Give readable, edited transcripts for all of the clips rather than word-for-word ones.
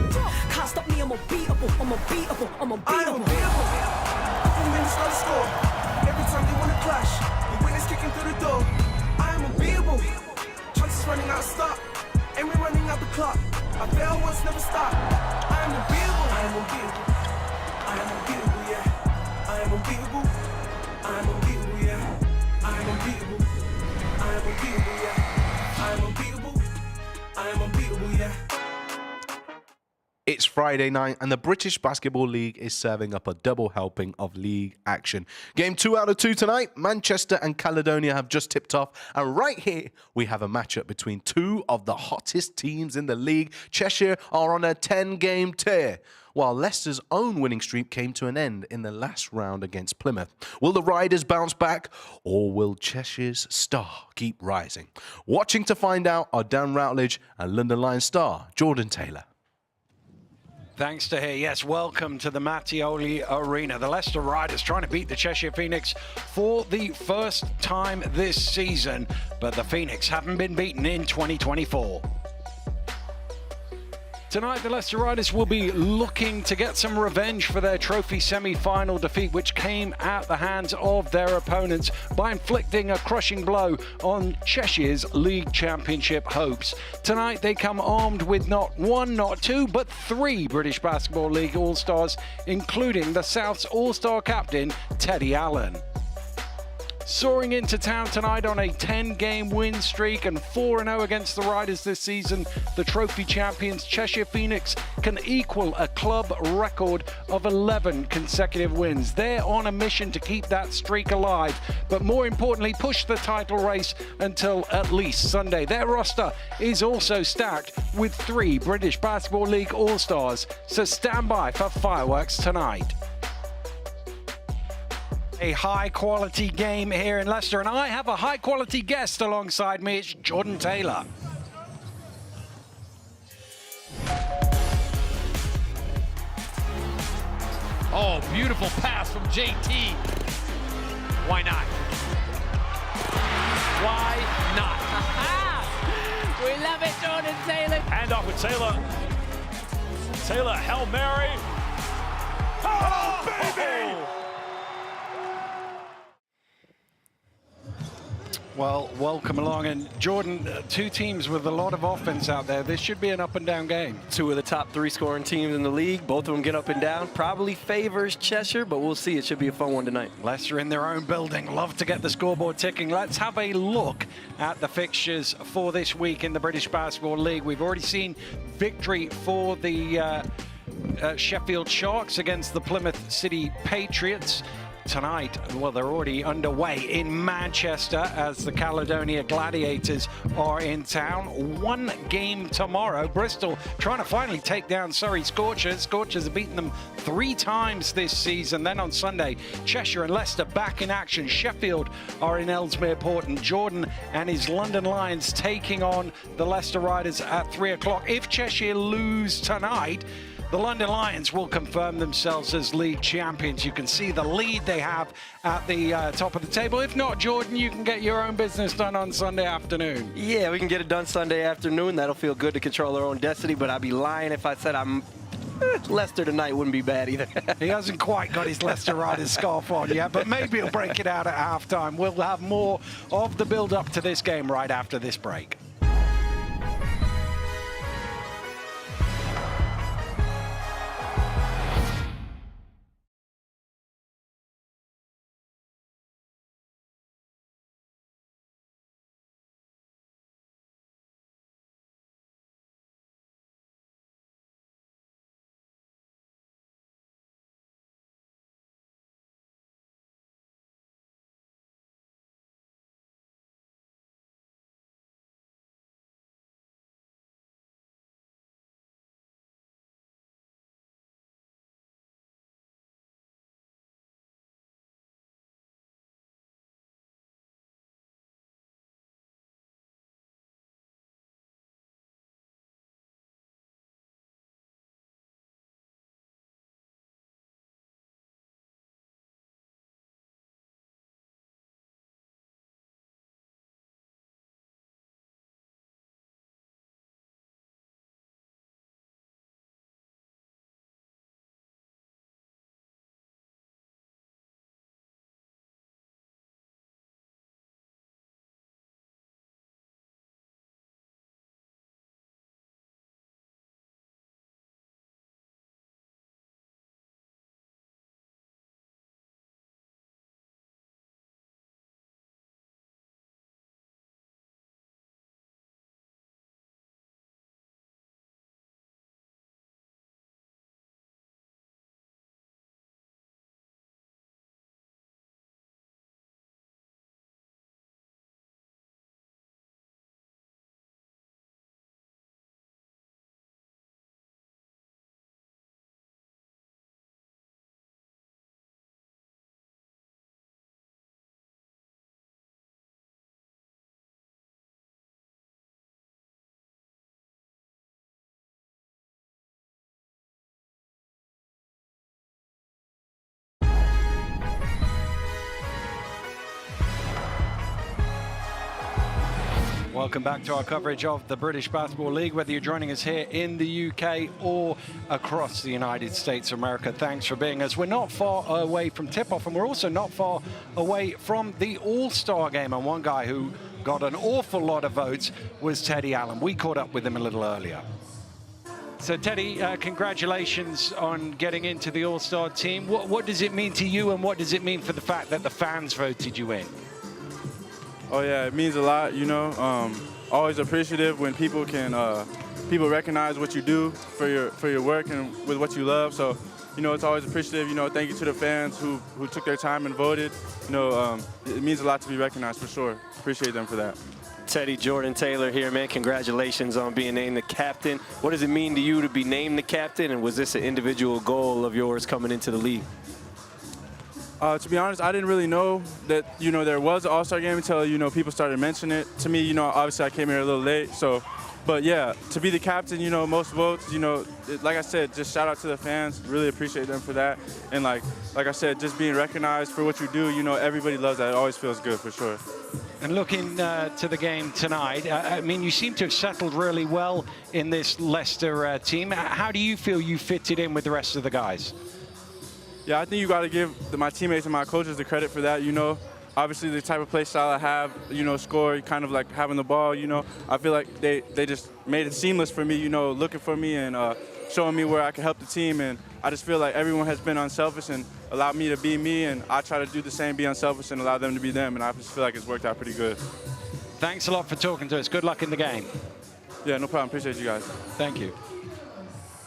Can't stop me, I'm unbeatable, I'm unbeatable, I'm unbeatable. I'm unbeatable. Nothing minutes on the score. Every time they wanna clash, the winners kicking through the door. I am unbeatable. Chances running out of stop, and we're running out the clock. I fail once, never stop. I am unbeatable. I am unbeatable. I am unbeatable, yeah. I am unbeatable. I am unbeatable, yeah. I am unbeatable. I am unbeatable, yeah. I am unbeatable. I am unbeatable, yeah. It's Friday night and the British Basketball League is serving up a double helping of league action. Game 2 out of 2 tonight. Manchester and Caledonia have just tipped off. And right here, we have a matchup between two of the hottest teams in the league. Cheshire are on a 10-game tear, while Leicester's own winning streak came to an end in the last round against Plymouth. Will the Riders bounce back, or will Cheshire's star keep rising? Watching to find out are Dan Routledge and London Lions star Jordan Taylor. Thanks to her. Yes, welcome to the Mattioli Arena. The Leicester Riders trying to beat the Cheshire Phoenix for the first time this season, but the Phoenix haven't been beaten in 2024. Tonight, the Leicester Riders will be looking to get some revenge for their trophy semi-final defeat, which came at the hands of their opponents by inflicting a crushing blow on Cheshire's League Championship hopes. Tonight, they come armed with not one, not two, but three British Basketball League All-Stars, including the South's All-Star captain, Teddy Allen. Soaring into town tonight on a 10-game win streak and 4-0 against the Riders this season, the trophy champions Cheshire Phoenix can equal a club record of 11 consecutive wins. They're on a mission to keep that streak alive, but more importantly, push the title race until at least Sunday. Their roster is also stacked with 3 British Basketball League All-Stars, so stand by for fireworks tonight. A high-quality game here in Leicester, and I have a high-quality guest alongside me. It's Jordan Taylor. Oh, beautiful pass from JT. Why not? Why not? We love it, Jordan Taylor. Hand off with Taylor. Taylor, Hail Mary. Oh, baby! Well, welcome along. And Jordan, two teams with a lot of offense out there. This should be an up and down game. 2 of the top 3 scoring teams in the league. Both of them get up and down. Probably favors Cheshire, but we'll see. It should be a fun one tonight. Leicester in their own building. Love to get the scoreboard ticking. Let's have a look at the fixtures for this week in the British Basketball League. We've already seen victory for the Sheffield Sharks against the Plymouth City Patriots. Tonight, well, they're already underway in Manchester as the Caledonia Gladiators are in town. 1 game tomorrow. Bristol trying to finally take down Surrey Scorchers. Scorchers have beaten them 3 times this season. Then on Sunday, Cheshire and Leicester back in action. Sheffield are in Ellesmere Port, and Jordan and his London Lions taking on the Leicester Riders at 3 o'clock. If Cheshire lose tonight, the London Lions will confirm themselves as league champions. You can see the lead they have at the top of the table. If not, Jordan, you can get your own business done on Sunday afternoon. Yeah, we can get it done Sunday afternoon. That'll feel good to control our own destiny, but I'd be lying if I said Leicester tonight wouldn't be bad either. He hasn't quite got his Leicester Riders scarf on yet, but maybe he'll break it out at halftime. We'll have more of the build-up to this game right after this break. Welcome back to our coverage of the British Basketball League, whether you're joining us here in the UK or across the United States of America. Thanks for being us. We're not far away from tip-off, and we're also not far away from the All-Star game. And one guy who got an awful lot of votes was Teddy Allen. We caught up with him a little earlier. So, Teddy, congratulations on getting into the All-Star team. What does it mean to you, and what does it mean for the fact that the fans voted you in? Oh yeah, it means a lot, you know. Always appreciative when people can people recognize what you do for your work and with what you love. So, you know, it's always appreciative. You know, thank you to the fans who took their time and voted. You know, it means a lot to be recognized for sure. Appreciate them for that. Teddy, Jordan Taylor here, man. Congratulations on being named the captain. What does it mean to you to be named the captain, and was this an individual goal of yours coming into the league? To be honest, I didn't really know that, you know, there was an All-Star game until, you know, people started mentioning it to me. You know, obviously I came here a little late, so, but yeah, to be the captain, you know, most votes, you know, like I said, just shout out to the fans. Really appreciate them for that. And like I said, just being recognized for what you do, you know, everybody loves that. It always feels good for sure. And looking to the game tonight, I mean, you seem to have settled really well in this Leicester team. How do you feel you fitted in with the rest of the guys? Yeah, I think you got to give my teammates and my coaches the credit for that, you know. Obviously, the type of play style I have, you know, score, kind of like having the ball, you know. I feel like they just made it seamless for me, you know, looking for me and showing me where I can help the team. And I just feel like everyone has been unselfish and allowed me to be me, and I try to do the same, be unselfish, and allow them to be them. And I just feel like it's worked out pretty good. Thanks a lot for talking to us. Good luck in the game. Yeah, no problem. Appreciate you guys. Thank you.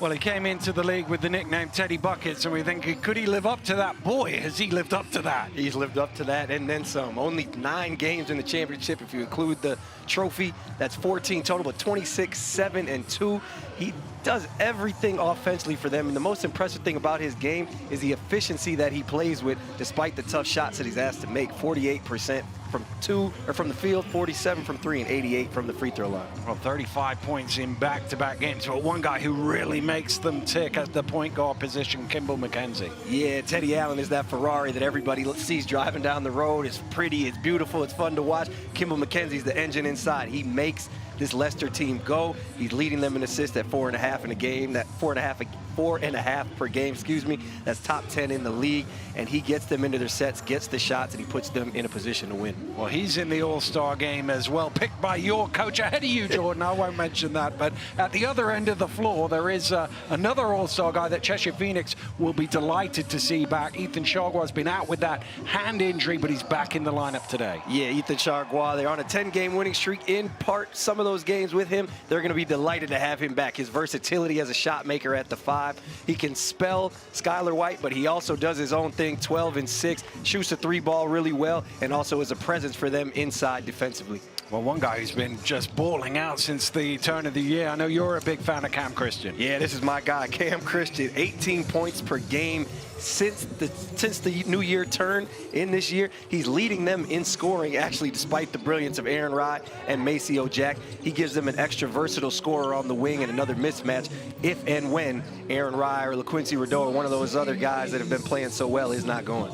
Well, he came into the league with the nickname Teddy Buckets, and we're thinking, could he live up to that? Boy, has he lived up to that. He's lived up to that and then some. Only 9 games in the championship if you include the trophy. That's 14 total, but 26, 7, and 2. He does everything offensively for them, and the most impressive thing about his game is the efficiency that he plays with, despite the tough shots that he's asked to make. 48% from the field, 47 from 3, and 88 from the free throw line. Well, 35 points in back-to-back games, but one guy who really makes them tick at the point guard position, Kimball McKenzie. Yeah, Teddy Allen is that Ferrari that everybody sees driving down the road. It's pretty, it's beautiful, it's fun to watch. Kimball McKenzie's the engine inside. He makes this Leicester team go. He's leading them in assists at 4.5 in a game. That 4.5 per game, excuse me. That's top 10 in the league. And he gets them into their sets, gets the shots, and he puts them in a position to win. Well, he's in the All-Star game as well, picked by your coach ahead of you, Jordan. I won't mention that. But at the other end of the floor, there is another All-Star guy that Cheshire Phoenix will be delighted to see back. Ethan Chargois has been out with that hand injury, but he's back in the lineup today. Yeah, Ethan Chargois, they're on a 10-game winning streak. In part, some of those games with him, they're going to be delighted to have him back. His versatility as a shot maker at the 5. He can spell Skylar White, but he also does his own thing, 12 and 6, shoots the 3 ball really well, and also is a presence for them inside defensively. Well, one guy who's been just balling out since the turn of the year. I know you're a big fan of Cam Christian. Yeah, this is my guy, Cam Christian. 18 points per game since the new year turn in this year. He's leading them in scoring, actually, despite the brilliance of Aaron Rye and Maceo Jack. He gives them an extra versatile scorer on the wing and another mismatch if and when Aaron Rye or LaQuincy Rideau or one of those other guys that have been playing so well is not going.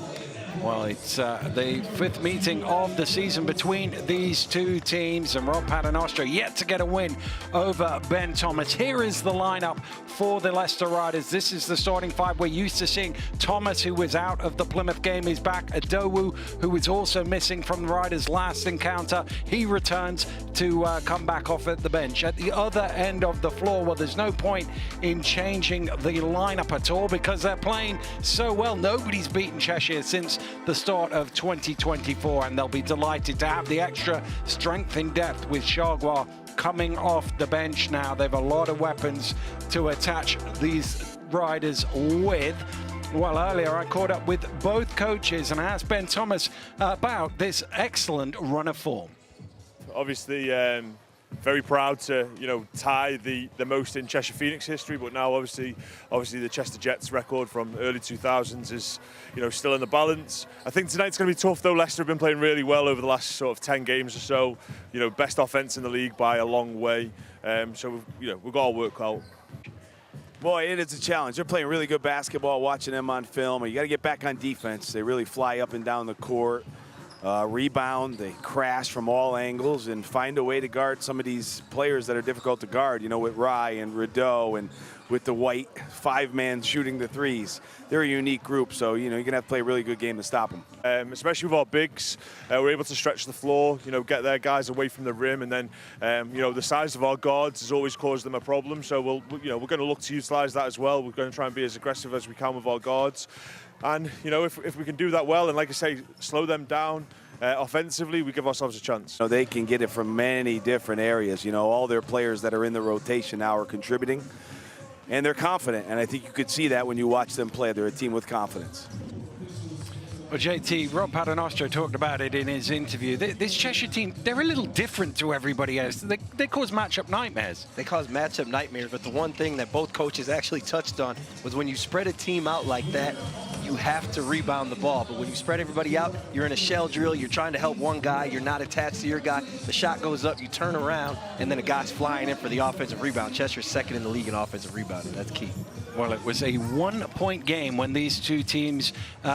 Well, it's the 5th meeting of the season between these two teams, and Rob Paternoster yet to get a win over Ben Thomas. Here is the lineup for the Leicester Riders. This is the starting 5. We're used to seeing Thomas, who was out of the Plymouth game, is back. Adowu, who was also missing from the Riders' last encounter, he returns to come back off at the bench. At the other end of the floor, well, there's no point in changing the lineup at all because they're playing so well. Nobody's beaten Cheshire since the start of 2024, and they'll be delighted to have the extra strength and depth with Chargois coming off the bench now. They have a lot of weapons to attach these Riders with. Well, earlier I caught up with both coaches and asked Ben Thomas about this excellent run of form. Obviously, very proud to, tie the most in Cheshire Phoenix history, but now obviously the Chester Jets record from early 2000s is, still in the balance. I think tonight's going to be tough though. Leicester have been playing really well over the last sort of 10 games or so. Best offense in the league by a long way. So we've got to work out. Boy, it is a challenge. They're playing really good basketball, watching them on film. You got to get back on defense. They really fly up and down the court. rebound, they crash from all angles, and find a way to guard some of these players that are difficult to guard, you know, with Rye and Rideau and with the White 5-man shooting the threes. They're a unique group, so, you know, you're going to have to play a really good game to stop them. Especially with our bigs, we're able to stretch the floor, you know, get their guys away from the rim, and then, you know, the size of our guards has always caused them a problem, so we're going to look to utilize that as well. We're going to try and be as aggressive as we can with our guards. And, you know, if we can do that well, and like I say, slow them down offensively, we give ourselves a chance. You know, they can get it from many different areas. You know, all their players that are in the rotation now are contributing, and they're confident. And I think you could see that when you watch them play. They're a team with confidence. Well, JT, Rob Paternoster talked about it in his interview. This Cheshire team, they're a little different to everybody else. They cause matchup nightmares. They cause matchup nightmares, but the one thing that both coaches actually touched on was when you spread a team out like that, you have to rebound the ball. But when you spread everybody out, you're in a shell drill, you're trying to help one guy, you're not attached to your guy, the shot goes up, you turn around, and then a guy's flying in for the offensive rebound. Chester's second in the league in offensive rebounding. That's key. Well, it was a one-point game when these two teams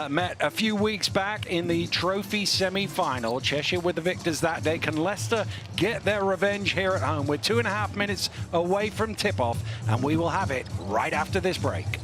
met a few weeks back in the trophy semi-final. Cheshire with the victors that day. Can Leicester get their revenge here at home? We're 2.5 minutes away from tip-off, and we will have it right after this break.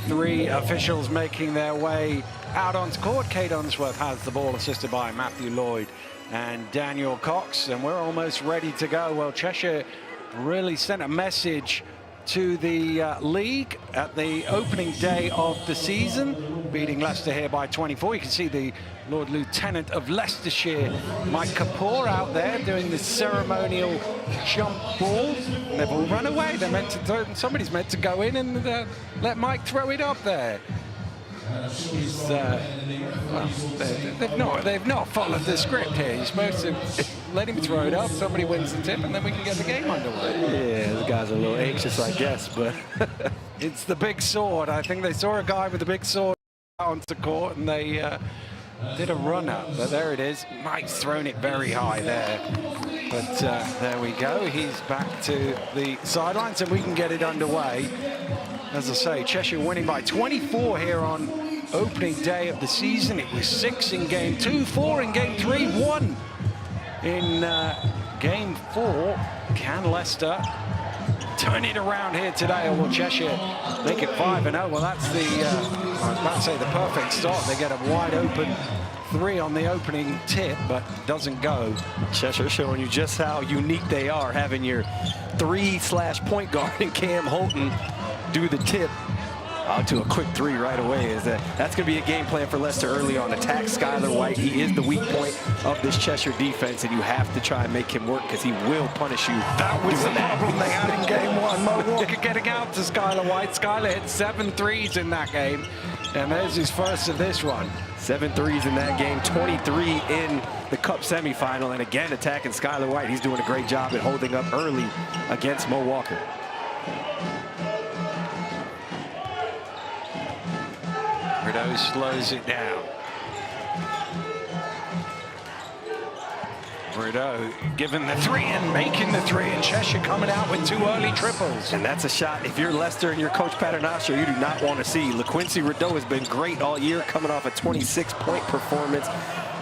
Three officials making their way out onto court. Kate Unsworth has the ball, assisted by Matthew Lloyd and Daniel Cox, and we're almost ready to go. Well, Cheshire really sent a message to the league at the opening day of the season, beating Leicester here by 24. You can see the Lord Lieutenant of Leicestershire, Mike Kapoor, out there doing the ceremonial jump ball. And they've all run away. They're meant to throw, somebody's meant to go in and let Mike throw it up there. He's, well, they've not followed the script here. You're supposed to let him throw it up, somebody wins the tip, and then we can get the game underway. Yeah, the guys are a little anxious, I guess, but it's the big sword. I think they saw a guy with a big sword out onto court, and they did a run-up, but there it is. Mike's thrown it very high there. But there we go. He's back to the sidelines, and we can get it underway. As I say, Cheshire winning by 24 here on opening day of the season. It was 6 in game 2, 4 in game 3, 1 in game 4. Can Leicester turn it around here today, or will Cheshire make it 5-0? Well, that's the, I was about to say the perfect start. They get a wide open three on the opening tip, but doesn't go. Cheshire showing you just how unique they are, having your 3/point guard in Cam Holton do the tip out to a quick three right away. That's going to be a game plan for Leicester early on. Attack Skylar White. He is the weak point of this Cheshire defense, and you have to try and make him work because he will punish you. That was the problem they had in game one. Mo Walker getting out to Skylar White. Skylar hit 7 threes in that game, and there's his first of this one. 7 threes in that game, 23 in the Cup semifinal, and again attacking Skylar White. He's doing a great job at holding up early against Mo Walker. Rideau slows it down. Rideau giving the three and making the three, and Cheshire coming out with 2 early triples. And that's a shot, if you're Leicester and you're Coach Paternostro, you do not want to see. LaQuincy Rideau has been great all year, coming off a 26-point performance.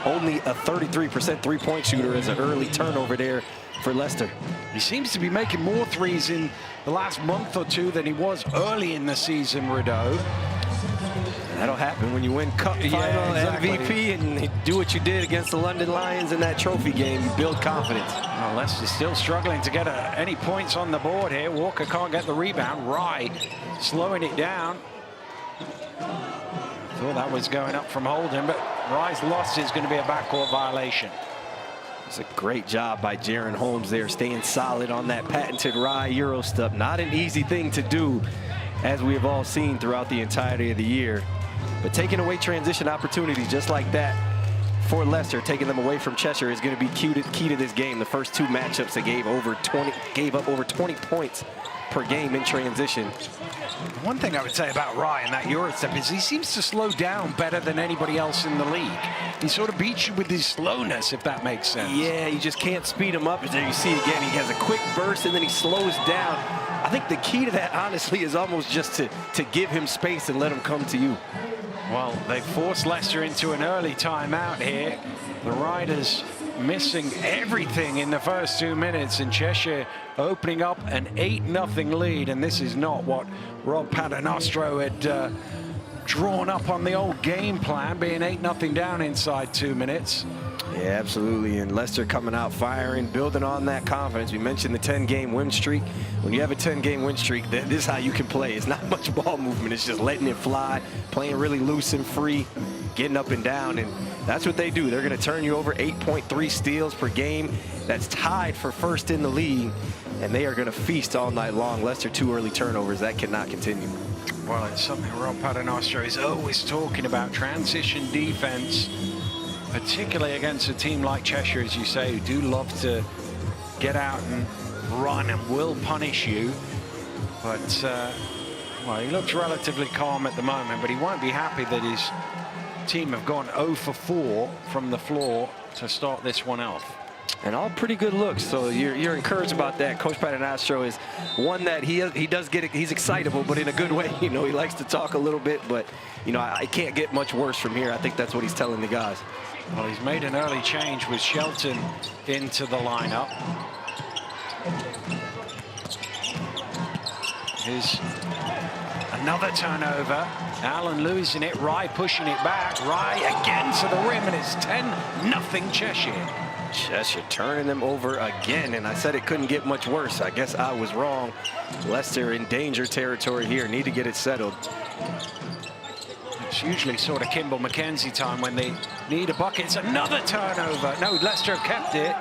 Only a 33% three-point shooter as an early turnover there for Leicester. He seems to be making more threes in the last month or two than he was early in the season, Rideau. That'll happen when you win Cup final, exactly. MVP, and you do what you did against the London Lions in that trophy game. You build confidence. Well, Leicester's still struggling to get any points on the board here. Walker can't get the rebound. Rye slowing it down. Thought that was going up from Holden, but Rye's loss is going to be a backcourt violation. It's a great job by Jaron Holmes there, staying solid on that patented Rye Euro step. Not an easy thing to do, as we have all seen throughout the entirety of the year. But taking away transition opportunities just like that for Leicester, taking them away from Cheshire, is going to be key to this game. The first 2 matchups, they gave up over 20 points per game in transition. One thing I would say about Rye in that Euro step is he seems to slow down better than anybody else in the league. He sort of beats you with his slowness, if that makes sense. Yeah, you just can't speed him up. As there you see again, he has a quick burst and then he slows down. I think the key to that, honestly, is almost just to give him space and let him come to you. Well, they forced Leicester into an early timeout here. The Riders missing everything in the first 2 minutes, and Cheshire opening up an 8-0 lead. And this is not what Rob Paternostro had drawn up on the old game plan, being 8-0 down inside 2 minutes. Yeah, absolutely. And Leicester coming out firing, building on that confidence. We mentioned the 10-game win streak. When you have a 10-game win streak, this is how you can play. It's not much ball movement. It's just letting it fly, playing really loose and free, getting up and down. And that's what they do. They're going to turn you over. 8.3 steals per game. That's tied for first in the league. And they are going to feast all night long. Leicester 2 early turnovers. That cannot continue. Well, it's something Rob Paternostro is always talking about. Transition defense, particularly against a team like Cheshire, as you say, who do love to get out and run and will punish you. But, well, he looks relatively calm at the moment, but he won't be happy that his team have gone 0 for 4 from the floor to start this one off. And all pretty good looks, so you're encouraged about that. Coach Paternostro is one that he does get, he's excitable, but in a good way. You know, he likes to talk a little bit, but, you know, I can't get much worse from here. I think that's what he's telling the guys. Well, he's made an early change with Shelton into the lineup. Here's another turnover. Allen losing it. Rye pushing it back. Rye again to the rim, and it's 10-0 Cheshire. Cheshire turning them over again, and I said it couldn't get much worse. I guess I was wrong. Leicester in danger territory here. Need to get it settled. It's usually sort of Kimball McKenzie time when they need a bucket. It's another turnover. No, Leicester have kept it.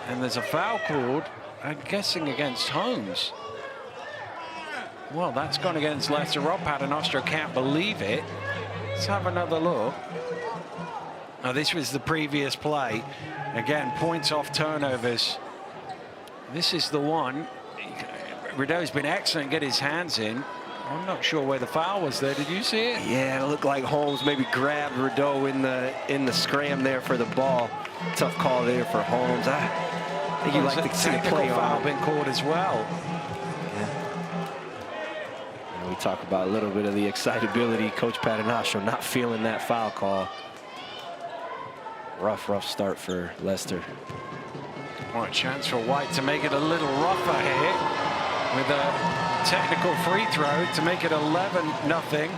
And there's a foul called, I'm guessing, against Holmes. Well, that's gone against Leicester. Rob Paternostro can't believe it. Let's have another look. Now, this was the previous play. Again, points off turnovers. This is the one. Rideau's been excellent, get his hands in. I'm not sure where the foul was there. Did you see it? Yeah, it looked like Holmes maybe grabbed Rideau in the scram there for the ball. Tough call there for Holmes. I think you like to see a play on. Foul been called as well. And we talk about a little bit of the excitability. Coach Paternostro not feeling that foul call. Rough start for Leicester. Well, a chance for White to make it a little rougher here with a technical free throw to make it 11-0.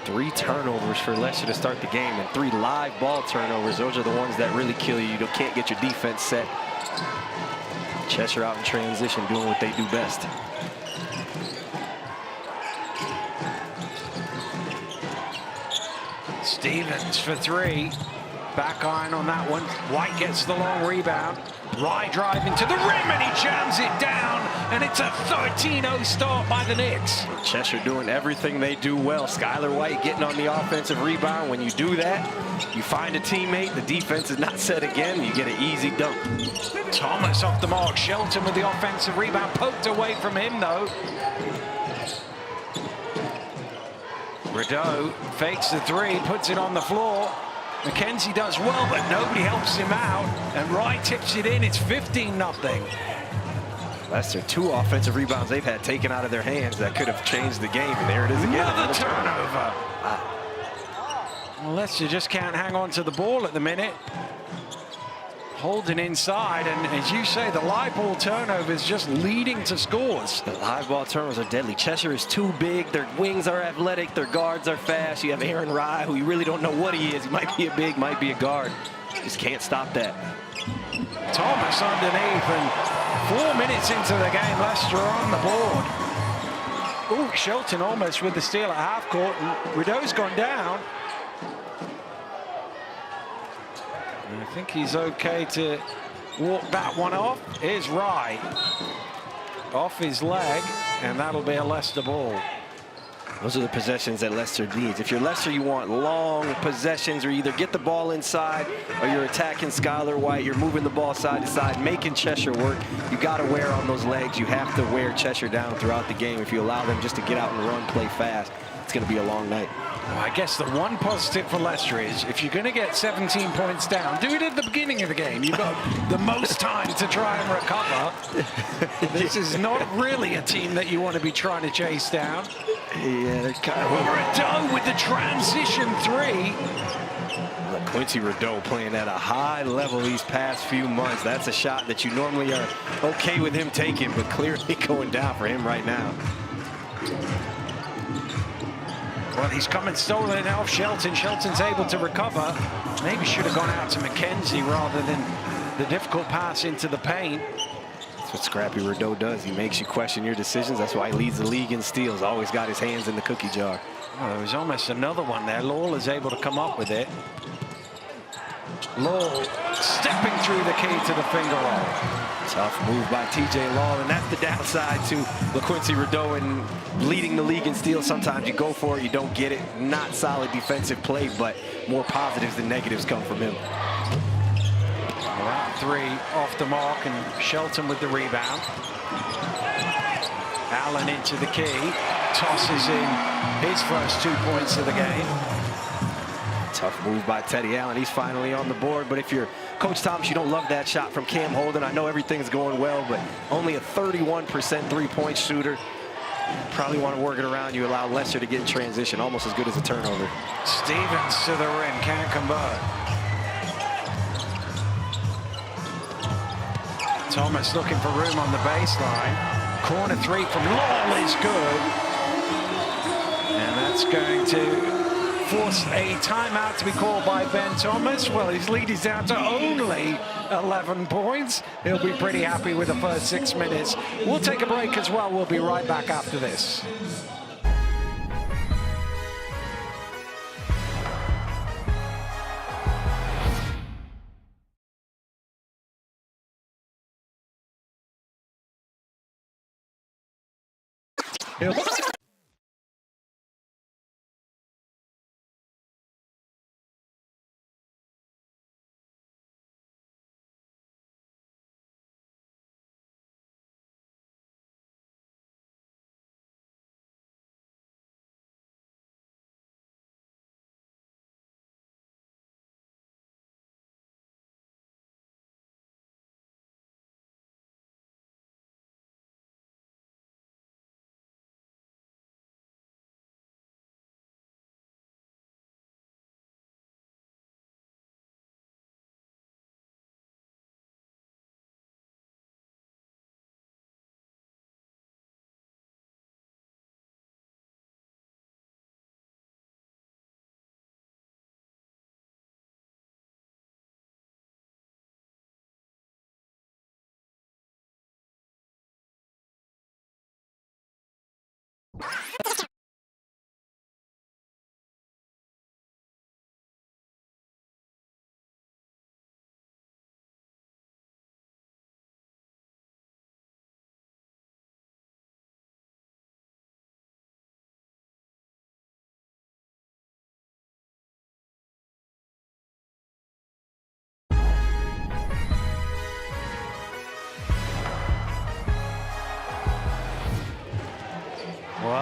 3 turnovers for Leicester to start the game, and 3 live ball turnovers. Those are the ones that really kill you. You can't get your defense set. Cheshire out in transition, doing what they do best. Stevens for 3. Back iron on that one. White gets the long rebound. Rye driving to the rim, and he jams it down, and it's a 13-0 start by the Knicks. Cheshire doing everything they do well. Skylar White getting on the offensive rebound. When you do that, you find a teammate, the defense is not set again, you get an easy dunk. Thomas off the mark. Shelton with the offensive rebound. Poked away from him, though. Rideau fakes the 3, puts it on the floor. McKenzie does well, but nobody helps him out. And Wright tips it in. It's 15-0. Leicester, 2 offensive rebounds they've had taken out of their hands that could have changed the game. And there it is again. Another turnover. Well, Leicester just can't hang on to the ball at the minute. Holding inside, and as you say, the live ball turnovers just leading to scores. The live ball turnovers are deadly. Cheshire is too big. Their wings are athletic. Their guards are fast. You have Aaron Rye, who you really don't know what he is. He might be a big, might be a guard. Just can't stop that. Thomas underneath, and 4 minutes into the game, Leicester are on the board. Ooh, Shelton almost with the steal at half court, and Rideau's gone down. And I think he's okay to walk that one off. Here's Rye. Off his leg, and that'll be a Leicester ball. Those are the possessions that Leicester needs. If you're Leicester, you want long possessions, or either get the ball inside, or you're attacking Skylar White. You're moving the ball side to side, making Cheshire work. You got to wear on those legs. You have to wear Cheshire down throughout the game. If you allow them just to get out and run, play fast, it's going to be a long night. Well, I guess the one positive for Leicester is if you're going to get 17 points down, do it at the beginning of the game. You've got the most time to try and recover. This is not really a team that you want to be trying to chase down. Yeah, they're kind of... Rideau with the transition 3. Quincy Rideau playing at a high level these past few months. That's a shot that you normally are okay with him taking, but clearly going down for him right now. Well, he's come and stolen it off Shelton. Shelton's able to recover. Maybe should have gone out to McKenzie rather than the difficult pass into the paint. That's what Scrappy Rideau does. He makes you question your decisions. That's why he leads the league in steals. Always got his hands in the cookie jar. Oh, there was almost another one there. Lawler's able to come up with it. Law stepping through the key to the finger roll. Tough move by TJ Law, and that's the downside to LaQuincy Rideau and leading the league in steals. Sometimes you go for it, you don't get it. Not solid defensive play, but more positives than negatives come from him. Well, that 3 off the mark, and Shelton with the rebound. Allen into the key, tosses in his first 2 points of the game. Tough move by Teddy Allen. He's finally on the board, but if you're Coach Thomas, you don't love that shot from Cam Holden. I know everything's going well, but only a 31% three-point shooter. Probably want to work it around. You allow Leicester to get in transition, almost as good as a turnover. Stevens to the rim, can't convert. Thomas looking for room on the baseline. Corner 3 from Law is good. And that's going to force a timeout to be called by Ben Thomas. Well, his lead is down to only 11 points. He'll be pretty happy with the first 6 minutes. We'll take a break as well. We'll be right back after this.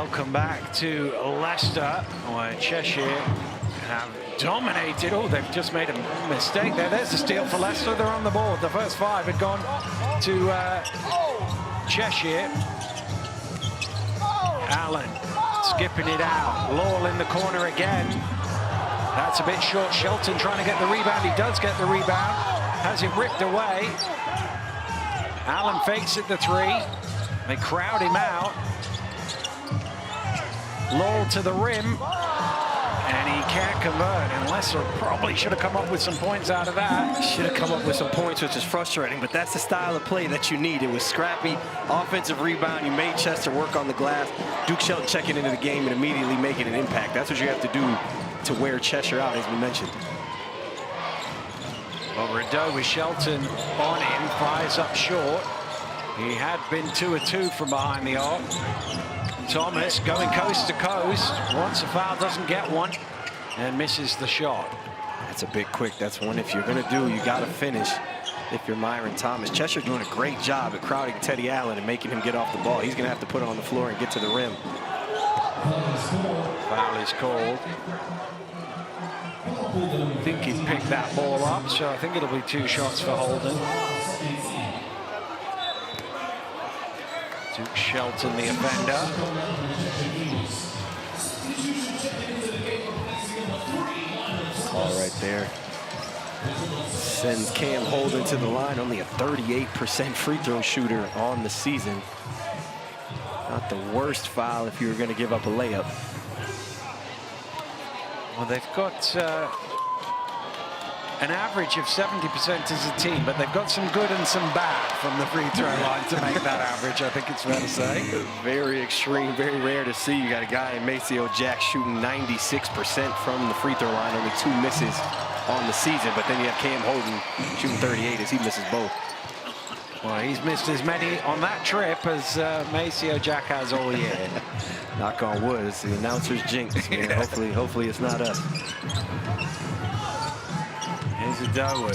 Welcome back to Leicester, where Cheshire have dominated. Oh, they've just made a mistake there. There's a steal for Leicester. They're on the board. The first 5 had gone to Cheshire. Allen skipping it out. Lowell in the corner again. That's a bit short. Shelton trying to get the rebound. He does get the rebound. Has it ripped away. Allen fakes it the 3. They crowd him out. Lowell to the rim. And he can't convert. And Leicester probably should have come up with some points out of that. Should have come up with some points, which is frustrating, but that's the style of play that you need. It was scrappy, offensive rebound. You made Chester work on the glass. Duke Shelton checking into the game and immediately making an impact. That's what you have to do to wear Cheshire out, as we mentioned. Well, Rideau with Shelton on him, fires up short. He had been 2 of 2 from behind the arc. Thomas going coast to coast, wants a foul, doesn't get one, and misses the shot. That's a bit quick. That's one if you're going to do, you got to finish if you're Myron Thomas. Cheshire doing a great job at crowding Teddy Allen and making him get off the ball. He's going to have to put it on the floor and get to the rim. Foul is called. I think he picked that ball up, so I think it'll be 2 shots for Holden. Duke Shelton, the offender. Ball right there. Sends Cam Holden to the line. Only a 38% free throw shooter on the season. Not the worst foul if you were going to give up a layup. Well, they've got an average of 70% as a team, but they've got some good and some bad from the free throw line to make that average, I think it's fair to say. Very extreme, very rare to see. You got a guy in Maceo Jack shooting 96% from the free throw line, only 2 misses on the season, but then you have Cam Holden shooting 38 as he misses both. Well, he's missed as many on that trip as Maceo Jack has all year. Knock on wood, it's the announcer's jinx. Man. Hopefully it's not us. Here's Adowu.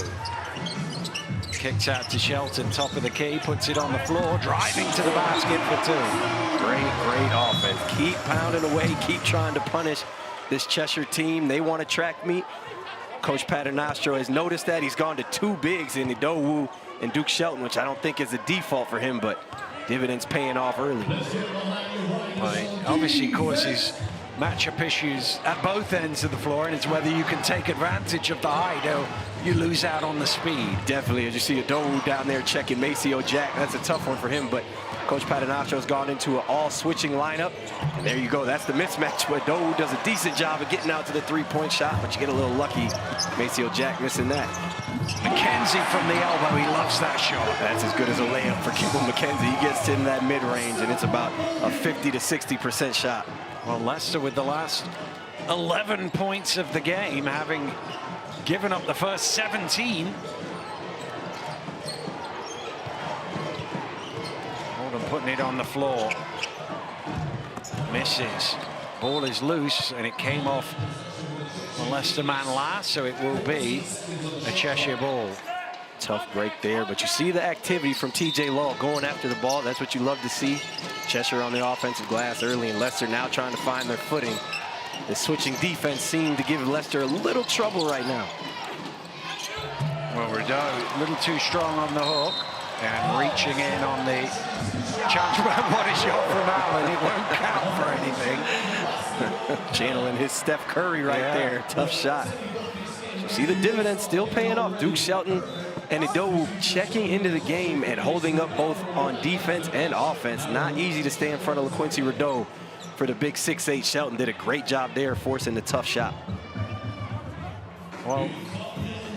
Kicks out to Shelton, top of the key, puts it on the floor, driving to the basket for 2. Great offense. Keep pounding away, keep trying to punish this Cheshire team. They want to track meet. Coach Paternostro has noticed that. He's gone to 2 bigs in Adowu and Duke Shelton, which I don't think is a default for him, but dividends paying off early. Well, it obviously causes matchup issues at both ends of the floor, and it's whether you can take advantage of the height or you lose out on the speed. Definitely, as you see Adowu down there checking Maceo Jack, that's a tough one for him, but Coach Paternostro's gone into an all-switching lineup, and there you go. That's the mismatch where Adowu does a decent job of getting out to the 3-point shot, but you get a little lucky. Maceo Jack missing that. McKenzie from the elbow, he loves that shot. That's as good as a layup for Kimball McKenzie. He gets in that mid-range, and it's about a 50 to 60% shot. Well, Leicester with the last 11 points of the game, having given up the first 17. Holden putting it on the floor. Misses. Ball is loose, and it came off the Leicester man last, so it will be a Cheshire ball. Tough break there, but you see the activity from TJ Law going after the ball. That's what you love to see. Cheshire on the offensive glass early, and Leicester now trying to find their footing. The switching defense seemed to give Leicester a little trouble right now. Well, Rideau a little too strong on the hook and reaching in on the challenge. What a shot from Allen. It won't count for anything. Channeling his Steph Curry right there. Tough shot. You see the dividends still paying off. Duke Shelton and Adowu checking into the game and holding up both on defense and offense. Not easy to stay in front of LaQuincy Rideau for the big 6'8". Shelton did a great job there forcing the tough shot. Well,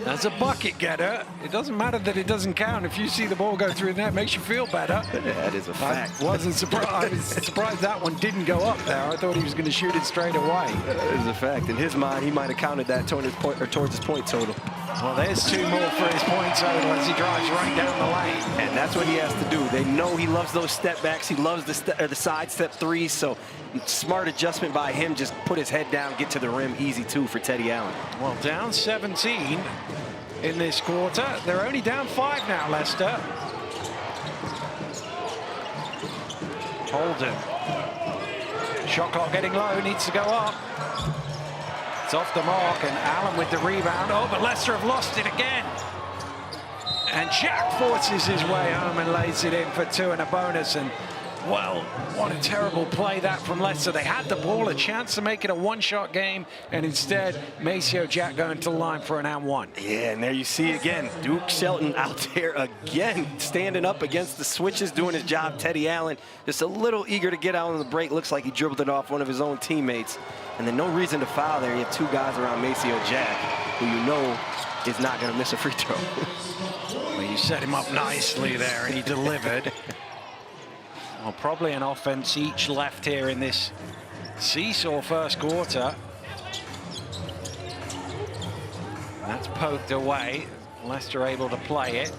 as a bucket getter, it doesn't matter that it doesn't count. If you see the ball go through the net, it makes you feel better. That is a fact. I wasn't surprised. I was surprised that one didn't go up there. I thought he was going to shoot it straight away. That is a fact. In his mind, he might have counted that towards his point total. Well, there's 2 more for his point total as he drives right down the lane. And that's what he has to do. They know he loves those step backs. He loves the side step 3s. So smart adjustment by him. Just put his head down, get to the rim. Easy 2 for Teddy Allen. Well, down 17 in this quarter. They're only down 5 now, Leicester. Holden Shot clock getting low, needs to go up. It's off the mark, and Allen with the rebound. Oh, but Leicester have lost it again. And Jack forces his way home and lays it in for 2 and a bonus. And, well, what a terrible play that from Leicester. They had the ball, a chance to make it a one-shot game, and instead, Maceo Jack going to the line for an and one. Yeah, and there you see again, Duke Shelton out there again, standing up against the switches, doing his job. Teddy Allen just a little eager to get out on the break. Looks like he dribbled it off one of his own teammates. And then no reason to foul there. You have 2 guys around Maceo Jack, who you know is not going to miss a free throw. Well, you set him up nicely there, and he delivered. Well, probably an offense each left here in this seesaw first quarter. That's poked away. Leicester able to play it.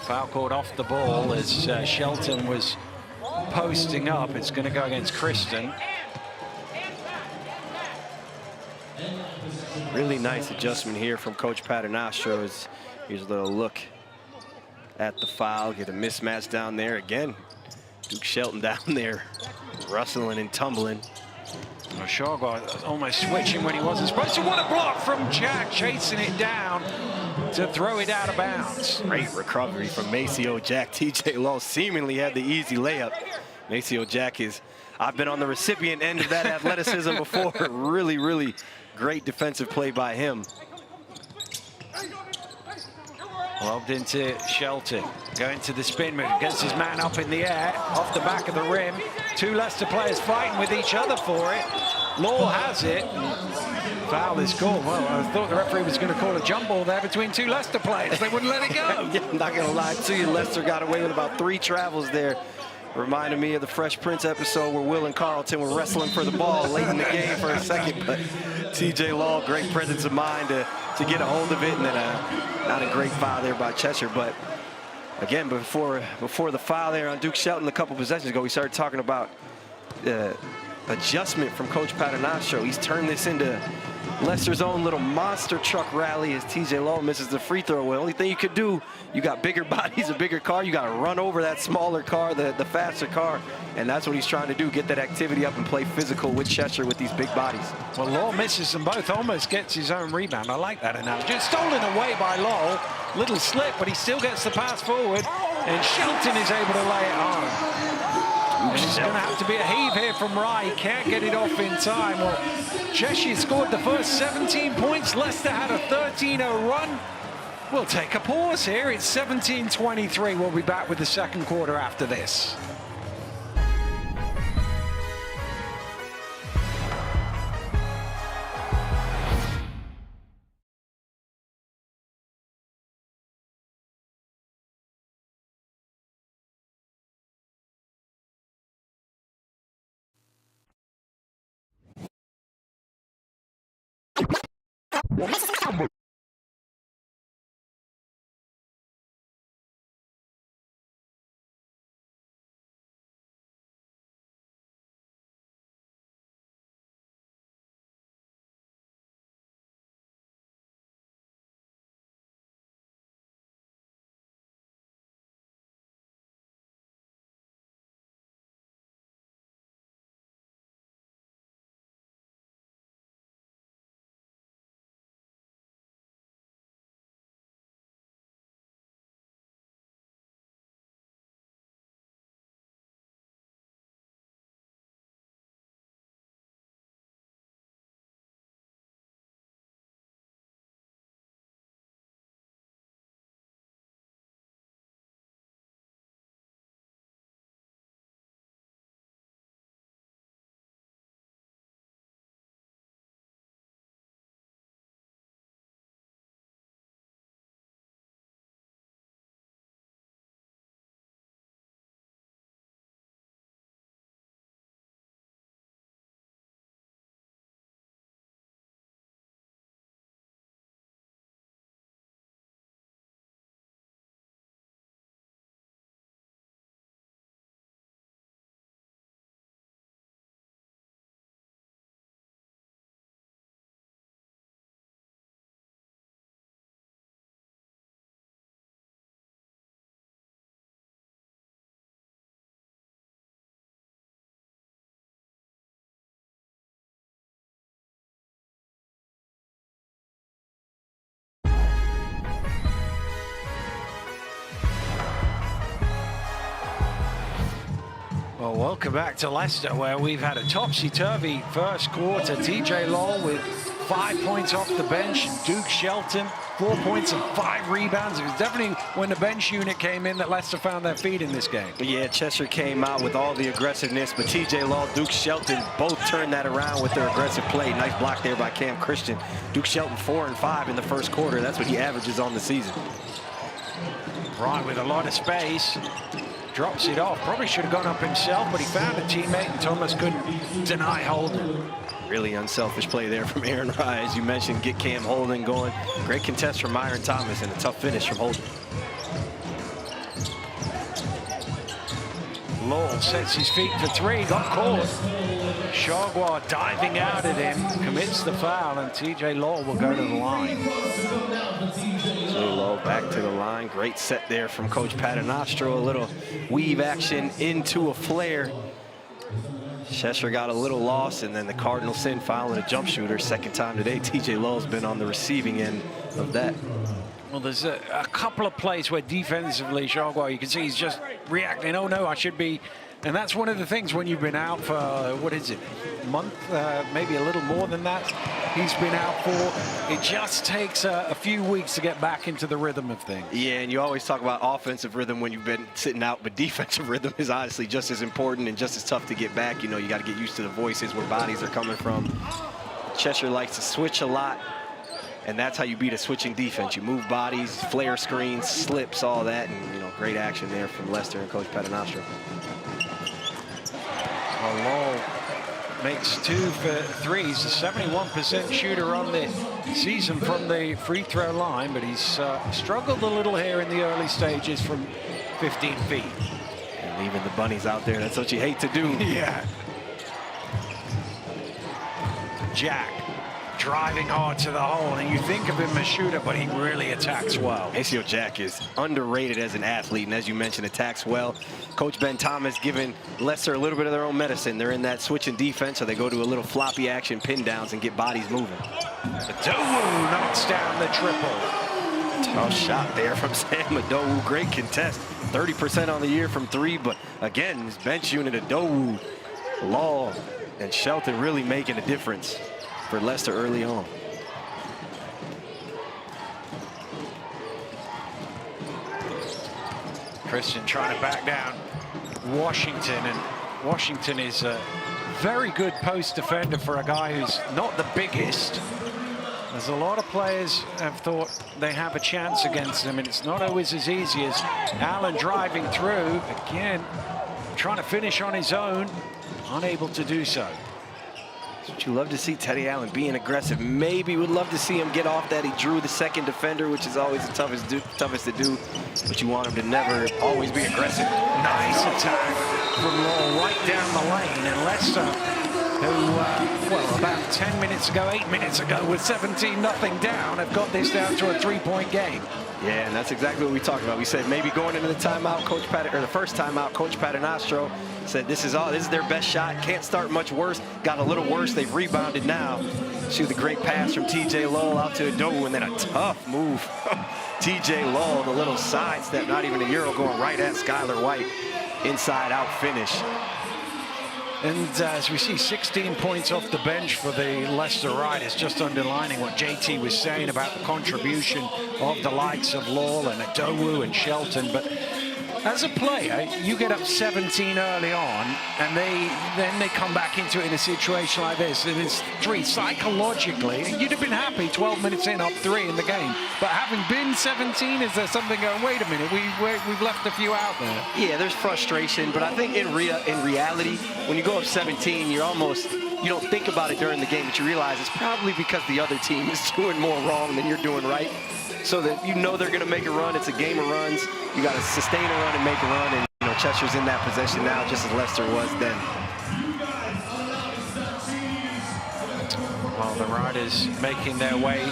Foul called off the ball as Shelton was posting up. It's going to go against Kristen. Really nice adjustment here from Coach Paternostro. Here's a little look at the foul. Get a mismatch down there again. Duke Shelton down there rustling and tumbling. Oshogo was almost switching when he wasn't supposed to. What a block from Jack, chasing it down to throw it out of bounds. Great recovery from Maceo Jack. TJ Lowe seemingly had the easy layup. Maceo Jack I've been on the recipient end of that athleticism before. Really, really great defensive play by him. Lobbed into Shelton, going to the spin move, gets his man up in the air, off the back of the rim. 2 Leicester players fighting with each other for it. Law has it. Foul is called. Well, I thought the referee was going to call a jump ball there between 2 Leicester players. They wouldn't let it go. Yeah, I'm not going to lie to you. Leicester got away with about 3 travels there. Reminded me of the Fresh Prince episode where Will and Carlton were wrestling for the ball late in the game for a second. But TJ Law, great presence of mind to get a hold of it, and then not a great foul there by Cheshire. But again, before the foul there on Duke Shelton a couple possessions ago, we started talking about adjustment from Coach Paternostro. He's turned this into Leicester's own little monster truck rally as TJ Law misses the free throw. Well, the only thing you could do, you got bigger bodies, a bigger car, you got to run over that smaller car, the faster car, and that's what he's trying to do, get that activity up and play physical with Cheshire with these big bodies. Well, Law misses them both, almost gets his own rebound. I like that analogy. It's stolen away by Law. Little slip, but he still gets the pass forward, and Shelton is able to lay it home. It's going to have to be a heave here from Rye. He can't get it off in time. Well, Cheshire scored the first 17 points. Leicester had a 13-0 run. We'll take a pause here. It's 17-23. We'll be back with the second quarter after this. Well, welcome back to Leicester, where we've had a topsy-turvy first quarter. TJ Lowell with 5 points off the bench. Duke Shelton, 4 points and 5 rebounds. It was definitely when the bench unit came in that Leicester found their feet in this game. Yeah, Cheshire came out with all the aggressiveness, but TJ Lowell, Duke Shelton both turned that around with their aggressive play. Nice block there by Cam Christian. Duke Shelton 4 and 5 in the first quarter. That's what he averages on the season. Right, with a lot of space. Drops it off. Probably should have gone up himself, but he found a teammate, and Thomas couldn't deny Holden. Really unselfish play there from Aaron Rye. As you mentioned, get Cam Holden going. Great contest from Myron Thomas and a tough finish from Holden. Lowell sets his feet for 3, got caught. Shagwar diving out at him, commits the foul, and TJ Lowell will go to the line. So Lowell back to the line. Great set there from Coach Paternostro. A little weave action into a flare. Cheshire got a little lost, and then the Cardinals sin fouling a jump shooter. Second time today, TJ Lowell's been on the receiving end of that. Well, there's a couple of plays where defensively, Shagwar, you can see he's just reacting. Oh, no, I should be. And that's one of the things when you've been out for, what is it, a month, maybe a little more than that, he's been out for. It just takes a few weeks to get back into the rhythm of things. Yeah, and you always talk about offensive rhythm when you've been sitting out, but defensive rhythm is honestly just as important and just as tough to get back. You know, you got to get used to the voices, where bodies are coming from. Cheshire likes to switch a lot, and that's how you beat a switching defense. You move bodies, flare screens, slips, all that, and, you know, great action there from Leicester and Coach Paternostro. Lowell makes 2 for 3. He's a 71% shooter on the season from the free throw line, but he's struggled a little here in the early stages from 15 feet. And leaving the bunnies out there, that's what you hate to do. Yeah. Jack driving hard to the hole, and you think of him as a shooter, but he really attacks well. Maceo Jack is underrated as an athlete, and as you mentioned, attacks well. Coach Ben Thomas giving Leicester a little bit of their own medicine. They're in that switching defense, so they go to a little floppy action pin downs and get bodies moving. Adowu knocks down the triple. Tough shot there from Sam Adowu. Great contest. 30% on the year from 3, but again, his bench unit, Adowu, Law, and Shelton really making a difference for Leicester early on. Christian trying to back down Washington, and Washington is a very good post defender for a guy who's not the biggest. There's a lot of players have thought they have a chance against him, and it's not always as easy as Allen driving through. Again, trying to finish on his own, unable to do so. But you love to see Teddy Allen being aggressive. Maybe would love to see him get off that. He drew the second defender, which is always the toughest to do. But you want him to never always be aggressive. Nice attack from Lowell right down the lane. And Leicester, who, well, about 10 minutes ago, 8 minutes ago, was 17-0 down, have got this down to a 3-point game. Yeah, and that's exactly what we talked about. We said maybe going into the timeout, the first timeout, Coach Paternostro said this is their best shot. Can't start much worse. Got a little worse. They've rebounded now. See the great pass from TJ Lowell out to Adowu, and then a tough move. TJ Lowell, the little sidestep, not even a Euro, going right at Skylar White. Inside out finish. And as we see, 16 points off the bench for the Leicester Riders, just underlining what JT was saying about the contribution of the likes of Lowell and Adowu and Shelton. But as a player, you get up 17 early on, and then they come back into it in a situation like this, and it's 3 psychologically. You'd have been happy 12 minutes in, up 3 in the game. But having been 17, is there something going, wait a minute, we've left a few out there? Yeah, there's frustration, but I think in reality, when you go up 17, you don't think about it during the game, but you realize it's probably because the other team is doing more wrong than you're doing right. So that you know they're going to make a run. It's a game of runs. You got to sustain a run and make a run. And, you know, Cheshire's in that possession now, just as Leicester was then. Well, the Riders making their way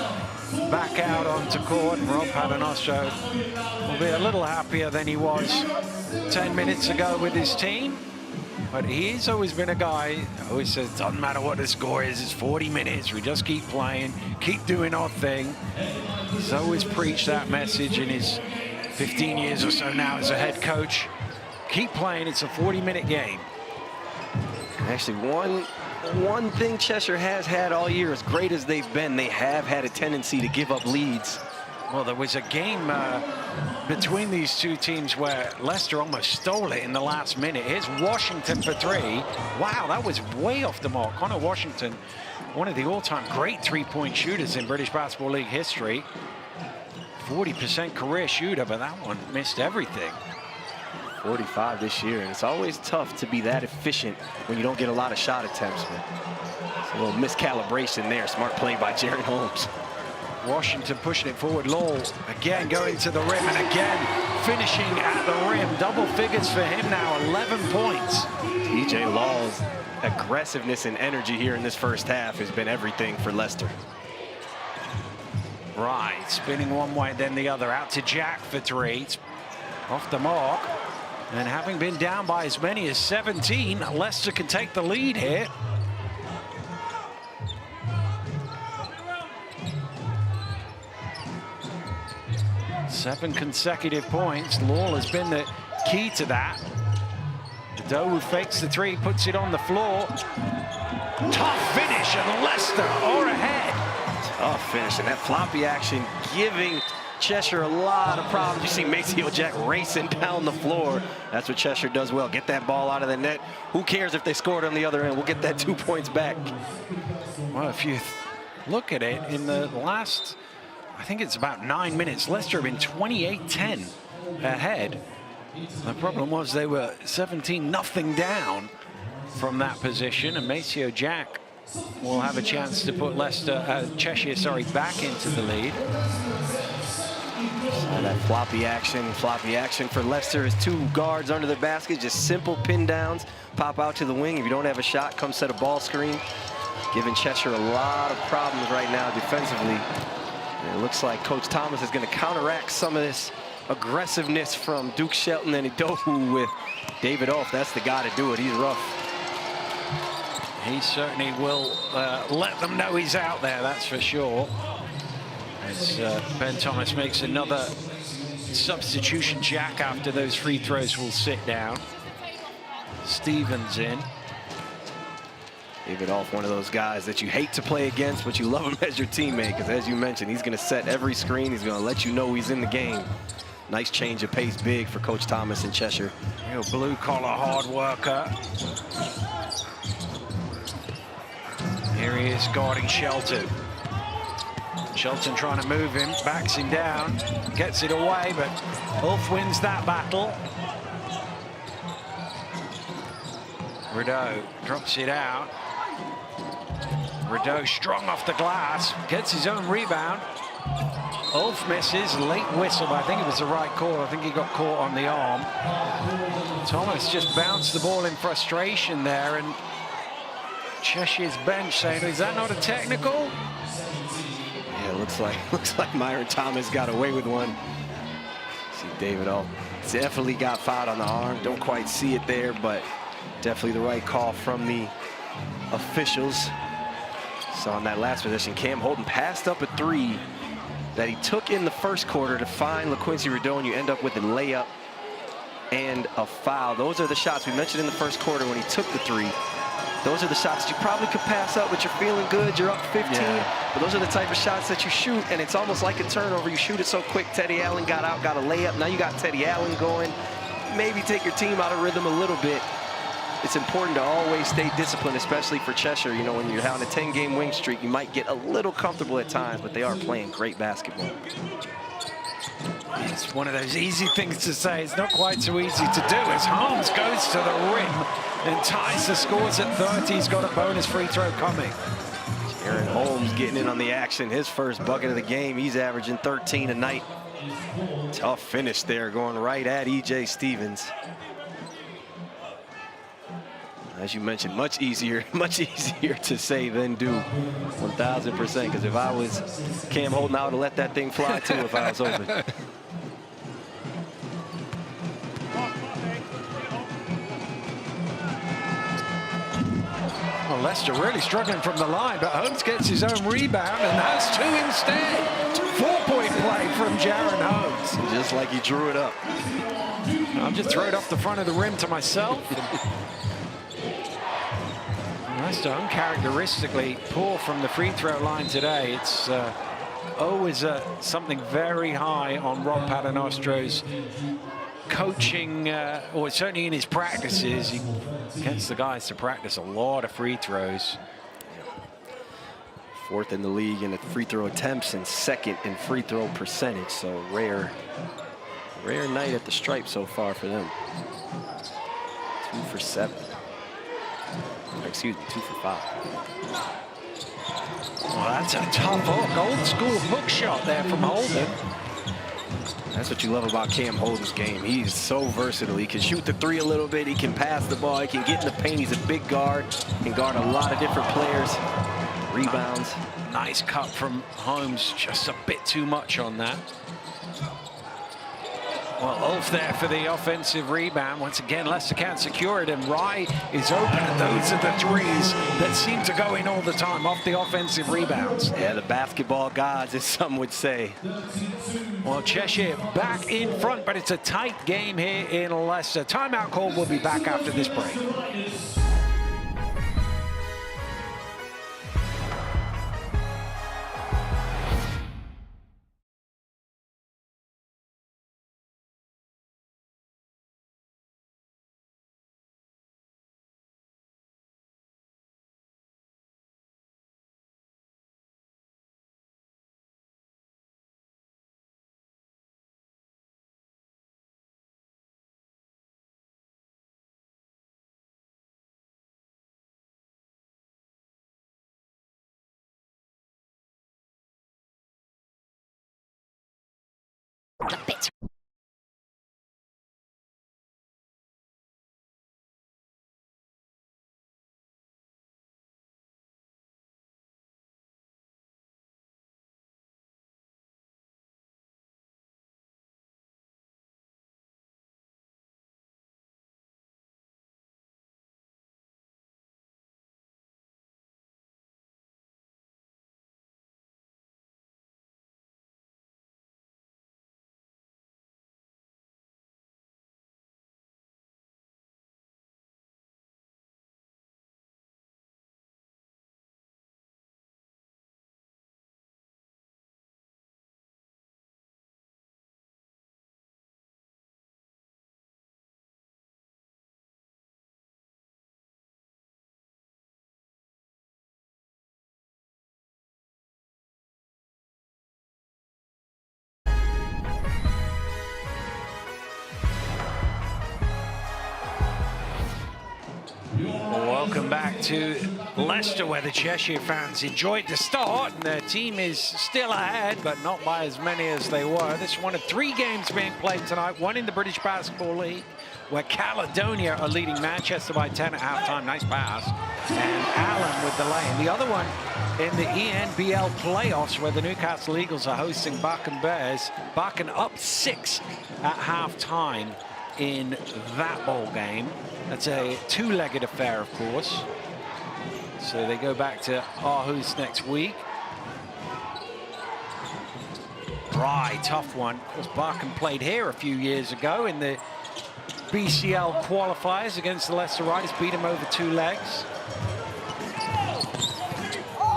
back out onto court. Rob Paternostro will be a little happier than he was 10 minutes ago with his team. But he's always been a guy who always says, doesn't matter what the score is, it's 40 minutes. We just keep playing, keep doing our thing. He's always preached that message in his 15 years or so now as a head coach. Keep playing, it's a 40-minute game. Actually, one thing Cheshire has had all year, as great as they've been, they have had a tendency to give up leads. Well, there was a game between these two teams where Leicester almost stole it in the last minute. Here's Washington for 3. Wow, that was way off the mark. Connor Washington, one of the all-time great three-point shooters in British Basketball League history. 40% career shooter, but that one missed everything. 45 this year, and it's always tough to be that efficient when you don't get a lot of shot attempts. But it's a little miscalibration there. Smart play by Jaron Holmes. Washington pushing it forward. Lowell again going to the rim and again finishing at the rim. Double figures for him now, 11 points. TJ Law's aggressiveness and energy here in this first half has been everything for Leicester. Right, spinning one way then the other. Out to Jack for 3. It's off the mark. And having been down by as many as 17, Leicester can take the lead here. Seven consecutive points. Law has been the key to that. Doe, who fakes the 3, puts it on the floor. Tough finish, and Leicester are ahead. Tough finish, and that floppy action giving Cheshire a lot of problems. You see Maceo Jack racing down the floor. That's what Cheshire does well. Get that ball out of the net. Who cares if they scored on the other end? We'll get that 2 points back. Well, if you look at it, in the last, I think it's about 9 minutes, Leicester have been 28-10 ahead. The problem was they were 17-0 down from that position, and Maceo Jack will have a chance to put Cheshire, back into the lead. So that floppy action for Leicester is 2 guards under the basket, just simple pin downs, pop out to the wing. If you don't have a shot, come set a ball screen. Giving Cheshire a lot of problems right now defensively. And it looks like Coach Thomas is going to counteract some of this aggressiveness from Duke Shelton and Idowu with David Ulf. That's the guy to do it. He's rough. He certainly will let them know he's out there, that's for sure. As Ben Thomas makes another substitution. Jack, after those free throws, will sit down. Stevens in. David Ulf, one of those guys that you hate to play against, but you love him as your teammate, because as you mentioned, he's going to set every screen. He's going to let you know he's in the game. Nice change of pace, big for Coach Thomas in Cheshire. Real blue-collar hard worker. Here he is guarding Shelton. Shelton trying to move him, backs him down, gets it away, but Ulf wins that battle. Rideau drops it out. Rideau strong off the glass, gets his own rebound. Ulf misses, late whistle, but I think it was the right call. I think he got caught on the arm. Thomas just bounced the ball in frustration there, and Cheshire's bench saying, is that not a technical? Yeah, looks like Myron Thomas got away with one. See David Ulf definitely got fouled on the arm. Don't quite see it there, but definitely the right call from the officials. So on that last position, Cam Holden passed up a 3 that he took in the first quarter to find LaQuincy Rideau, and you end up with a layup and a foul. Those are the shots we mentioned in the first quarter when he took the 3. Those are the shots that you probably could pass up, but you're feeling good, you're up 15. Yeah. But those are the type of shots that you shoot, and it's almost like a turnover. You shoot it so quick. Teddy Allen got out, got a layup. Now you got Teddy Allen going. Maybe take your team out of rhythm a little bit. It's important to always stay disciplined, especially for Cheshire. You know, when you're on a 10-game win streak, you might get a little comfortable at times, but they are playing great basketball. It's one of those easy things to say. It's not quite so easy to do as Holmes goes to the rim and ties the scores at 30. He's got a bonus free throw coming. Aaron Holmes getting in on the action. His first bucket of the game. He's averaging 13 a night. Tough finish there, going right at E.J. Stevens. As you mentioned, much easier to say than do, 1,000%. Because if I was Cam Holden, I would have let that thing fly too if I was open. Well, Leicester really struggling from the line, but Holmes gets his own rebound and has 2 instead. 4-point play from Jaron Holmes. Just like he drew it up. I'll just throw it off the front of the rim to myself. Leicester uncharacteristically poor from the free throw line today. It's always something very high on Rob Paternostro's coaching, or certainly in his practices. He gets the guys to practice a lot of free throws. 4th in the league in free throw attempts and 2nd in free throw percentage. So rare night at the stripe so far for them. 2 for 7. Excuse me, 2 for 5. Well, that's a tough hook, old school hook shot there from Holden. That's what you love about Cam Holden's game. He's so versatile. He can shoot the 3 a little bit. He can pass the ball. He can get in the paint. He's a big guard. Can guard a lot of different players. Rebounds. Nice cut from Holmes. Just a bit too much on that. Well, Ulf there for the offensive rebound. Once again, Leicester can't secure it, and Rye is open, and those are the threes that seem to go in all the time off the offensive rebounds. Yeah, the basketball gods, as some would say. Well, Cheshire back in front, but it's a tight game here in Leicester. Timeout call. We'll be back after this break. Welcome back to Leicester, where the Cheshire fans enjoyed the start, and their team is still ahead, but not by as many as they were. This is one of 3 games being played tonight, one in the British Basketball League, where Caledonia are leading Manchester by 10 at halftime. Nice pass. And Allen with the lay. And the other one in the ENBL playoffs, where the Newcastle Eagles are hosting Barking Bears. Barking up 6 at halftime in that ball game. That's a 2-legged affair, of course. So they go back to Aarhus next week. Dry, tough one. Of course, Barking played here a few years ago in the BCL qualifiers against the Leicester Riders, beat him over 2 legs.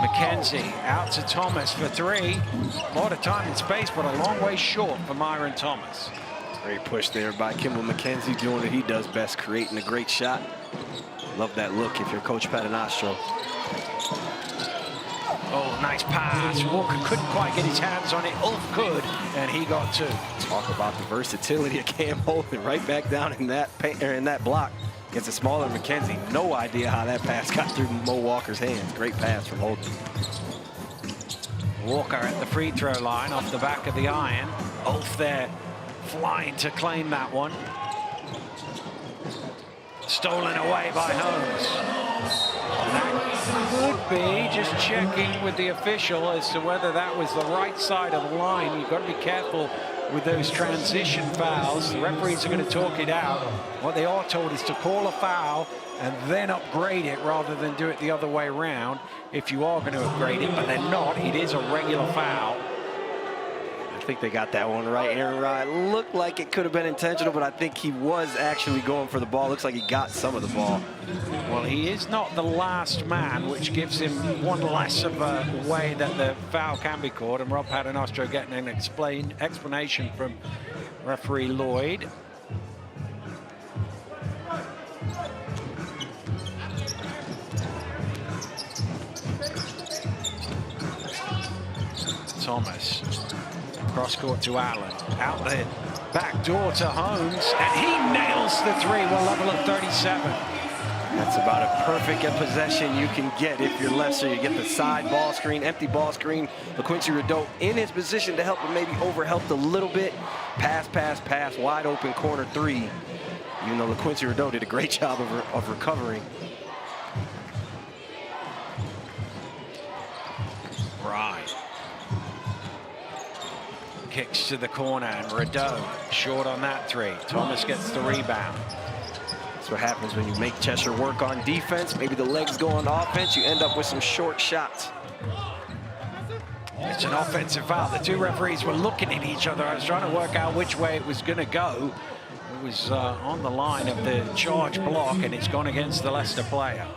McKenzie out to Thomas for 3. A lot of time and space, but a long way short for Myron Thomas. Great push there by Kimball McKenzie, doing what he does best, creating a great shot. Love that look if you're Coach Paternostro. Oh, nice pass. Walker couldn't quite get his hands on it. Ulf could, and he got 2. Talk about the versatility of Cam Holden, right back down in that block against a smaller McKenzie. No idea how that pass got through Mo Walker's hands. Great pass from Holden. Walker at the free throw line off the back of the iron. Ulf there, flying to claim that one. Stolen away by Holmes. That could be, just checking with the official as to whether that was the right side of the line. You've got to be careful with those transition fouls. The referees are going to talk it out. What they are told is to call a foul and then upgrade it rather than do it the other way around if you are going to upgrade it, but they're not. It is a regular foul. I think they got that one right. Aaron Rye looked like it could have been intentional, but I think he was actually going for the ball. Looks like he got some of the ball. Well, he is not the last man, which gives him one less of a way that the foul can be called. And Rob Paternostro getting an explanation from referee Lloyd. Thomas, cross court to Allen, out the back door to Holmes, and he nails the three. We're level at 37. That's about a perfect possession you can get if you're Leicester. You get the side ball screen, empty ball screen. LaQuincy Rideau in his position to help him, maybe overhelped a little bit. Pass, wide open corner three. Even though LaQuincy Rideau did a great job of recovering. Right. Kicks to the corner, and Rideau short on that three. Thomas gets the rebound. That's what happens when you make Cheshire work on defense. Maybe the legs go on offense. You end up with some short shots. It's an offensive foul. The two referees were looking at each other. I was trying to work out which way it was going to go. It was on the line of the charge block, and it's gone against the Leicester player.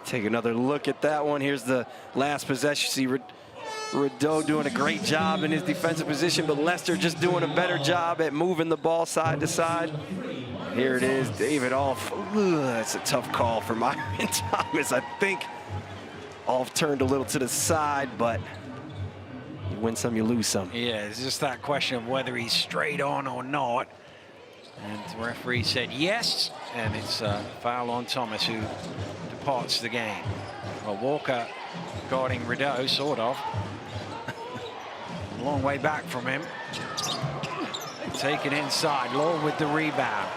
Take another look at that one. Here's the last possession. See Rideau doing a great job in his defensive position, but Leicester just doing a better job at moving the ball side to side. Here it is, David Alf. That's a tough call for Myron Thomas. I think Alf turned a little to the side, but you win some, you lose some. Yeah, it's just that question of whether he's straight on or not. And the referee said yes, and it's a foul on Thomas, who departs the game. Well, Walker guarding Rideau, sort of. A long way back from him. Taken inside, Law with the rebound.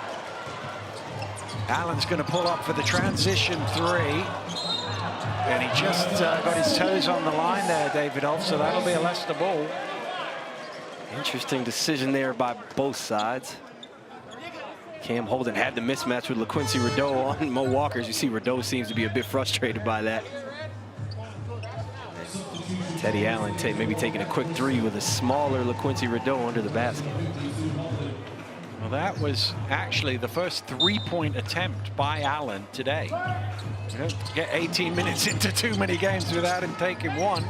Allen's going to pull up for the transition three. And he just got his toes on the line there, David Ulf, so that'll be a Leicester ball. Interesting decision there by both sides. Cam Holden had the mismatch with LaQuincy Rideau on Mo Walker. As you see, Rideau seems to be a bit frustrated by that. Teddy Allen maybe taking a quick three with a smaller LaQuincy Rideau under the basket. Well, that was actually the first three-point attempt by Allen today. You don't get 18 minutes into too many games without him taking one.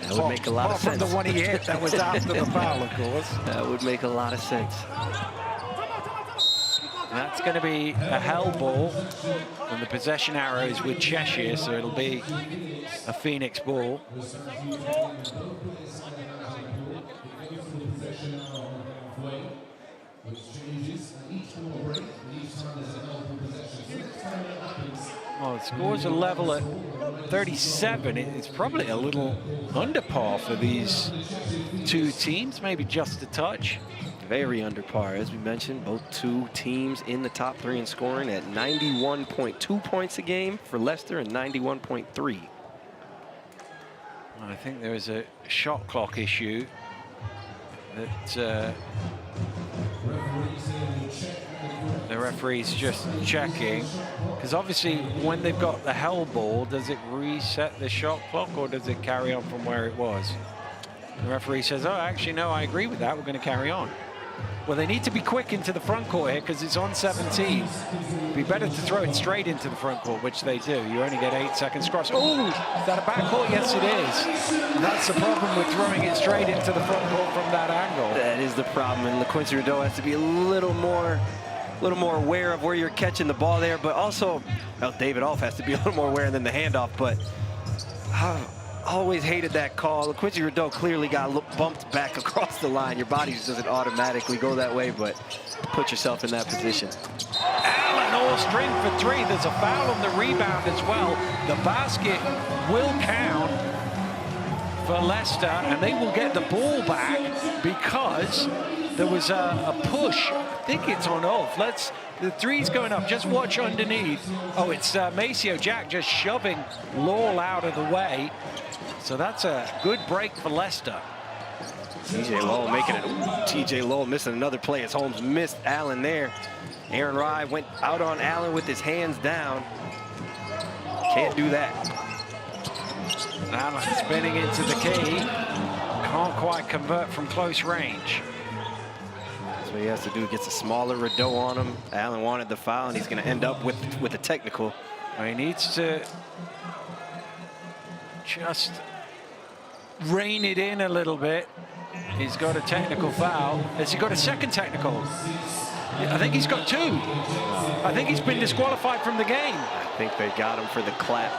That would make a lot of sense. Apart from the one he hit, that was after the foul, of course. That would make a lot of sense. That's going to be a hell ball, and the possession arrows with Cheshire, so it'll be a Phoenix ball. Well, the scores are level at 37. It's probably a little under par for these two teams, maybe just a touch. Very under par, as we mentioned. Both two teams in the top three in scoring at 91.2 points a game for Leicester and 91.3. I think there is a shot clock issue that the referee's just checking, because obviously when they've got the hell ball, does it reset the shot clock or does it carry on from where it was? The referee says, oh, actually, no, I agree with that. We're going to carry on. Well, they need to be quick into the front court here because it's on 17. It'd be better to throw it straight into the front court, which they do. You only get 8 seconds cross. Oh, is that a backcourt? Yes, it is. And that's the problem with throwing it straight into the front court from that angle. That is the problem, and LaQuincy Rideau has to be a little more aware of where you're catching the ball there, but also, well, David Alf has to be a little more aware than the handoff, but always hated that call. LaQuincy Rideau clearly got bumped back across the line. Your body just doesn't automatically go that way, but put yourself in that position. Allen all string for three. There's a foul on the rebound as well. The basket will count for Leicester, and they will get the ball back because there was a push. I think it's on Ulf. The three's going up. Just watch underneath. Oh, it's Maceo Jack just shoving Law out of the way. So that's a good break for Leicester. TJ Lowell making it. TJ Lowell missing another play as Holmes missed Allen there. Aaron Rye went out on Allen with his hands down. Can't do that. Allen spinning into the key. Can't quite convert from close range. That's what he has to do. Gets a smaller Rideau on him. Allen wanted the foul, and he's going to end up with a technical. Well, he needs to just rein it in a little bit. He's got a technical foul. Has he got a second technical? I think he's got 2. I think he's been disqualified from the game. I think they got him for the clap.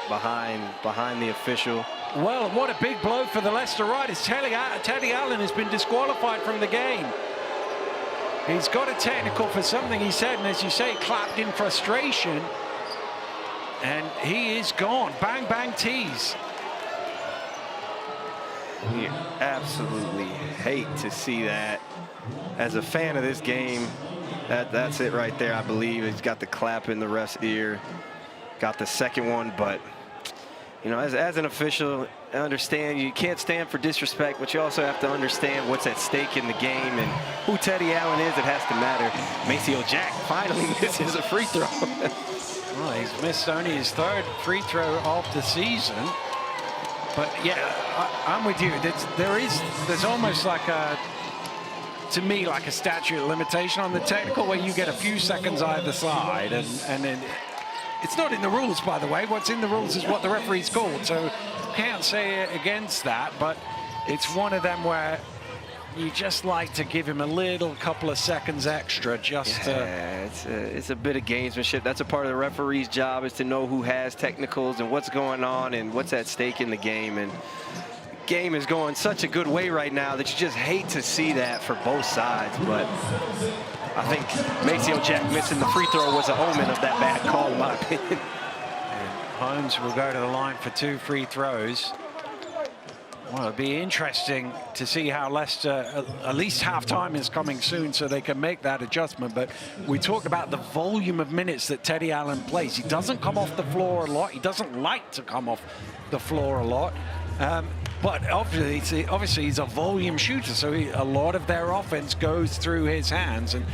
Behind the official. Well, what a big blow for the Leicester Riders. Teddy Allen has been disqualified from the game. He's got a technical for something he said, and as you say, clapped in frustration. And he is gone. Bang, bang, tease. We absolutely hate to see that. As a fan of this game, that's it right there, I believe. He's got the clap in the ref's ear. Got the second one, but, you know, as an official, I understand you can't stand for disrespect, but you also have to understand what's at stake in the game and who Teddy Allen is. It has to matter. Maceo Jack finally misses a free throw. Well, he's missed only his 3rd free throw of the season. But yeah, I'm with you. There's almost like to me, like a statute of limitation on the technical, where you get a few seconds either side, and then it's not in the rules, by the way. What's in the rules is what the referee's called, so can't say against that. But it's one of them where you just like to give him a little couple of seconds extra, just it's a bit of gamesmanship. That's a part of the referee's job, is to know who has technicals and what's going on and what's at stake in the game. And the game is going such a good way right now that you just hate to see that for both sides. But I think Maceo Jack missing the free throw was an omen of that bad call, in my opinion. And Holmes will go to the line for 2 free throws. Well, it'd be interesting to see how Leicester, at least half-time is coming soon, so they can make that adjustment. But we talked about the volume of minutes that Teddy Allen plays. He doesn't come off the floor a lot. He doesn't like to come off the floor a lot. But obviously he's a volume shooter, so a lot of their offense goes through his hands. And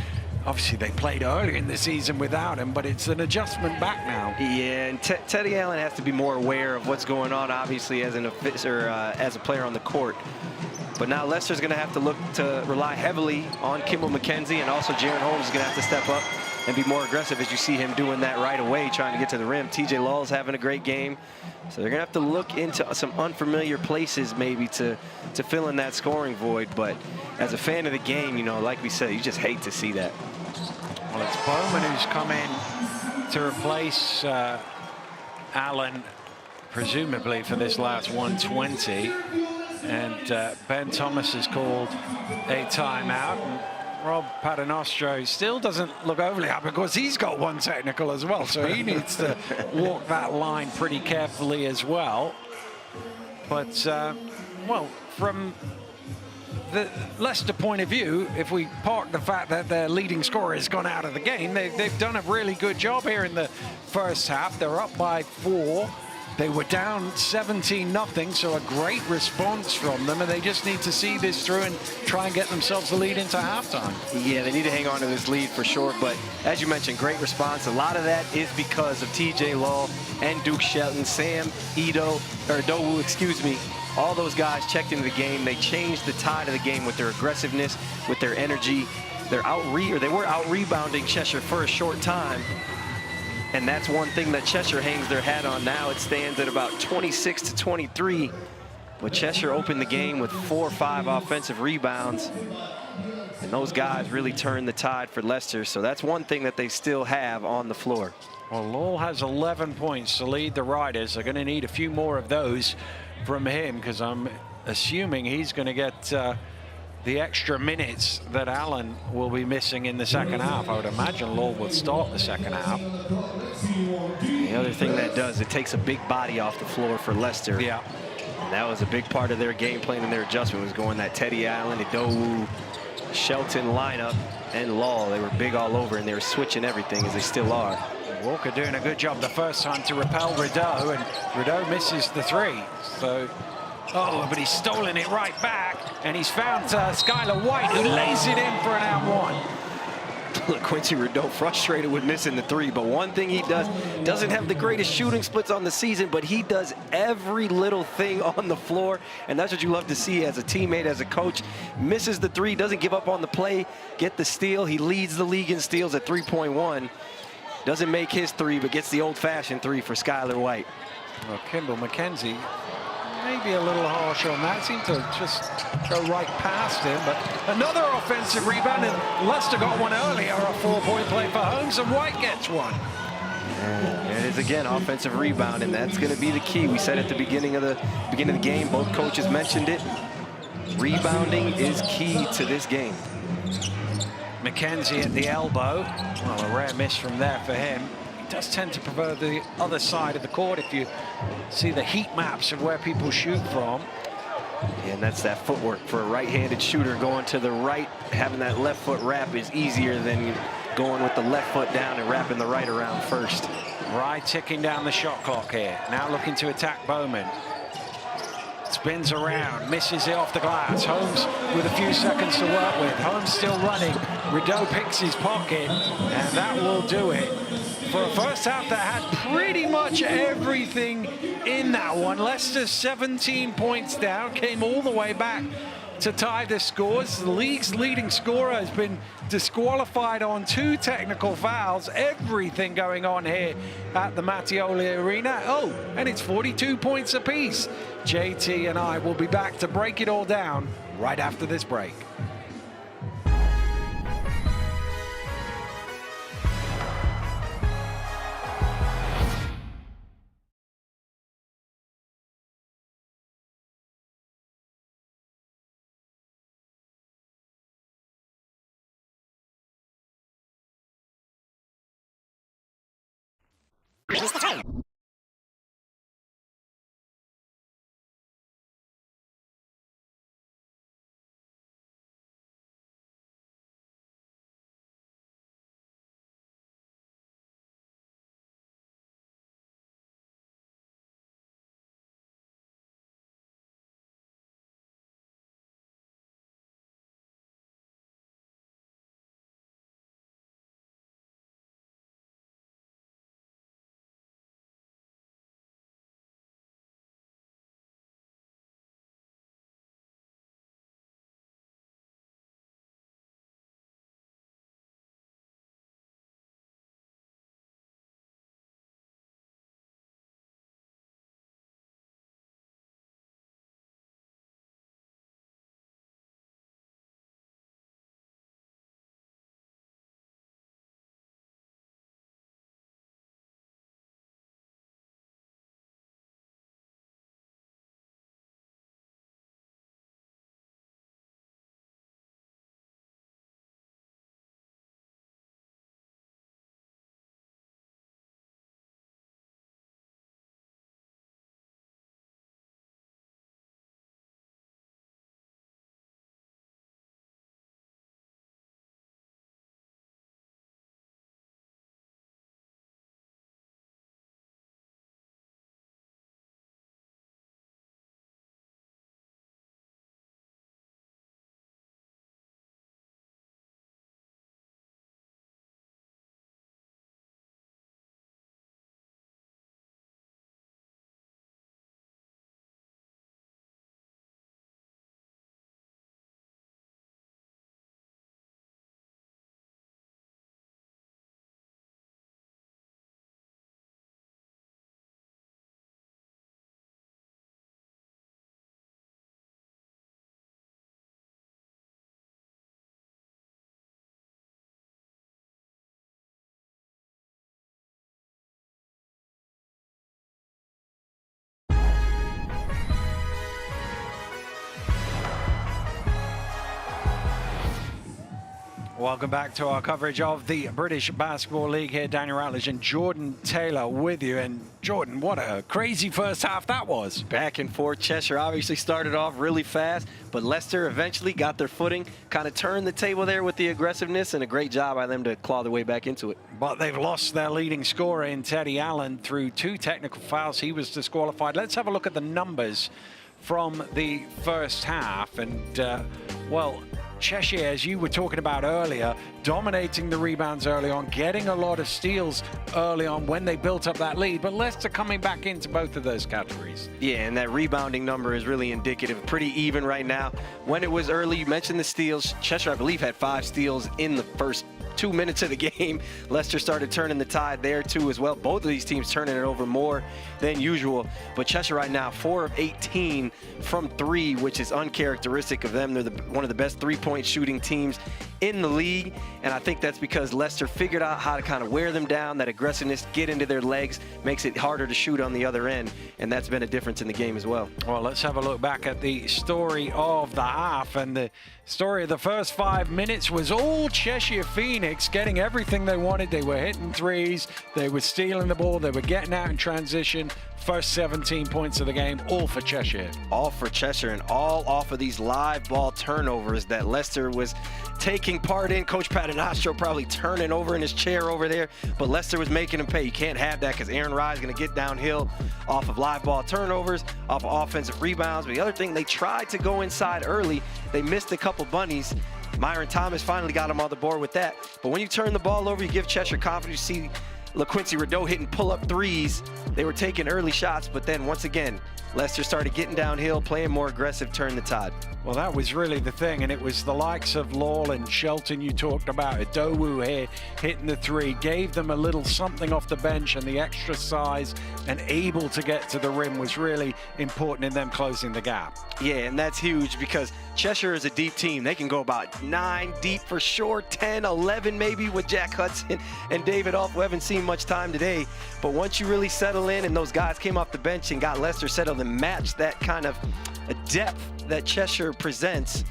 obviously they played earlier in the season without him, but it's an adjustment back now. Yeah, and Teddy Allen has to be more aware of what's going on, obviously, as an officer, as a player on the court. But now Leicester's going to have to look to rely heavily on Kimball McKenzie, and also Jaron Holmes is going to have to step up and be more aggressive, as you see him doing that right away, trying to get to the rim. TJ Law's having a great game. So they're going to have to look into some unfamiliar places maybe to fill in that scoring void. But as a fan of the game, you know, like we said, you just hate to see that. Well, it's Bowman who's come in to replace Allen, presumably for this last 120. And Ben Thomas has called a timeout. And Rob Paternostro still doesn't look overly happy because he's got 1 technical as well. So he needs to walk that line pretty carefully as well. But, well, from the Leicester point of view, if we park the fact that their leading scorer has gone out of the game, they've done a really good job here in the first half. They're up by 4. They were down 17-0, so a great response from them, and they just need to see this through and try and get themselves a lead into halftime. Yeah, they need to hang on to this lead for sure, but as you mentioned, great response. A lot of that is because of TJ Law and Duke Shelton, Sam Dowu, excuse me. All those guys checked into the game. They changed the tide of the game with their aggressiveness, with their energy. They were out-rebounding Cheshire for a short time. And that's one thing that Cheshire hangs their hat on now. It stands at about 26-23. But Cheshire opened the game with 4 or 5 offensive rebounds. And those guys really turned the tide for Leicester. So that's one thing that they still have on the floor. Well, Lowell has 11 points to lead the Riders. They're going to need a few more of those from him, because I'm assuming he's going to get the extra minutes that Allen will be missing in the second half. I would imagine Lowell would start the second half. The other thing that does, it takes a big body off the floor for Leicester. Yeah. And that was a big part of their game plan and their adjustment, was going that Teddy Allen, Dowu, Shelton lineup, and Law. They were big all over, and they were switching everything, as they still are. Walker doing a good job the first time to repel Rideau, and Rideau misses the 3. So, but he's stolen it right back, and he's found Skylar White, who lays it in for an and 1. Look, Quincy Rideau frustrated with missing the three, but one thing he doesn't have the greatest shooting splits on the season, but he does every little thing on the floor, and that's what you love to see as a teammate, as a coach. Misses the three, doesn't give up on the play, get the steal. He leads the league in steals at 3.1. Doesn't make his three, but gets the old-fashioned three for Skylar White. Well, Kimball McKenzie, maybe a little harsh on that. Seemed to just go right past him, but another offensive rebound, and Leicester got one earlier, a 4-point play for Holmes, and White gets one. And it is again offensive rebound, and that's going to be the key. We said at the beginning of the game, both coaches mentioned it. Rebounding is key to this game. McKenzie at the elbow. Well, a rare miss from there for him. He does tend to prefer the other side of the court if you see the heat maps of where people shoot from. And that's that footwork for a right-handed shooter. Going to the right, having that left foot wrap is easier than going with the left foot down and wrapping the right around first. Right, ticking down the shot clock here. Now looking to attack Bowman. Spins around, misses it off the glass. Holmes with a few seconds to work with. Holmes still running. Rideau picks his pocket, and that will do it. For a first half that had pretty much everything in that one. Leicester 17 points down, came all the way back to tie the scores. The league's leading scorer has been disqualified on 2 technical fouls. Everything going on here at the Mattioli Arena. Oh, and it's 42 points apiece. JT and I will be back to break it all down right after this break. Welcome back to our coverage of the British Basketball League here. Daniel Ratledge and Jordan Taylor with you. And Jordan, what a crazy first half that was. Back and forth. Cheshire obviously started off really fast, but Leicester eventually got their footing, kind of turned the table there with the aggressiveness, and a great job by them to claw their way back into it. But they've lost their leading scorer in Teddy Allen through 2 technical fouls. He was disqualified. Let's have a look at the numbers from the first half. And, well, Cheshire, as you were talking about earlier, dominating the rebounds early on, getting a lot of steals early on when they built up that lead, but Leicester coming back into both of those categories. Yeah, and that rebounding number is really indicative. Pretty even right now. When it was early, you mentioned the steals. Cheshire, I believe, had 5 steals in the first 2 minutes of the game. Leicester started turning the tide there too as well. Both of these teams turning it over more than usual. But Cheshire right now, 4 of 18 from 3, which is uncharacteristic of them. They're one of the best three-point shooting teams in the league, and I think that's because Leicester figured out how to kind of wear them down. That aggressiveness, get into their legs, makes it harder to shoot on the other end, and that's been a difference in the game as well. Well, let's have a look back at the story of the half, and the story of the first 5 minutes was all Cheshire Phoenix getting everything they wanted. They were hitting threes, they were stealing the ball, they were getting out in transition. First 17 points of the game, all for Cheshire. All for Cheshire, and all off of these live ball turnovers that Leicester was taking part in. Coach Paternostro probably turning over in his chair over there, but Leicester was making him pay. You can't have that because Aaron Rye is going to get downhill off of live ball turnovers, off of offensive rebounds. But the other thing, they tried to go inside early. They missed a couple bunnies. Myron Thomas finally got him on the board with that. But when you turn the ball over, you give Cheshire confidence. You see LaQuincy Rideau hitting pull-up threes. They were taking early shots, but then once again, Leicester started getting downhill, playing more aggressive, turn the tide. Well, that was really the thing, and it was the likes of Lawler and Shelton you talked about. Adowu here hitting the three, gave them a little something off the bench, and the extra size and able to get to the rim was really important in them closing the gap. Yeah, and that's huge because Cheshire is a deep team. They can go about 9 deep for sure, 10, 11 maybe with Jack Hudson and David Off, who haven't seen much time today. But once you really settle in and those guys came off the bench and got Leicester settled and matched that kind of a depth that Cheshire presents,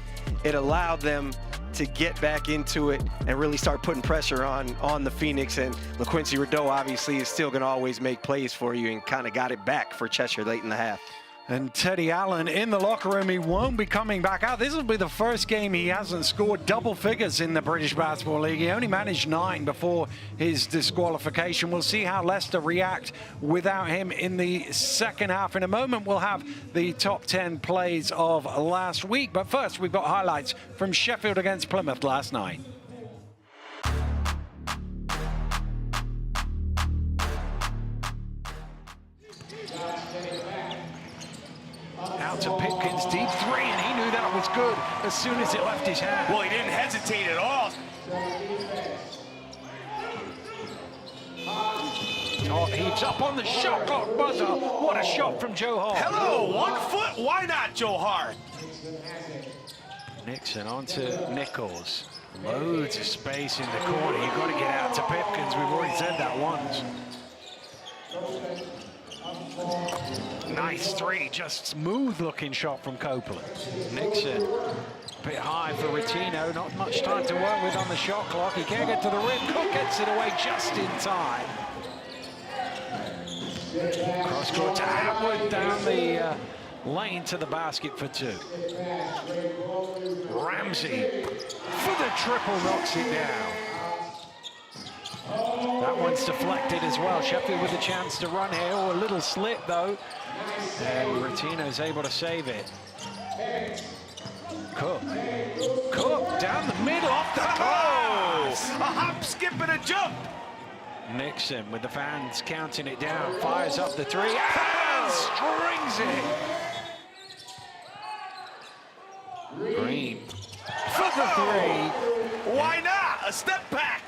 it allowed them to get back into it and really start putting pressure on the Phoenix. And LaQuincy Rideau obviously is still going to always make plays for you, and kind of got it back for Cheshire late in the half. And Teddy Allen in the locker room, he won't be coming back out. This will be the first game he hasn't scored double figures in the British Basketball League. He only managed 9 before his disqualification. We'll see how Leicester react without him in the second half. In a moment, we'll have the top 10 plays of last week. But first, we've got highlights from Sheffield against Plymouth last night. Out to Pipkins, deep three, and he knew that was good as soon as it left his hand. Well, he didn't hesitate at all. Todd heaves up on the shot clock buzzer. What a shot from Joe Hart. Hello, 1 foot. Why not, Joe Hart? Nixon onto Nichols. Loads of space in the corner. You've got to get out to Pipkins. We've already said that once. Nice three, just smooth looking shot from Copeland. Nixon, a bit high for Retino, not much time to work with on the shot clock. He can't get to the rim. Cook gets it away just in time. Cross court to Atwood, down the lane to the basket for 2. Ramsey for the triple, knocks it down. That one's deflected as well. Sheffield with a chance to run here. Oh, a little slip though. And Retino's able to save it. Cook down the middle off the glass. A hop, skip, and a jump. Nixon with the fans counting it down. Fires up the three and strings it. Green for the 3. Why not? A step back.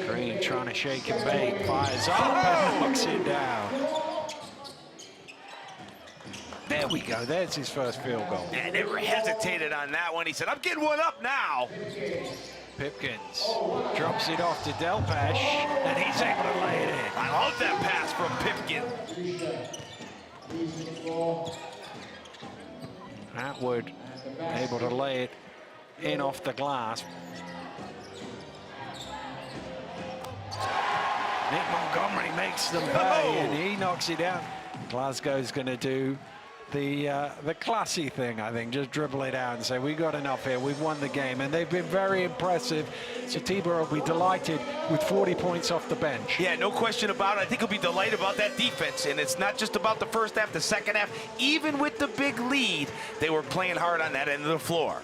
Green trying to shake and bake, fires up and knocks it down. There we go, there's his first field goal. Yeah, never hesitated on that one. He said, I'm getting one up now. Pipkins drops it off to Delpesh, and he's able to lay it in. I love that pass from Pipkin. Atwood able to lay it in off the glass. Nick Montgomery makes them pay, and he knocks it down. Glasgow's going to do The classy thing, I think, just dribble it out and say, we've got enough here, we've won the game. And they've been very impressive. So Tibor will be delighted with 40 points off the bench. Yeah, no question about it. I think he'll be delighted about that defense. And it's not just about the first half, the second half. Even with the big lead, they were playing hard on that end of the floor.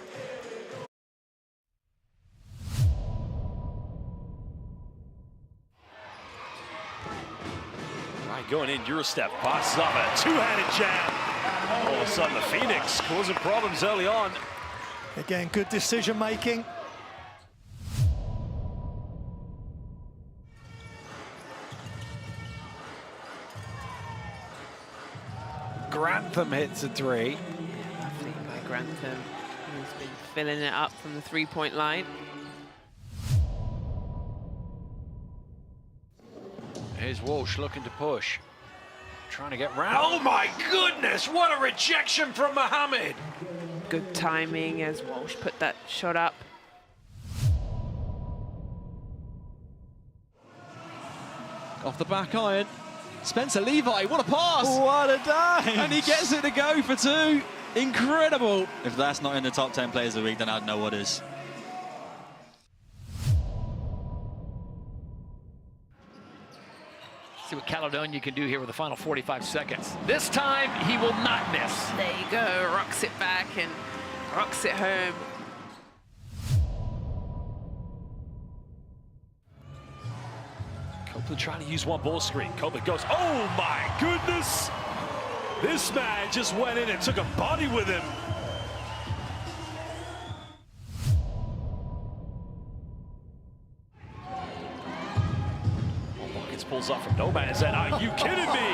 Right, going in, Eurostep, passes off a two-handed jam. All of a sudden, the Phoenix causing problems early on. Again, good decision making. Grantham hits a three. Lovely by Grantham, who's been filling it up from the three-point line. Here's Walsh looking to push. Trying to get round. Oh my goodness, what a rejection from Mohammed. Good timing as Walsh put that shot up. Off the back iron. Spencer Levi, what a pass! What a dive! And he gets it to go for two. Incredible. If that's not in the top 10 players of the week, then I don't know what is. See what Caledonia can do here with the final 45 seconds. This time, he will not miss. There you go, rocks it back and rocks it home. Copeland trying to use one ball screen. Copeland goes, oh my goodness! This man just went in and took a body with him. Watkins pulls up from no man's end. Are you kidding me?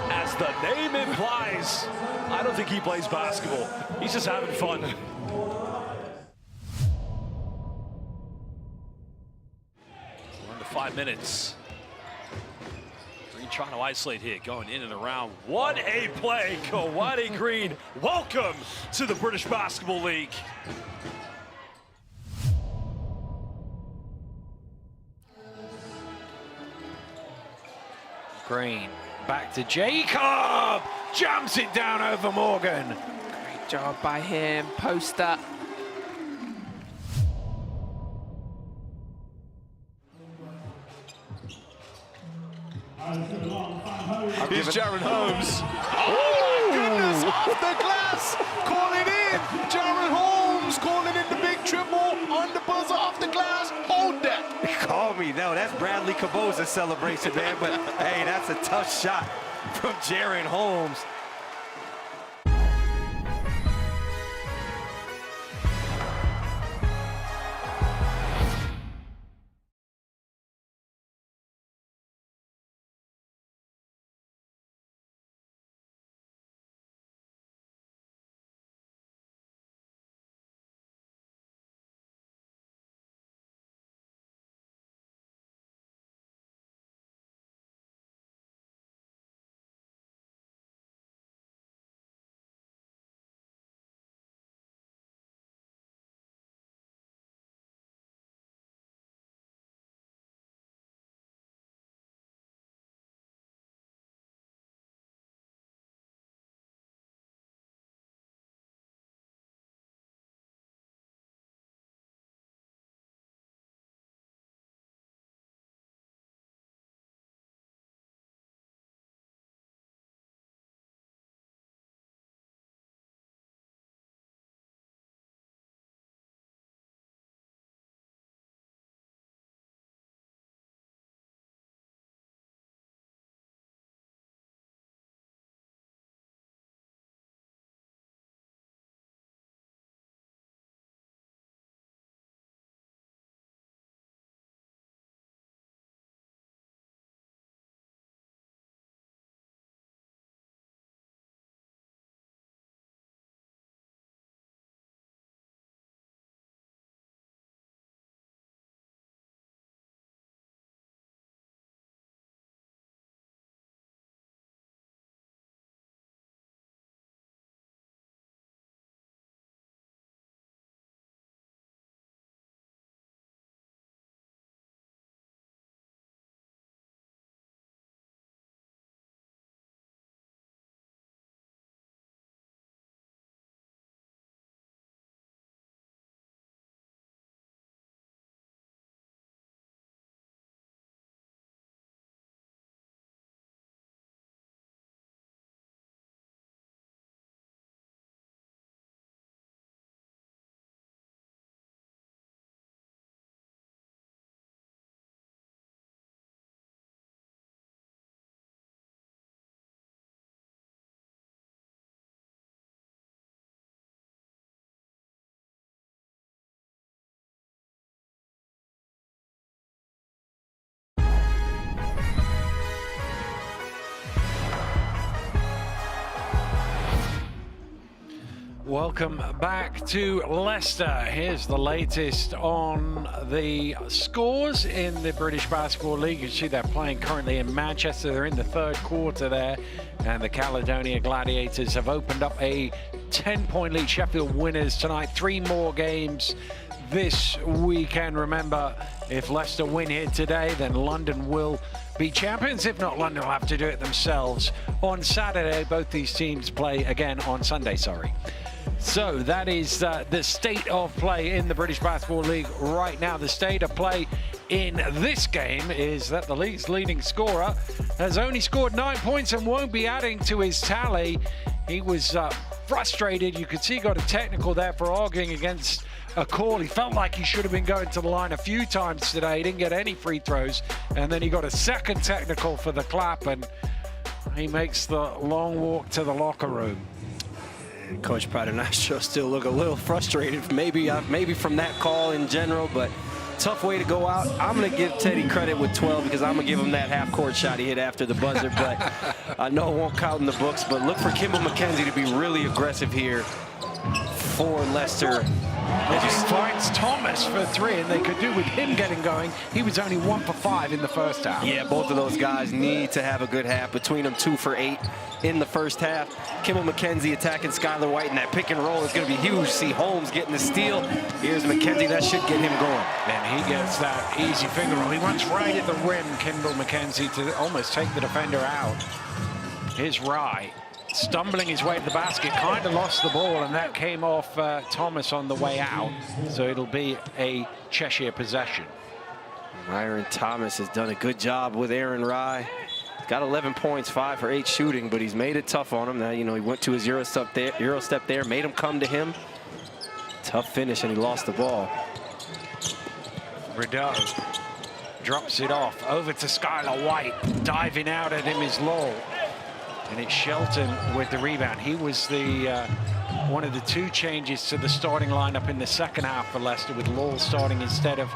As the name implies, I don't think he plays basketball. He's just having fun. Under 5 minutes. Green trying to isolate here, going in and around. What a play, Kawadi Green. Welcome to the British Basketball League. Green, back to Jacob. Jumps it down over Morgan. Great job by him, post up. Here's Jaron Holmes. Oh my goodness, off the glass, calling in. Jaron Holmes calling in the big triple on the buzzer off the glass. Hold that. Call me. No, that's Bradley Caboza's celebration, man. But hey, that's a tough shot from Jaron Holmes. Welcome back to Leicester. Here's the latest on the scores in the British Basketball League. You see they're playing currently in Manchester. They're in the third quarter there, and the Caledonia Gladiators have opened up a 10-point lead. Sheffield winners tonight. 3 more games this weekend. Remember, if Leicester win here today, then London will be champions. If not, London will have to do it themselves on Saturday. Both these teams play again on Sunday, So that is the state of play in the British Basketball League right now. The state of play in this game is that the league's leading scorer has only scored 9 points and won't be adding to his tally. He was frustrated. You could see he got a technical there for arguing against a call. He felt like he should have been going to the line a few times today. He didn't get any free throws, and then he got a second technical for the clap, and he makes the long walk to the locker room. Coach Paternoster still look a little frustrated, maybe from that call in general, but tough way to go out. I'm going to give Teddy credit with 12 because I'm going to give him that half-court shot he hit after the buzzer, but I know it won't count in the books. But look for Kimball McKenzie to be really aggressive here for Leicester. As he finds Thomas for 3, and they could do with him getting going. He was only 1 for 5 in the first half. Yeah, both of those guys need to have a good half. Between them, 2 for 8 in the first half. Kimball McKenzie attacking Skylar White, and that pick and roll is going to be huge. See Holmes getting the steal. Here's McKenzie. That should get him going. And he gets that easy finger roll. He wants right at the rim, Kimball McKenzie, to almost take the defender out. Here's Rye, stumbling his way to the basket, kind of lost the ball, and that came off Thomas on the way out. So it'll be a Cheshire possession. Myron Thomas has done a good job with Aaron Rye. He's got 11 points, 5 for 8 shooting, but he's made it tough on him. Now, you know, he went to his Euro step there, made him come to him. Tough finish, and he lost the ball. Rideau drops it off over to Skylar White. Diving out at him is Lowell. And it's Shelton with the rebound. He was the one of the 2 changes to the starting lineup in the second half for Leicester, with Lowell starting instead of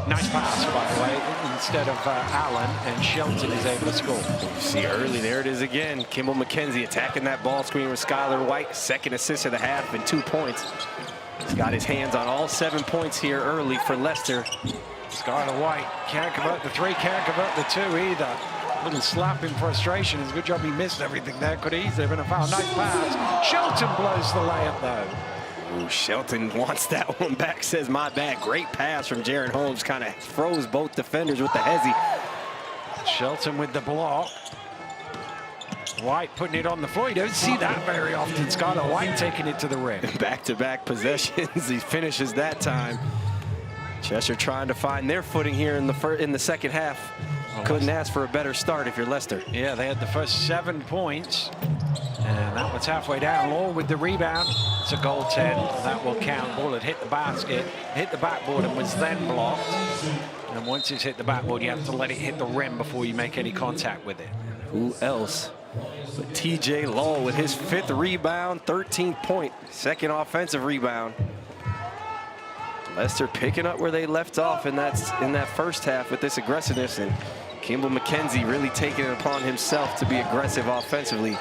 nice pass, by the way, instead of Allen, and Shelton is able to score. You see early, there it is again. Kimball McKenzie attacking that ball screen with Skylar White. Second assist of the half and 2 points. He's got his hands on all 7 points here early for Leicester. Skylar White can't convert the 3, can't convert the 2 either. Little slap in frustration. It's a good job he missed everything there. Could easily have been a foul. Nice pass. Shelton blows the layup though. Ooh, Shelton wants that one back, says my bad. Great pass from Jaron Holmes. Kind of froze both defenders with the hezzy. Shelton with the block. White putting it on the floor. You don't see that very often. Skylar White taking it to the rim. Back-to-back possessions. He finishes that time. Cheshire trying to find their footing here in the second half. Couldn't ask for a better start if you're Leicester. Yeah, they had the first 7 points, and that one's halfway down. Law with the rebound. It's a goaltend. That will count. Ball had hit the basket, hit the backboard, and was then blocked. And once it's hit the backboard, you have to let it hit the rim before you make any contact with it. Who else but TJ Law with his 5th rebound, 13-point, second offensive rebound. Leicester picking up where they left off in that first half with this aggressiveness, and Kimball McKenzie really taking it upon himself to be aggressive offensively,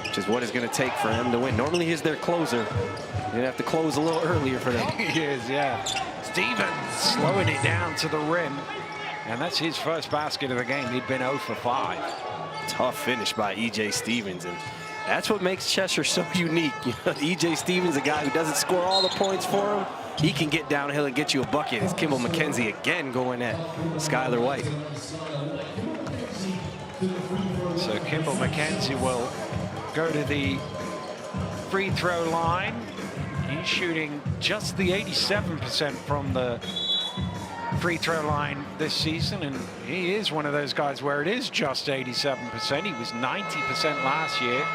which is what it's going to take for him to win. Normally he's their closer. You're going to have to close a little earlier for them. He is, yeah. Stevens slowing it down to the rim, and that's his first basket of the game. He'd been 0 for 5. Tough finish by E.J. Stevens, and that's what makes Cheshire so unique. You know, E.J. Stevens, a guy who doesn't score all the points for him. He can get downhill and get you a bucket. It's Kimball McKenzie again going at Skylar White. So Kimball McKenzie will go to the free throw line. He's shooting just the 87% from the free throw line this season, and he is one of those guys where it is just 87%. He was 90% last year.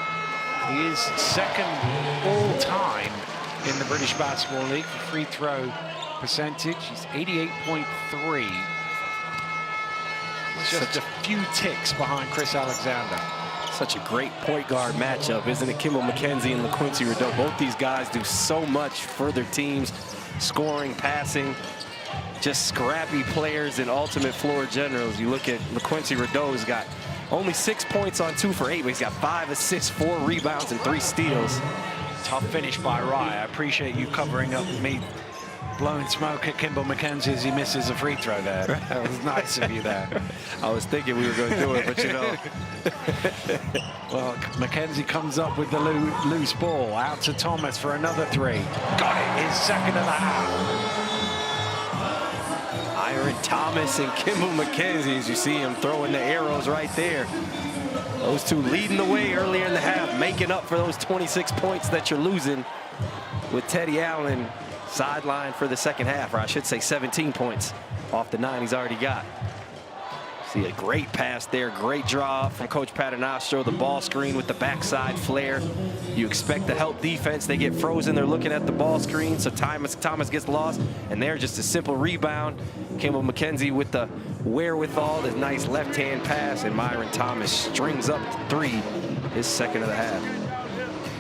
He is second all time in the British Basketball League for free throw percentage. He's 88.3. Just a few ticks behind Chris Alexander. Such a great point guard matchup, isn't it? Kimball McKenzie and LaQuincy Rideau. Both these guys do so much for their teams, scoring, passing, just scrappy players and ultimate floor generals. You look at LaQuincy Rideau's got Only 6 points on 2 for 8, but he's got 5 assists, 4 rebounds, and 3 steals. Tough finish by Rye. I appreciate you covering up me blowing smoke at Kimball McKenzie as he misses a free throw there. That was nice of you there. I was thinking we were going to do it, but you know. Well, McKenzie comes up with the loose ball. Out to Thomas for another 3. Got it, his second of the half. Aaron Thomas and Kimball McKenzie, as you see him throwing the arrows right there. Those two leading the way earlier in the half, making up for those 26 points that you're losing, with Teddy Allen sidelined for the second half, or I should say 17 points off the 9 he's already got. See a great pass there, great draw from Coach Paternostro, the ball screen with the backside flare. You expect the help defense, they get frozen, they're looking at the ball screen, so Thomas gets lost, and there just a simple rebound. Kimball McKenzie with the wherewithal, this nice left-hand pass, and Myron Thomas strings up 3, his second of the half.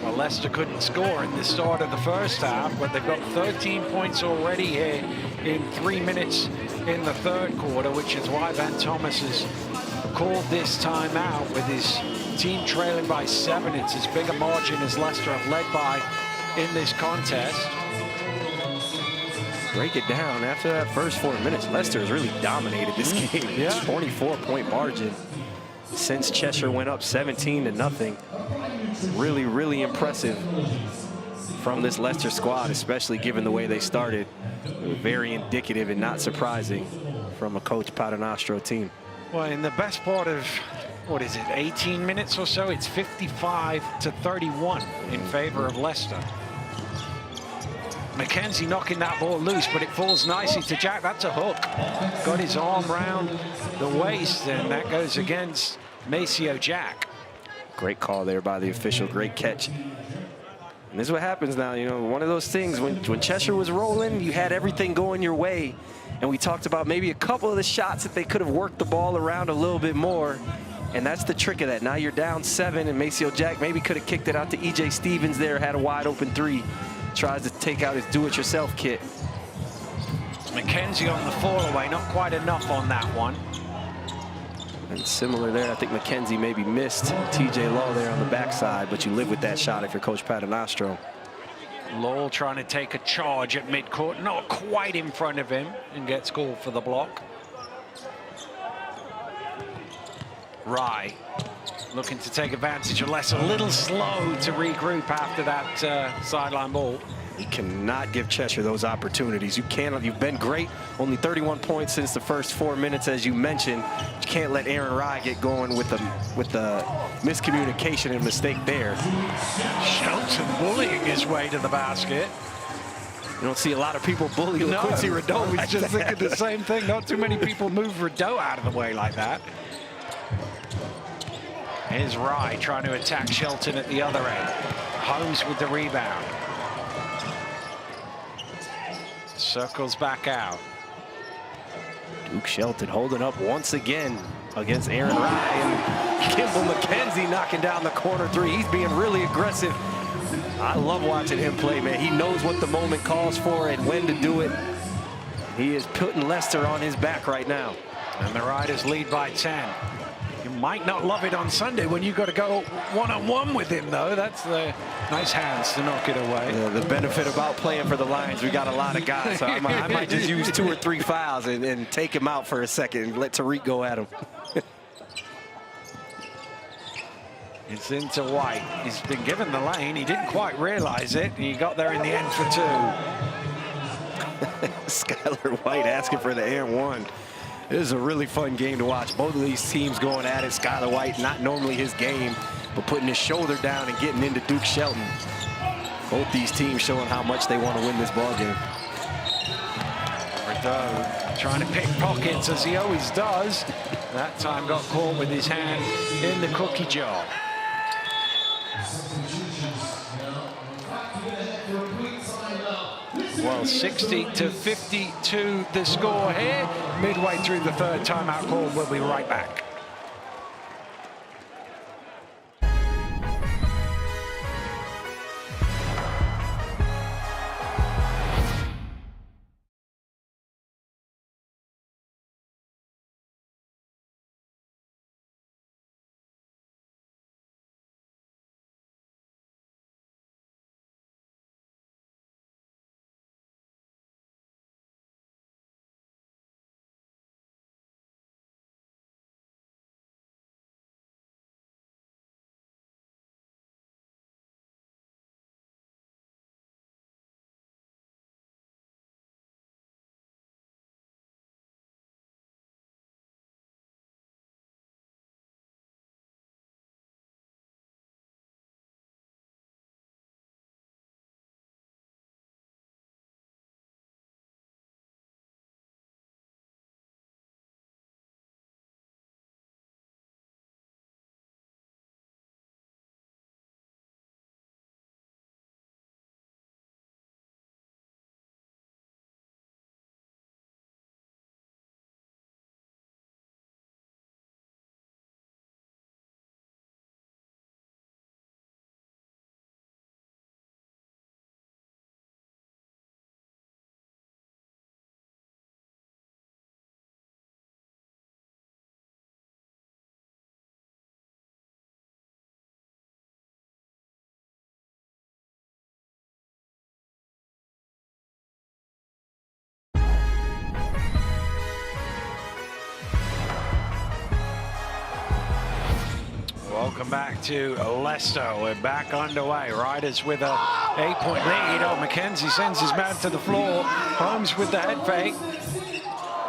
Well, Leicester couldn't score in the start of the first half, but they've got 13 points already here in 3 minutes in the third quarter, which is why Van Thomas has called this time out with his team trailing by 7. It's as big a margin as Leicester have led by in this contest. Break it down. After that first 4 minutes, Leicester has really dominated this game. Yeah. 24-point margin since Cheshire went up 17-0. Really, really impressive from this Leicester squad, especially given the way they started. Very indicative and not surprising from a Coach Paternostro team. Well, in the best part of, what is it, 18 minutes or so, it's 55-31 in favor of Leicester. McKenzie knocking that ball loose, but it falls nicely to Jack. That's a hook. Got his arm round the waist, and that goes against Maceo Jack. Great call there by the official. Great catch. And this is what happens now. You know, one of those things, when Cheshire was rolling, you had everything going your way. And we talked about maybe a couple of the shots that they could have worked the ball around a little bit more. And that's the trick of that. Now you're down 7, and Maceo Jack maybe could have kicked it out to E.J. Stevens there, had a wide open 3. Tries to take out his do-it-yourself kit. McKenzie on the fall away, not quite enough on that one. And similar there, I think McKenzie maybe missed TJ Law there on the backside, but you live with that shot if you're Coach Paternostro. Lowell trying to take a charge at midcourt, not quite in front of him, and gets called for the block. Rye looking to take advantage of Leicester, a little slow to regroup after that sideline ball. You cannot give Cheshire those opportunities. You cannot. You've been great. Only 31 points since the first 4 minutes, as you mentioned. You can't let Aaron Rye get going with the miscommunication and mistake there. Shelton bullying his way to the basket. You don't see a lot of people bully Quincy Rideau. I was just thinking the same thing. Not too many people move Rideau out of the way like that. Here's Rye trying to attack Shelton at the other end. Holmes with the rebound. Circles back out. Duke Shelton holding up once again against Aaron Rye, and Kimball McKenzie knocking down the corner 3. He's being really aggressive. I love watching him play, man. He knows what the moment calls for and when to do it. He is putting Leicester on his back right now. And the Riders lead by 10. You might not love it on Sunday when you've got to go one-on-one with him, though. That's the nice hands to knock it away. Yeah, the benefit about playing for the Lions, we got a lot of guys, so I might just use 2 or 3 fouls and take him out for a second and let Tariq go at him. It's into White. He's been given the lane. He didn't quite realize it. He got there in the end for 2. Skylar White asking for the and 1. This is a really fun game to watch. Both of these teams going at it. Skylar White, not normally his game, but putting his shoulder down and getting into Duke Shelton. Both these teams showing how much they want to win this ball game. Rideau trying to pick pockets as he always does. That time got caught with his hand in the cookie jar. Well, 60-52 the score here. Midway through the third timeout call. We'll be right back. Welcome back to Leicester. We're back underway. Riders with a 8-point lead. Oh, McKenzie sends his man to the floor. Holmes with the head fake.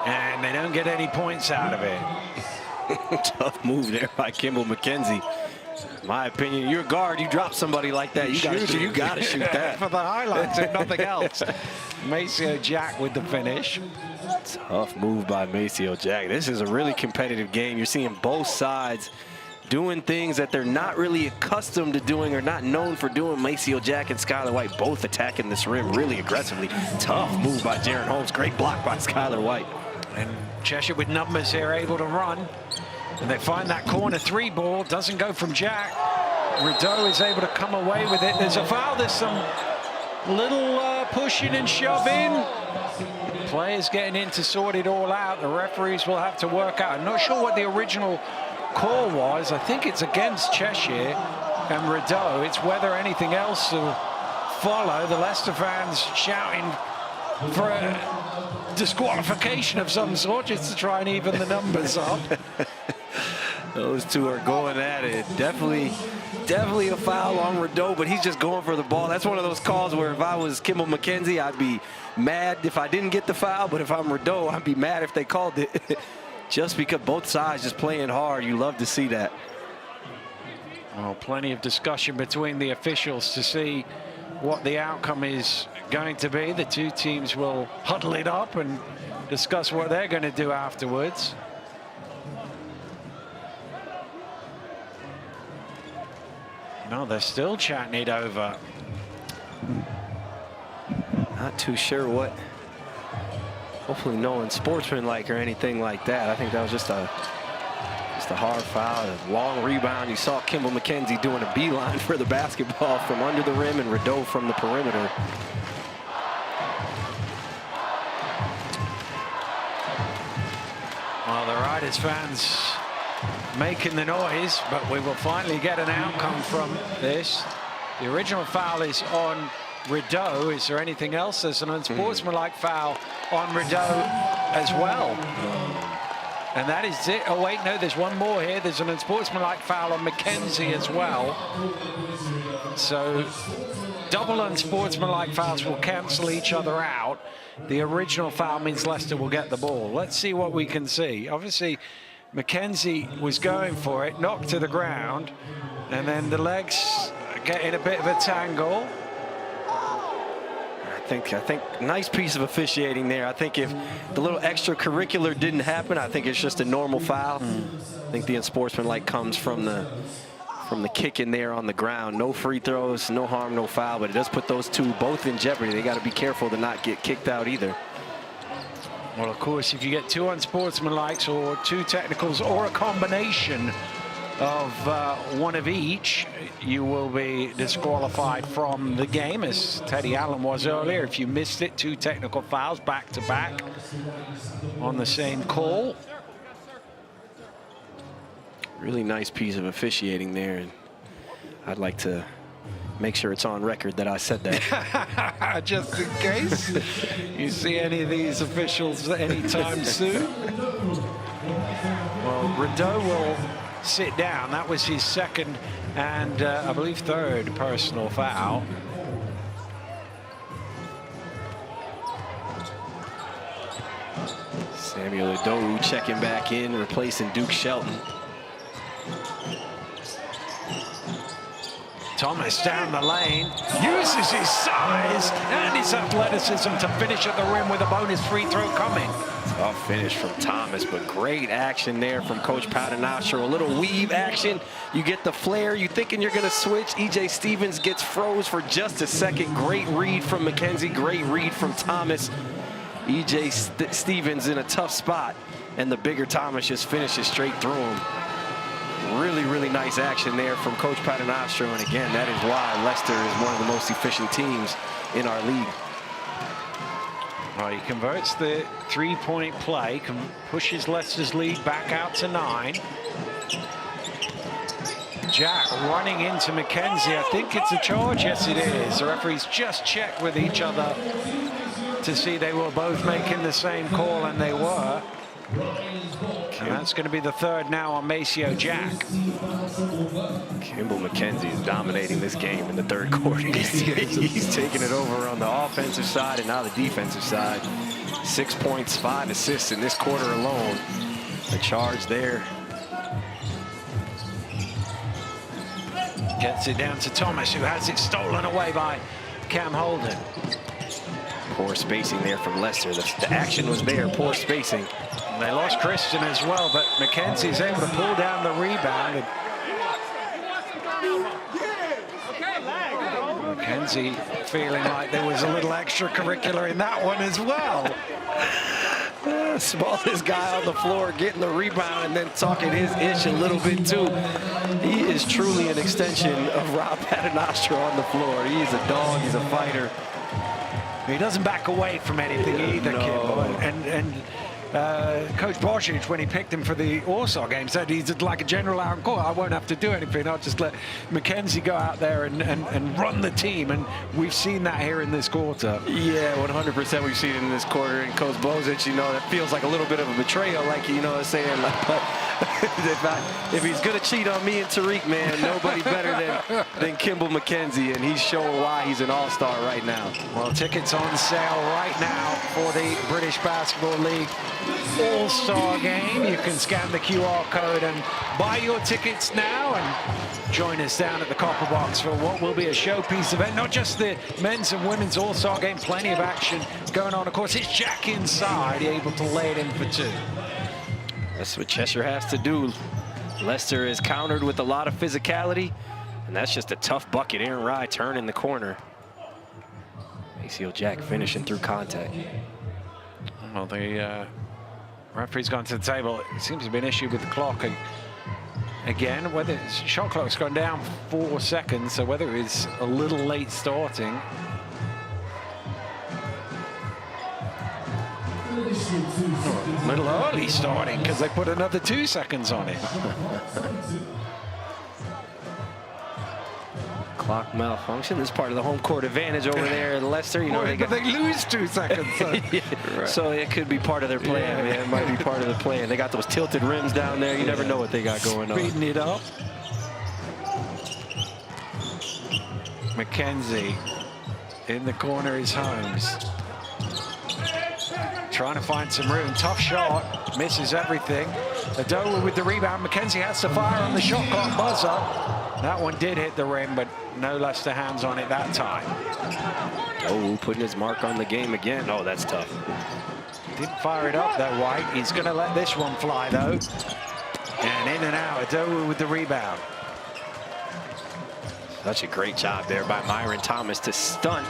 And they don't get any points out of it. Tough move there by Kimball McKenzie. In my opinion, you're a guard. You drop somebody like that, you got to shoot that. For the highlights, if nothing else. Maceo Jack with the finish. Tough move by Maceo Jack. This is a really competitive game. You're seeing both sides doing things that they're not really accustomed to doing or not known for doing. Maceo Jack and Skylar White both attacking this rim really aggressively. Tough move by Jaron Holmes. Great block by Skylar White. And Cheshire with numbers here, able to run. And they find that corner 3 ball. Doesn't go from Jack. Rideau is able to come away with it. There's a foul. There's some little pushing and shoving. Players getting in to sort it all out. The referees will have to work out. I'm not sure what the original call was. I think it's against Cheshire and Rideau. It's whether anything else will follow. The Leicester fans shouting for a disqualification of some sort just to try and even the numbers up. Those two are going at it. Definitely a foul on Rideau, but he's just going for the ball. That's one of those calls where if I was Kimball McKenzie, I'd be mad if I didn't get the foul, but if I'm Rideau, I'd be mad if they called it. Just because both sides just playing hard. You love to see that. Well, plenty of discussion between the officials to see what the outcome is going to be. The two teams will huddle it up and discuss what they're going to do afterwards. No, they're still chatting it over. Not too sure what. Hopefully no unsportsmanlike or anything like that. I think that was just a hard foul, a long rebound. You saw Kimball McKenzie doing a beeline for the basketball from under the rim and Rideau from the perimeter. Well, the Riders fans making the noise, but we will finally get an outcome from this. The original foul is on Rideau. Is there anything else? There's an unsportsmanlike foul on Rideau as well. And that is it. Oh, wait, no, there's one more here. There's an unsportsmanlike foul on McKenzie as well. So double unsportsmanlike fouls will cancel each other out. The original foul means Leicester will get the ball. Let's see what we can see. Obviously, McKenzie was going for it, knocked to the ground, and then the legs get in a bit of a tangle. I think nice piece of officiating there. I think if the little extracurricular didn't happen, I think it's just a normal foul. I think the unsportsmanlike comes from the kick in there on the ground. No free throws, no harm, no foul, but it does put those two both in jeopardy. They got to be careful to not get kicked out either. Well, of course, if you get two unsportsmanlikes or two technicals or a combination of one of each, you will be disqualified from the game, as Teddy Allen was earlier. If you missed it, two technical fouls back to back on the same call. Really nice piece of officiating there, and I'd like to make sure it's on record that I said that. Just in case you see any of these officials anytime soon. Well, Rideau will sit down. That was his second and I believe third personal foul. Samuel Adoru checking back in, replacing Duke Shelton. Thomas down the lane, uses his size and his athleticism to finish at the rim with a bonus free throw coming. Tough finish from Thomas, but great action there from Coach Paternoster. A little weave action. You get the flare. You thinking you're going to switch. E.J. Stevens gets froze for just a second. Great read from McKenzie. Great read from Thomas. E.J. Stevens in a tough spot, and the bigger Thomas just finishes straight through him. Really, really nice action there from Coach Paternoster, and again, that is why Leicester is one of the most efficient teams in our league. Well, he converts the three-point play, pushes Leicester's lead back out to 9. Jack running into McKenzie. I think it's a charge. Yes, it is. The referees just checked with each other to see they were both making the same call, and they were. And that's going to be the third now on Maceo Jack. Kimball McKenzie is dominating this game in the third quarter. He's taking it over on the offensive side and now the defensive side. 6 points, 5 assists in this quarter alone. The charge there. Gets it down to Thomas, who has it stolen away by Cam Holden. Poor spacing there from Leicester. The action was there, poor spacing. And they lost Christian as well, but McKenzie's able to pull down the rebound. And McKenzie feeling like there was a little extracurricular in that one as well. Smallest guy on the floor getting the rebound and then talking his ish a little bit too. He is truly an extension of Rob Paternostra on the floor. He is a dog, he's a fighter. He doesn't back away from anything either, Kimball. And Coach Boschich, when he picked him for the Warsaw game, said he's like a general out in court. I won't have to do anything. I'll just let McKenzie go out there and run the team. And we've seen that here in this quarter. Yeah, 100% we've seen it in this quarter. And Coach Boschich, you know, that feels like a little bit of a betrayal, like, you know, saying, like, but if he's going to cheat on me and Tariq, man, nobody better than Kimball McKenzie. And he's showing why he's an all-star right now. Well, tickets on sale right now for the British Basketball League All-Star Game. You can scan the QR code and buy your tickets now and join us down at the Copper Box for what will be a showpiece event. Not just the men's and women's All-Star Game, plenty of action going on. Of course, it's Jack inside, able to lay it in for two. That's what Cheshire has to do. Leicester is countered with a lot of physicality, and that's just a tough bucket. Aaron Rye turning the corner. Maceo Jack finishing through contact. Well, the referee's gone to the table. It seems to be an issue with the clock again. Whether shot clock's gone down 4 seconds, so whether it's a little late starting. A little early starting because they put another 2 seconds on it. Clock malfunction. This is part of the home court advantage over there in Leicester. You know, but they lose 2 seconds. So. Yeah, right. So it could be part of their plan, man. It might be part of the plan. They got those tilted rims down there. You never know what they got going on. Speeding it up. McKenzie in the corner is Holmes. Trying to find some room. Tough shot. Misses everything. Adowa with the rebound. McKenzie has to fire on the shot clock buzzer. That one did hit the rim, but no Leicester hands on it that time. Oh, putting his mark on the game again. Oh, that's tough. Didn't fire it up, though, White. He's going to let this one fly, though. And in and out. Adowa with the rebound. Such a great job there by Myron Thomas to stunt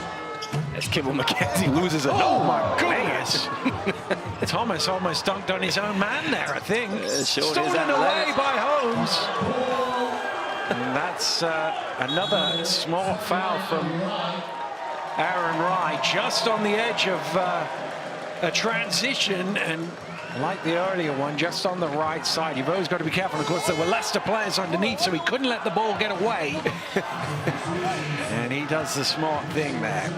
as Kimball McKenzie loses a Oh, my goodness. Thomas almost dunked on his own man there, I think. Stolen away by Holmes. And that's another small foul from Aaron Rye, just on the edge of a transition, and like the earlier one, just on the right side. You've always got to be careful. Of course, there were Leicester players underneath, so he couldn't let the ball get away. And he does the smart thing there.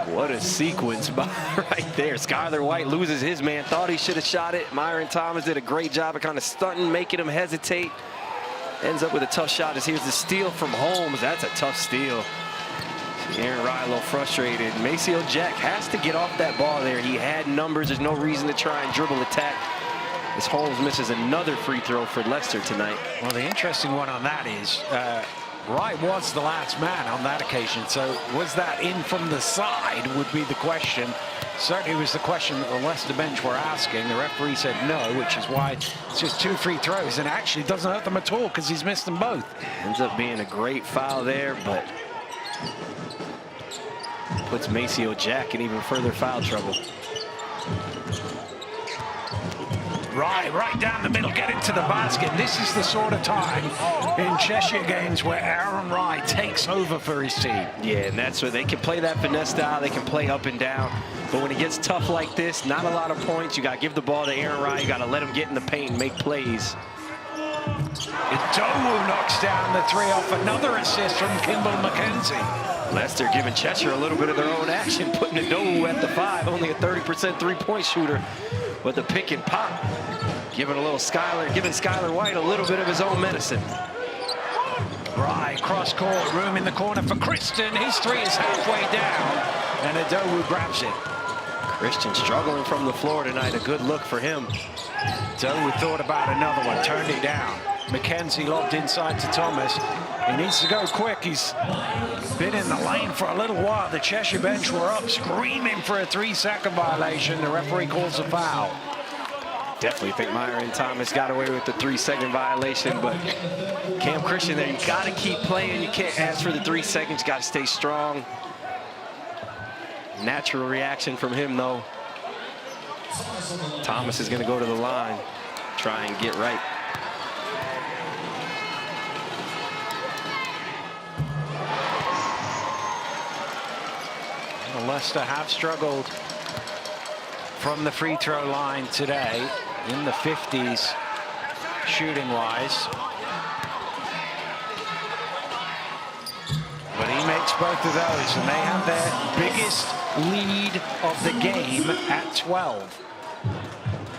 What a sequence right there. Skylar White loses his man. Thought he should have shot it. Myron Thomas did a great job of kind of stunting, making him hesitate. Ends up with a tough shot as here's the steal from Holmes. That's a tough steal. Aaron Rye a little frustrated. Maceo Jack has to get off that ball there. He had numbers. There's no reason to try and dribble attack. As Holmes misses another free throw for Leicester tonight. Well, the interesting one on that is Rye was the last man on that occasion. So was that in from the side would be the question. Certainly was the question that the Leicester bench were asking. The referee said no, which is why it's just 2 free throws. And actually doesn't hurt them at all because he's missed them both. Ends up being a great foul there, but puts Maceo Jack in even further foul trouble. Rye right down the middle, get into the basket. This is the sort of time in Cheshire games where Aaron Rye takes over for his team. Yeah, and that's where they can play that finesse style. They can play up and down. But when it gets tough like this, not a lot of points. You got to give the ball to Aaron Rye. You got to let him get in the paint and make plays. Adowu knocks down the 3 off another assist from Kimball McKenzie. Leicester giving Cheshire a little bit of their own action, putting Adowu at the 5, only a 30% three-point shooter. But the pick and pop, giving Skylar White a little bit of his own medicine. Right, cross court, room in the corner for Christian. His three is halfway down, and Adowu grabs it. Christian struggling from the floor tonight. A good look for him. Adowu thought about another one, turned it down. McKenzie lobbed inside to Thomas. He needs to go quick. He's been in the lane for a little while. The Cheshire bench were up screaming for a 3-second violation. The referee calls a foul. Definitely think Myron Thomas got away with the 3-second violation, but Cam Christian there, you got to keep playing. You can't ask for the 3 seconds. Got to stay strong. Natural reaction from him, though. Thomas is going to go to the line, try and get right. Leicester have struggled from the free throw line today, in the 50s shooting-wise. But he makes both of those, and they have their biggest lead of the game at 12.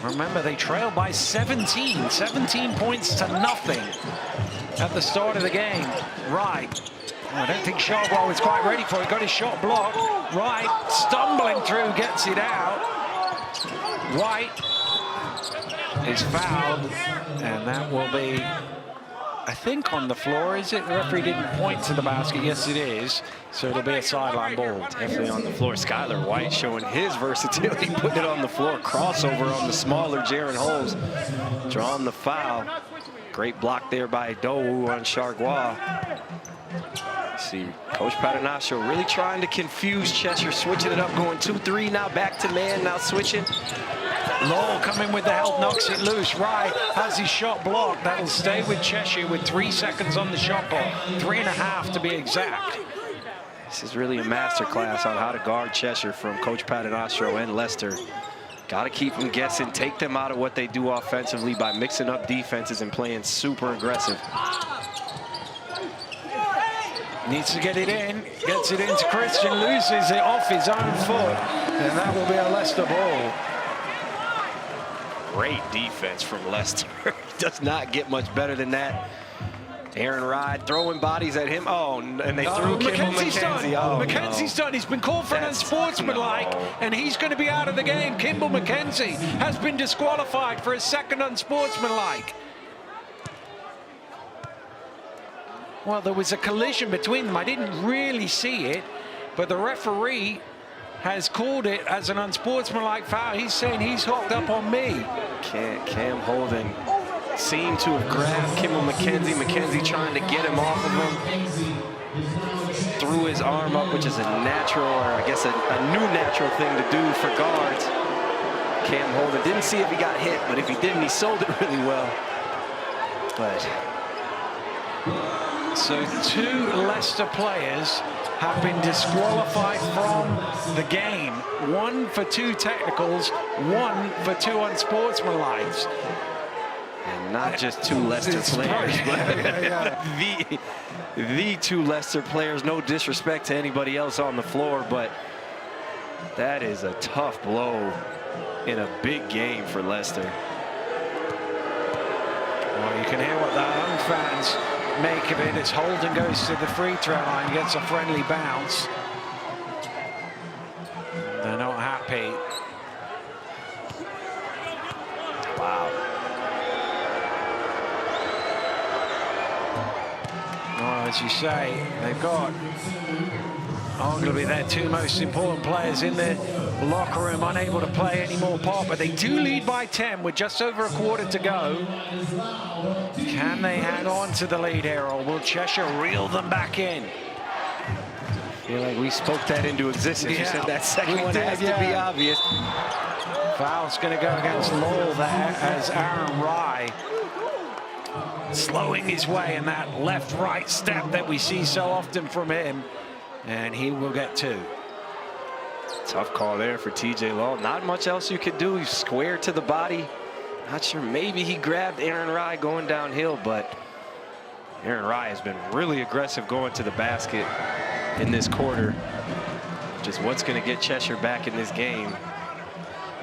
Remember, they trailed by 17 points to nothing at the start of the game. Right. I don't think Sharpwell was quite ready for it. Got his shot blocked. Right, stumbling through, gets it out. White is fouled, and that will be, I think, on the floor, is it? The referee didn't point to the basket. Yes, it is. So it'll be a sideline ball. Definitely on the floor. Skylar White showing his versatility, putting it on the floor. Crossover on the smaller Jaron Holes, drawing the foul. Great block there by Adowu on Chargois. See, Coach Paternaccio really trying to confuse Cheshire, switching it up, going 2-3 now, back to man, now switching. Lowell coming with the help, knocks it loose. Wright has his shot blocked. That'll stay with Cheshire with 3 seconds on the shot clock. 3.5 to be exact. This is really a masterclass on how to guard Cheshire from Coach Paternaccio and Leicester. Got to keep them guessing, take them out of what they do offensively by mixing up defenses and playing super aggressive. Needs to get it in, gets it into Christian, loses it off his own foot, and that will be a Leicester ball. Great defense from Leicester. Does not get much better than that. Aaron Ride throwing bodies at him. Oh, and they threw Kimball McKenzie. Oh, McKenzie's done. He's been called for an unsportsmanlike, and he's going to be out of the game. Kimball McKenzie has been disqualified for a second unsportsmanlike. Well, there was a collision between them. I didn't really see it, but the referee has called it as an unsportsmanlike foul. He's saying he's hooked up on me. Cam Holden seemed to have grabbed Kimball McKenzie. McKenzie trying to get him off of him. Threw his arm up, which is a natural, or I guess a new natural thing to do for guards. Cam Holden didn't see if he got hit, but if he didn't, he sold it really well. But so 2 Leicester players have been disqualified from the game. 1 for 2 technicals, 1 for 2 unsportsmanlikes. And not just 2 Leicester players, but the 2 Leicester players. No disrespect to anybody else on the floor, but that is a tough blow in a big game for Leicester. Well, you can hear what the home fans make of it as Holden goes to the free throw line, gets a friendly bounce. They're not happy. Wow. Well, as you say, they've got arguably their 2 most important players in the locker room unable to play any more part, but they do lead by 10 with just over a quarter to go. Can they hang on to the lead here, or will Cheshire reel them back in? I feel like we spoke that into existence. You said that second one has to be obvious. Foul's going to go against Lowell there as Aaron Rye slowing his way in that left-right step that we see so often from him, and he will get 2. Tough call there for TJ Law. Not much else you could do. He's squared to the body. Not sure, maybe he grabbed Aaron Rye going downhill, but Aaron Rye has been really aggressive going to the basket in this quarter, which is what's going to get Cheshire back in this game.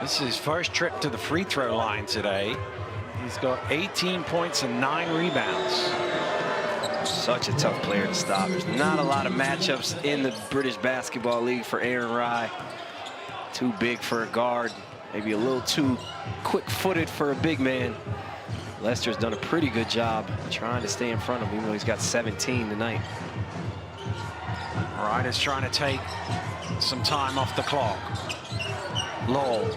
This is his first trip to the free throw line today. He's got 18 points and 9 rebounds. Such a tough player to stop. There's not a lot of matchups in the British Basketball League for Aaron Rye. Too big for a guard, maybe a little too quick-footed for a big man. Leicester's done a pretty good job trying to stay in front of him, even though he's got 17 tonight. Riders trying to take some time off the clock. Lowell.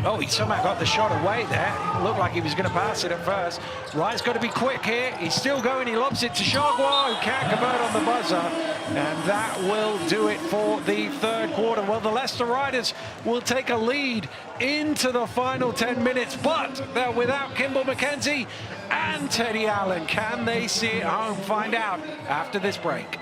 Oh, he somehow got the shot away there. It looked like he was going to pass it at first. Wright's got to be quick here. He's still going. He lobs it to Chargois, who can't convert on the buzzer. And that will do it for the third quarter. Well, the Leicester Riders will take a lead into the final 10 minutes, but they're without Kimball McKenzie and Teddy Allen. Can they see it home? Find out after this break.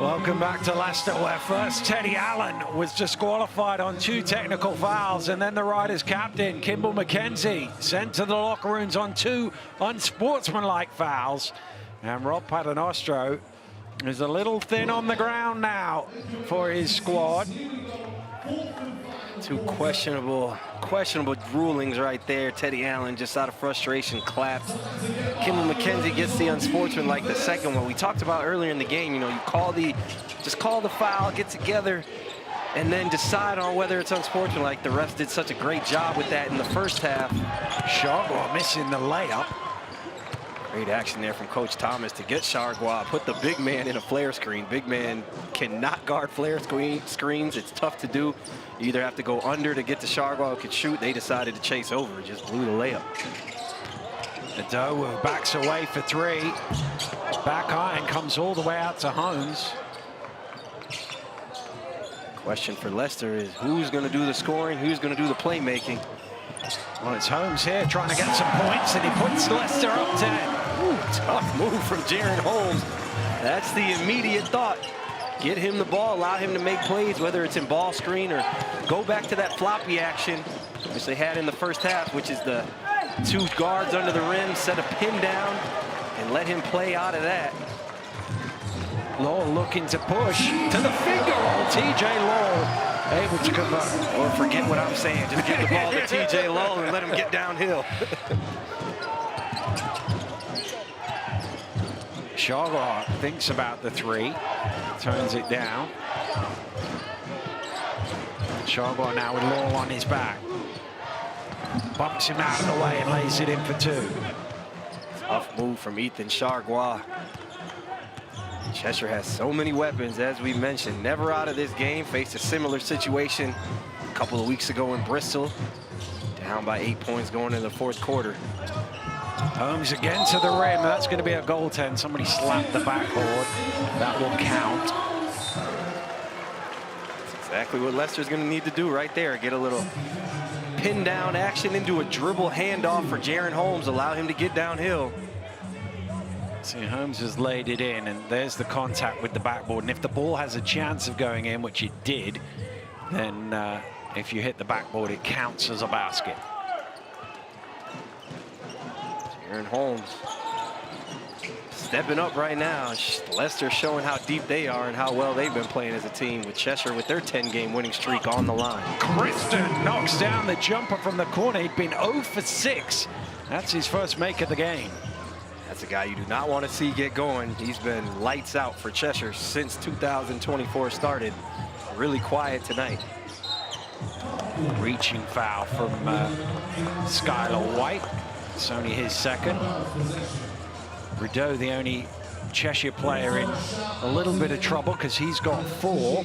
Welcome back to Leicester, where first Teddy Allen was disqualified on 2 technical fouls, and then the Riders captain, Kimball McKenzie, sent to the locker rooms on 2 unsportsmanlike fouls. And Rob Paternostro is a little thin on the ground now for his squad. 2 questionable rulings right there. Teddy Allen, just out of frustration, clapped. Kimball McKenzie gets the unsportsmanlike, the second one. We talked about earlier in the game, you know, just call the foul, get together, and then decide on whether it's unsportsmanlike. The refs did such a great job with that in the first half. Chargois missing the layup. Great action there from Coach Thomas to get Chargois, put the big man in a flare screen. Big man cannot guard flare screens. It's tough to do. You either have to go under to get to Chargois, who could shoot. They decided to chase over, just blew the layup. Adowu backs away for 3. Back iron comes all the way out to Holmes. Question for Leicester is who's going to do the scoring, who's going to do the playmaking. Well, it's Holmes here trying to get some points, and he puts Leicester up 10. Ooh, tough move from Jaron Holmes. That's the immediate thought. Get him the ball, allow him to make plays, whether it's in ball screen or go back to that floppy action, which they had in the first half, which is the 2 guards under the rim, set a pin down, and let him play out of that. Lowell looking to push to the finger roll. TJ Lowell able to convert. Or forget what I'm saying. Just give the ball to TJ Lowell and let him get downhill. Chargois thinks about the 3, turns it down. Sharbaugh now with Law on his back. Bumps him out of the way and lays it in for 2. Tough move from Ethan Chargois. Cheshire has so many weapons, as we mentioned. Never out of this game. Faced a similar situation a couple of weeks ago in Bristol. Down by 8 points going into the 4th quarter. Holmes again to the rim. That's going to be a goaltend. Somebody slapped the backboard. That will count. That's exactly what Leicester's going to need to do right there. Get a little pin down action into a dribble handoff for Jaron Holmes. Allow him to get downhill. See, Holmes has laid it in, and there's the contact with the backboard. And if the ball has a chance of going in, which it did, then if you hit the backboard, it counts as a basket. Jaron Holmes stepping up right now. Leicester showing how deep they are and how well they've been playing as a team, with Cheshire with their 10-game winning streak on the line. Kristen knocks down the jumper from the corner. He'd been 0 for 6. That's his first make of the game. That's a guy you do not want to see get going. He's been lights out for Cheshire since 2024 started. Really quiet tonight. Reaching foul from Skylar White. It's only his second. Rideau, the only Cheshire player in a little bit of trouble because he's got 4.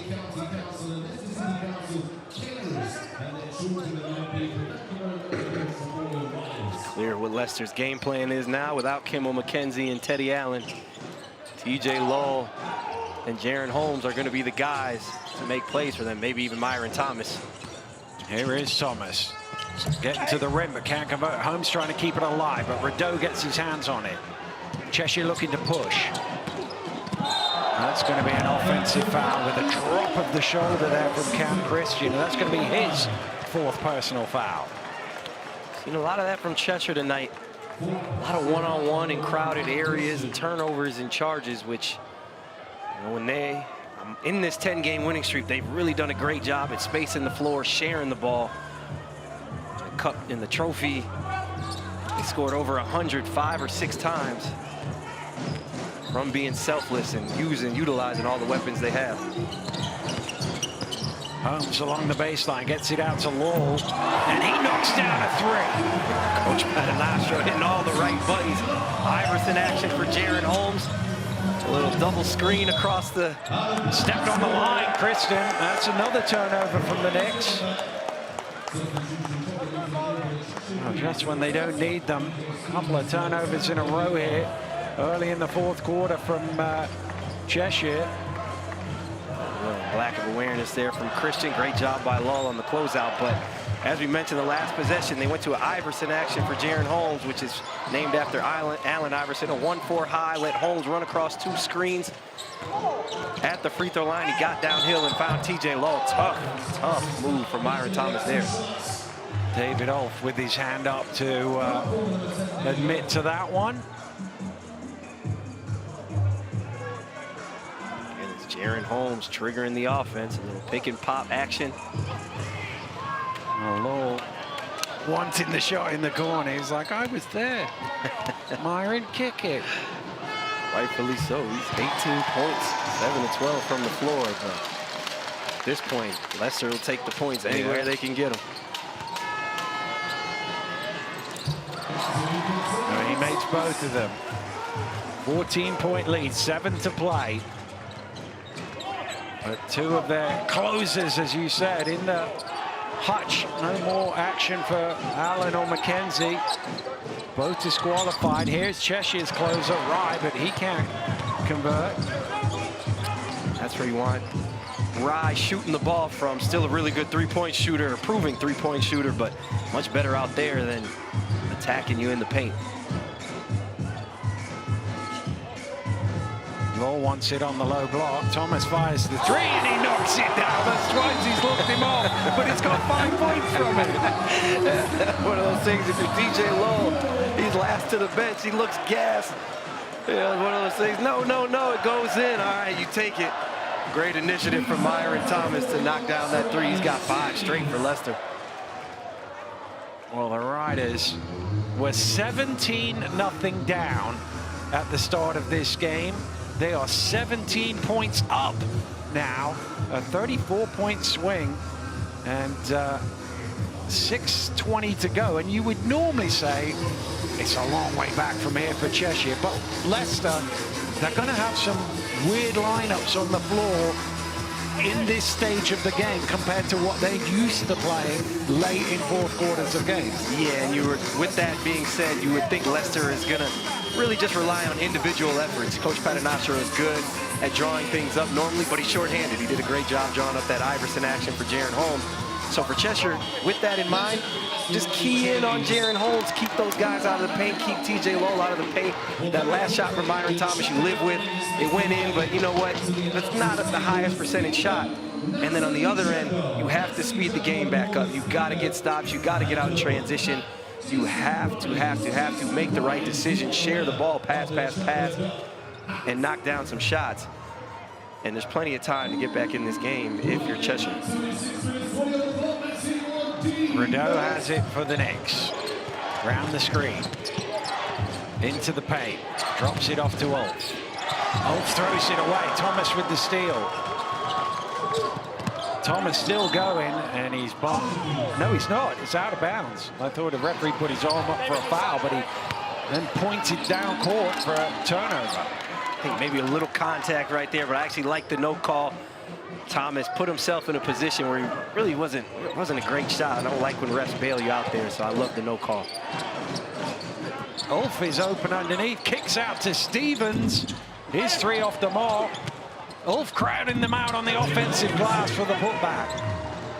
It's clear what Leicester's game plan is now without Kimmel McKenzie and Teddy Allen. TJ Lowell and Jaron Holmes are going to be the guys to make plays for them, maybe even Myron Thomas. Here is Thomas. Getting to the rim, but can't convert. Holmes trying to keep it alive, but Rideau gets his hands on it. Cheshire looking to push. That's going to be an offensive foul with a drop of the shoulder there from Cam Christian. And that's going to be his 4th personal foul. Seen a lot of that from Cheshire tonight. A lot of one-on-one in crowded areas and turnovers and charges, which, you know, when they in this 10-game winning streak, they've really done a great job at spacing the floor, sharing the ball. The cup in the trophy, they scored over 100 5 or 6 times from being selfless and utilizing all the weapons they have. Holmes along the baseline, gets it out to Lowell, and he knocks down a 3. Coach Patanastro hitting all the right buttons. Iverson action for Jaron Holmes. A little double screen across the... Stepped on the line, Kristen. That's another turnover from the Knicks. Oh, just when they don't need them. A couple of turnovers in a row here. Early in the 4th quarter from Cheshire. Lack of awareness there from Christian. Great job by Lull on the closeout, but as we mentioned, the last possession, they went to an Iverson action for Jaron Holmes, which is named after Allen Iverson. A 1-4 high, let Holmes run across 2 screens. At the free throw line, he got downhill and found TJ Lowe. Tough move from Myron Thomas there. David Olf with his hand up to admit to that one. And it's Jaron Holmes triggering the offense. A little pick and pop action. Lowell wanting the shot in the corner. He's like, I was there. Myron, kick it. Rightfully so. He's 18 points, 7 of 12 from the floor. But at this point, Leicester will take the points anywhere they can get them. He makes both of them. 14-point lead, 7 to play. But 2 of their closers, as you said, in the hutch. No more action for Allen or McKenzie. Both disqualified. Here's Cheshire's closer, Rye, but he can't convert. That's where you want Rye shooting the ball from. Still a really good three-point shooter, a proving three-point shooter, but much better out there than attacking you in the paint. Law wants it on the low block. Thomas fires the 3 and he knocks it down. That's twice he's looked him off, but he's got 5 points from it. One of those things, if you're DJ Lowe, he's last to the bench, he looks gassed. You know, one of those things, no, it goes in. All right, you take it. Great initiative from Myron Thomas to knock down that 3. He's got 5 straight for Leicester. Well, the Riders were 17-0 down at the start of this game. They are 17 points up now, a 34-point swing And 6:20 to go, and you would normally say it's a long way back from here for Cheshire, but Leicester, they're going to have some weird lineups on the floor in this stage of the game compared to what they're used to playing late in fourth quarters of games. Yeah, and with that being said, you would think Leicester is going to really just rely on individual efforts. Coach Patanascio is good at drawing things up normally, but he's shorthanded. He did a great job drawing up that Iverson action for Jaren Holmes. So for Cheshire, with that in mind, just key in on Jaren Holmes, keep those guys out of the paint, keep TJ Lowell out of the paint. That last shot from Byron Thomas you live with, it went in, but you know what? That's not the highest percentage shot. And then on the other end, you have to speed the game back up. You've got to get stops. You've got to get out in transition. You have to make the right decision, share the ball, pass, and knock down some shots. And there's plenty of time to get back in this game if you're Cheshire. Rideau has it for the Knicks. Round the screen. Into the paint. Drops it off to Ulf. Ulf throws it away. Thomas with the steal. Thomas still going, and he's bumped. No, he's not. It's out of bounds. I thought the referee put his arm up for a foul, but he then pointed down court for a turnover. I think maybe a little contact right there, but I actually like the no call. Thomas put himself in a position where he really wasn't a great shot. I don't like when refs bail you out there, so I love the no call. Ulf is open underneath, kicks out to Stevens. His three off the mark. Ulf crowding them out on the offensive glass for the putback.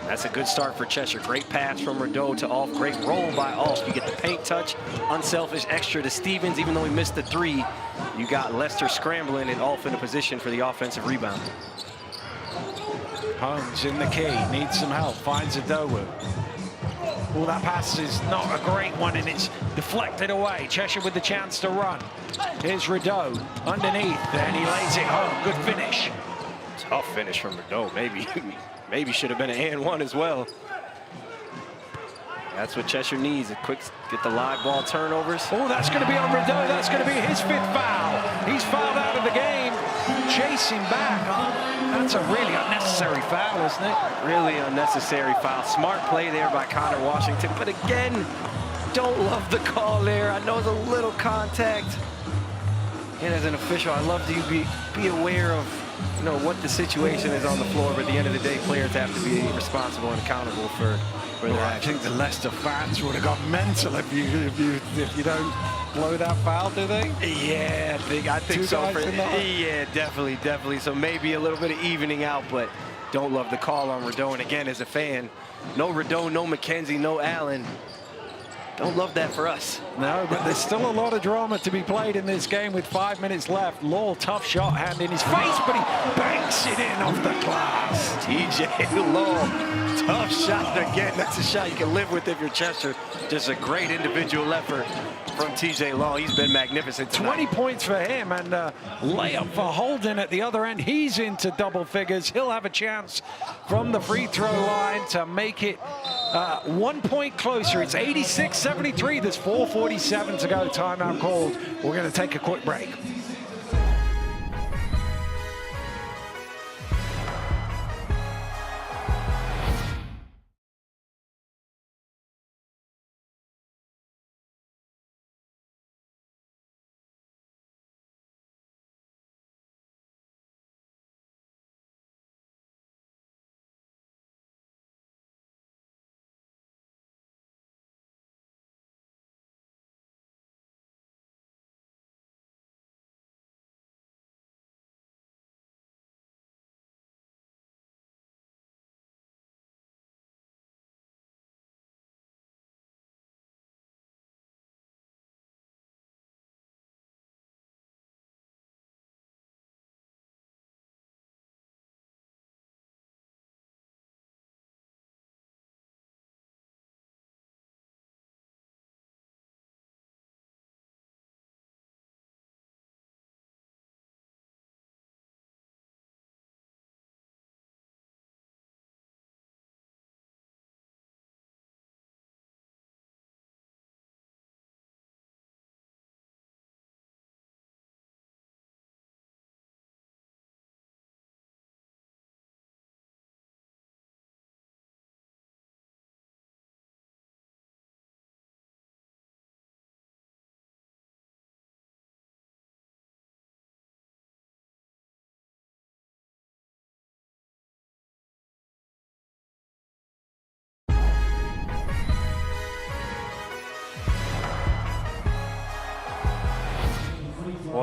That's a good start for Cheshire. Great pass from Rideau to Ulf. Great roll by Ulf. You get the paint touch, unselfish extra to Stevens. Even though he missed the three, you got Leicester scrambling and Ulf in a position for the offensive rebound. Holmes in the key, needs some help, finds Adowu. Well, that pass is not a great one, and it's deflected away. Cheshire with the chance to run. Here's Rideau underneath, and he lays it home. Good finish. Tough finish from Rideau. Maybe should have been an and one as well. That's what Cheshire needs, a quick get the live ball turnovers. Oh, that's going to be on Rideau. That's going to be his fifth foul. He's fouled out of the game. Chasing back. That's a really unnecessary foul, isn't it? Really unnecessary foul. Smart play there by Connor Washington. But again, don't love the call there. I know it's a little contact. And as an official, I love to be aware of what the situation is on the floor. But at the end of the day, players have to be responsible and accountable for their actions. I think the Leicester fans would have got mental if you don't blow that foul, do they? Yeah, I think so. Yeah, definitely. So maybe a little bit of evening out, but don't love the call on Rideau. And again, as a fan, no Rideau, no McKenzie, no Allen. Don't love that for us. No, but there's still a lot of drama to be played in this game with 5 minutes left. Lowell, tough shot, hand in his face, but he banks it in off the glass. TJ Lowell, tough shot. Again, that's a shot you can live with if you're Cheshire. Just a great individual effort from TJ Lowell. He's been magnificent tonight. 20 points for him, and layup for Holden at the other end. He's into double figures. He'll have a chance from the free throw line to make it 1 point closer. It's 86-73. There's 4:47 to go. Timeout called. We're going to take a quick break.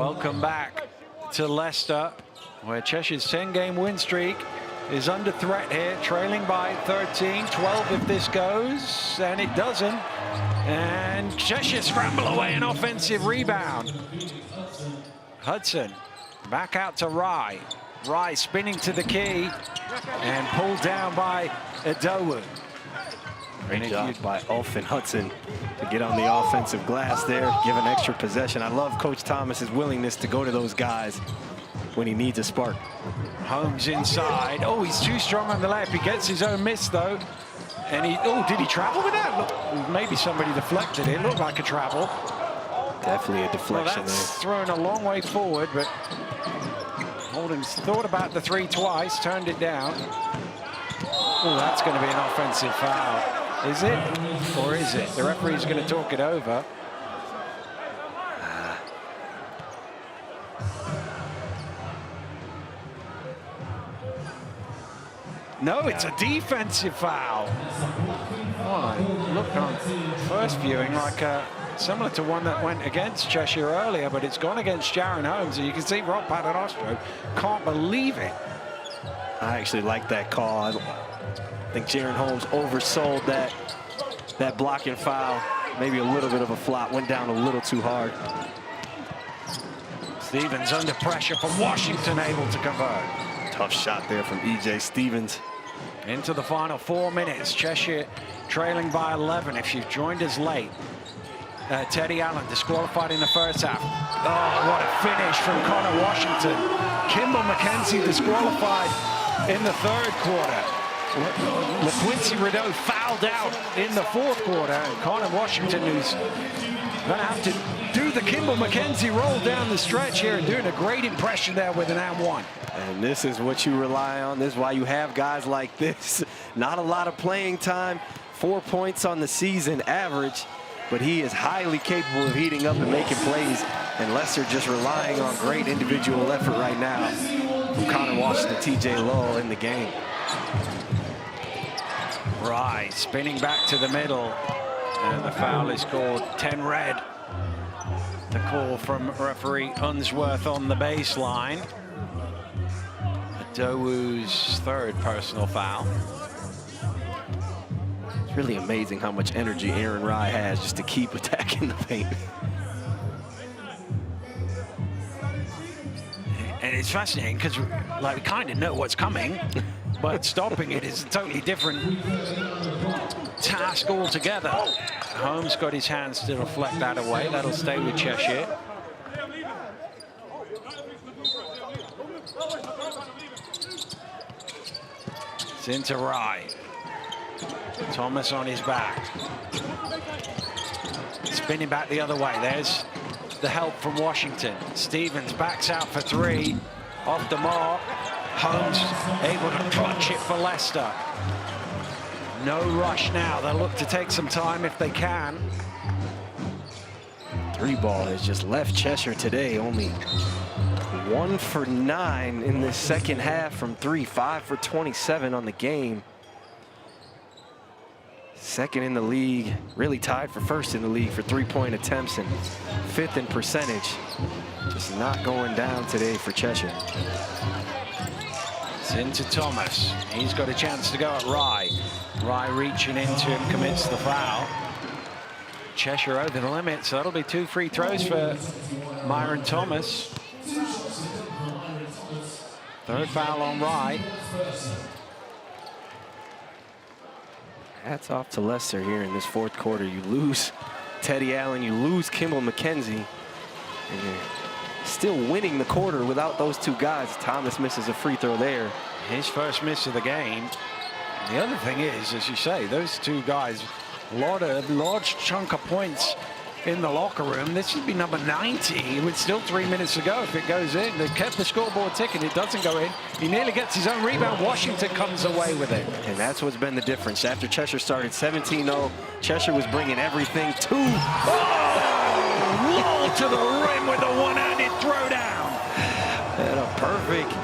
Welcome back to Leicester, where Cheshire's 10-game win streak is under threat here, trailing by 13, 12 if this goes, and it doesn't. And Cheshire scramble away an offensive rebound. Hudson back out to Rye. Rye spinning to the key and pulled down by Adowu. Great job by Ulf and Hudson to get on the offensive glass there, give an extra possession. I love Coach Thomas's willingness to go to those guys when he needs a spark. Holmes inside. Oh, he's too strong on the left. He gets his own miss, though. And he, oh, did he travel with that? Look, maybe somebody deflected it. Looked like a travel. Definitely a deflection. Well, that's thrown a long way forward, but Holden's thought about the three twice, turned it down. Oh, that's going to be an offensive foul. Is it? Or is it? The referee's going to talk it over. No, it's a defensive foul. Oh, it looked on first viewing like similar to one that went against Cheshire earlier, but it's gone against Jaron Holmes, and you can see Rob Paternostro can't believe it. I actually like that call. I think Jaron Holmes oversold that blocking foul. Maybe a little bit of a flop, went down a little too hard. Stevens under pressure from Washington, able to convert. Tough shot there from E.J. Stevens. Into the final 4 minutes, Cheshire trailing by 11 if you've joined us late. Teddy Allen disqualified in the first half. Oh, what a finish from Connor Washington. Kimball McKenzie disqualified in the third quarter. LaQuincy Rideau fouled out in the fourth quarter. And Connor Washington, who's going to have to do the Kimball McKenzie roll down the stretch here and doing a great impression there with an and one. And this is what you rely on. This is why you have guys like this. Not a lot of playing time. 4 points on the season average, but he is highly capable of heating up and making plays. And Leicester just relying on great individual effort right now from Connor Washington, TJ Lowell in the game. Rye spinning back to the middle, and the foul is called. 10 red. The call from referee Unsworth on the baseline. Adowu's third personal foul. It's really amazing how much energy Aaron Rye has just to keep attacking the paint. And it's fascinating because like, we kind of know what's coming, but stopping it is a totally different task altogether. Holmes got his hands to deflect that away. That'll stay with Cheshire. It's into Rye. Thomas on his back. Spinning back the other way. There's the help from Washington. Stevens backs out for three. Off the mark. Holmes able to clutch it for Leicester. No rush now. They'll look to take some time if they can. Three ball has just left Cheshire today. Only 1 for 9 in the second half from three. 5 for 27 on the game. Second in the league, really tied for first in the league for three-point attempts and 5th in percentage. Just not going down today for Cheshire. It's into Thomas. He's got a chance to go at Rye. Rye reaching into him, commits the foul. Cheshire over the limit, so that'll be 2 free throws for Myron Thomas. Third foul on Rye. Hats off to Leicester here in this fourth quarter. You lose Teddy Allen, you lose Kimball McKenzie, and you're still winning the quarter without those two guys. Thomas misses a free throw there. His first miss of the game. The other thing is, as you say, those two guys, large chunk of points in the locker room. This should be number 90 with still 3 minutes to go if it goes in. They've kept the scoreboard ticking. It doesn't go in. He nearly gets his own rebound. Washington comes away with it. And that's what's been the difference. After Cheshire started 17-0, Cheshire was bringing everything to. Oh! Low to the rim with a one-handed throwdown. And a perfect,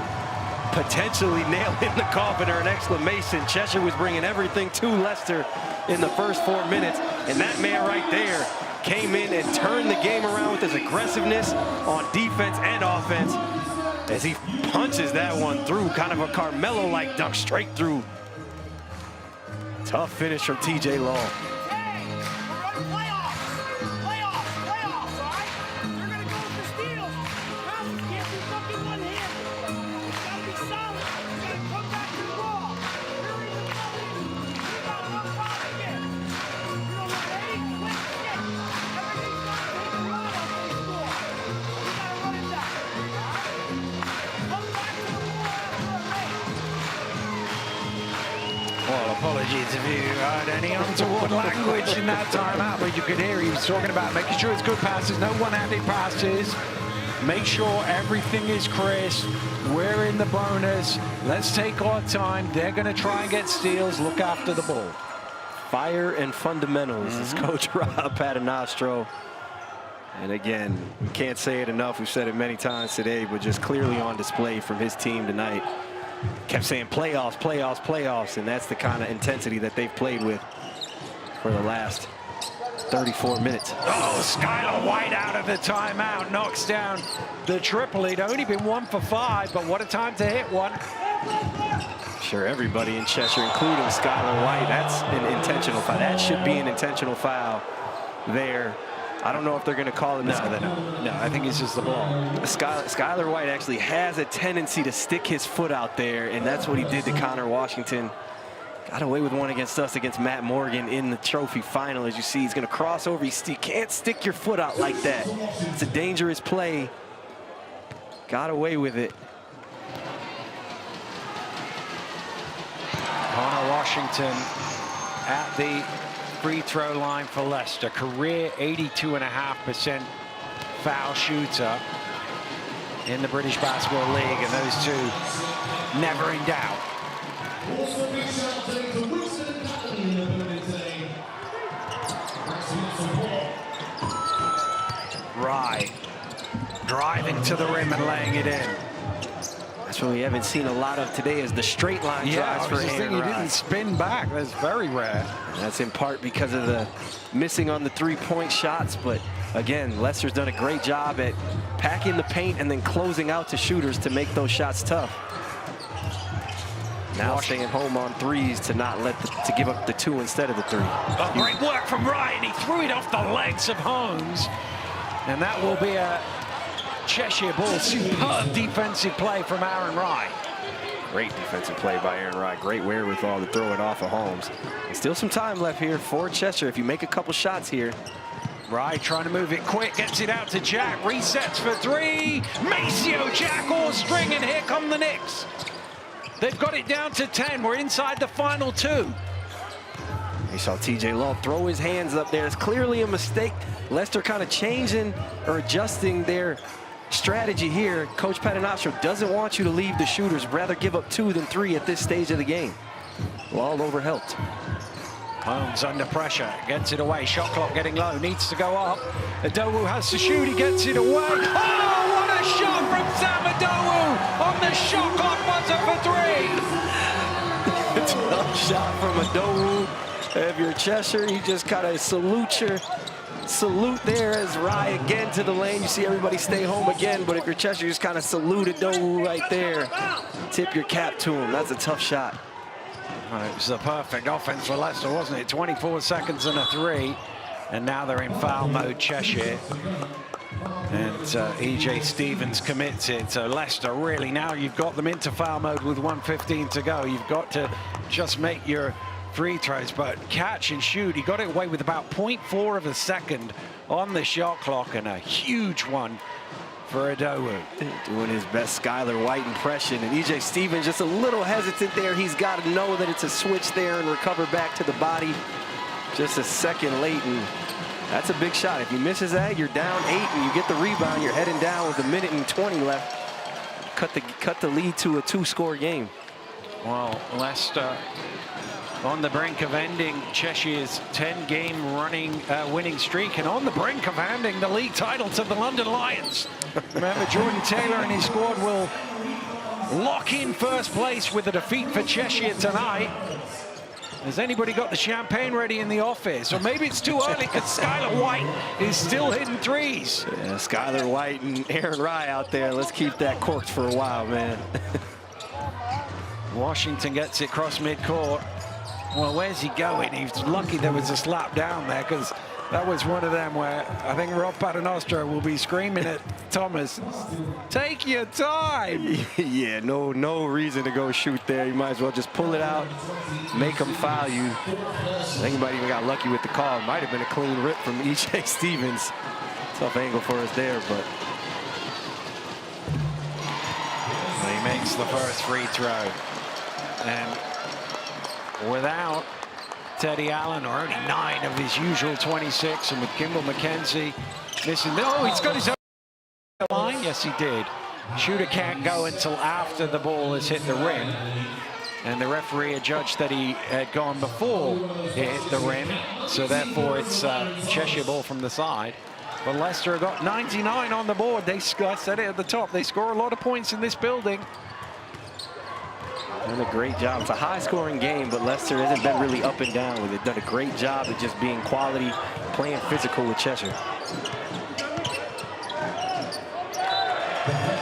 potentially nail in the coffin or an exclamation. Cheshire was bringing everything to Leicester in the first 4 minutes. And that man right there came in and turned the game around with his aggressiveness on defense and offense as he punches that one through, kind of a Carmelo-like dunk straight through. Tough finish from TJ Law. Well, apologies if you heard any untoward language in that timeout, but you could hear he was talking about making sure it's good passes, no one-handed passes. Make sure everything is crisp. We're in the bonus. Let's take our time. They're going to try and get steals. Look after the ball. Fire and fundamentals is Coach Rob Paternostro. And again, we can't say it enough. We've said it many times today, but just clearly on display from his team tonight. Kept saying playoffs, playoffs, playoffs, and that's the kind of intensity that they've played with for the last 34 minutes. Oh, Skylar White out of the timeout, knocks down the triple. He'd only been 1 for 5, but what a time to hit one. Sure, everybody in Cheshire, including Skylar White, that's an intentional foul. That should be an intentional foul there. I don't know if they're going to call it. No, I think it's just the ball. Skylar White actually has a tendency to stick his foot out there, and that's what he did to Connor Washington. Got away with one against us, against Matt Morgan in the trophy final. As you see, he's going to cross over. You can't stick your foot out like that. It's a dangerous play. Got away with it. Connor Washington at the free throw line for Leicester. Career 82.5% foul shooter in the British Basketball League, and those two never in doubt. Rye driving to the rim and laying it in. That's what we haven't seen a lot of today, is the straight line drives for him. He didn't spin back. That's very rare. That's in part because of the missing on the three-point shots, but again, Leicester's done a great job at packing the paint and then closing out to shooters to make those shots tough. Now staying home on threes to not let to give up the 2 instead of the 3. Oh, great work from Ryan. He threw it off the legs of Holmes, and that will be a Cheshire ball. Superb defensive play from Aaron Rye. Great defensive play by Aaron Rye. Great wherewithal to throw it off of Holmes. And still some time left here for Cheshire. If you make a couple shots here. Rye trying to move it quick, gets it out to Jack, resets for 3. Maceo, Jack, all string, and here come the Knicks. They've got it down to 10. We're inside the final 2. You saw TJ Law throw his hands up there. It's clearly a mistake. Leicester kind of changing or adjusting their strategy here. Coach Paternostro doesn't want you to leave the shooters, rather give up 2 than 3 at this stage of the game. Law overhelped. Holmes under pressure, gets it away. Shot clock getting low, needs to go up. Adowu has to shoot, he gets it away. Oh, what a shot from Sam Adowu on the shot clock buzzer for 3. Tough shot from Adowu. If you're Cheshire, you just kind of salute there as Rye again to the lane. You see everybody stay home again, but if you're Cheshire, you just kind of salute Adowu right there. Tip your cap to him. That's a tough shot. It was the perfect offense for Leicester, wasn't it? 24 seconds and a 3. And now they're in foul mode, Cheshire. And E.J. Stevens commits it. So Leicester, really, now you've got them into foul mode with 1:15 to go. You've got to just make your free throws, but catch and shoot. He got it away with about 0.4 of a second on the shot clock, and a huge one for Adowu. Doing his best Skylar White impression, and E.J. Stevens just a little hesitant there. He's got to know that it's a switch there and recover back to the body. Just a second late, and that's a big shot. If he misses that, you're down 8, and you get the rebound. You're heading down with 1:20 left. Cut the lead to a 2-score game. Well, Leicester on the brink of ending Cheshire's 10-game winning streak, and on the brink of handing the league title to the London Lions. Remember, Jordan Taylor and his squad will lock in first place with a defeat for Cheshire tonight. Has anybody got the champagne ready in the office? Or maybe it's too early because Skylar White is still hitting threes. Yeah, Skylar White and Aaron Rye out there. Let's keep that corked for a while, man. Washington gets it across midcourt. Well, where's he going? He's lucky there was a slap down there, because that was one of them where I think Rob Paternostro will be screaming at Thomas, take your time. Yeah, no reason to go shoot there. You might as well just pull it out, make him foul you. I think he might even got lucky with the call. Might have been a clean rip from E.J. Stevens. Tough angle for us there, but he makes the first free throw. And without Teddy Allen, or only 9 of his usual 26, and with Kimball McKenzie missing. Oh, he's got his own line. Yes, he did. Shooter can't go until after the ball has hit the rim. And the referee adjudged that he had gone before it hit the rim. So therefore, it's Cheshire ball from the side. But Leicester have got 99 on the board. I said it at the top. They score a lot of points in this building. Done a great job. It's a high-scoring game, but Leicester hasn't been really up and down with it. Done a great job of just being quality, playing physical with Cheshire.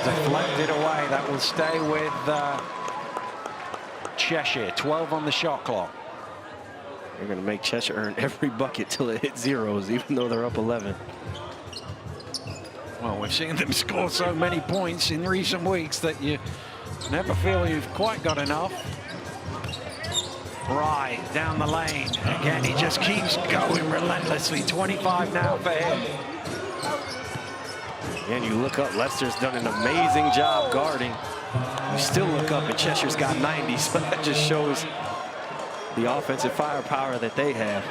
Deflected away. That will stay with Cheshire. 12 on the shot clock. They're going to make Cheshire earn every bucket till it hits zeros, even though they're up 11. Well, we've seen them score so many points in recent weeks that you never feel you've quite got enough. Right, down the lane. Again, he just keeps going relentlessly. 25 now for him. And you look up, Leicester's done an amazing job guarding. You still look up and Cheshire's got 90, so that just shows the offensive firepower that they have.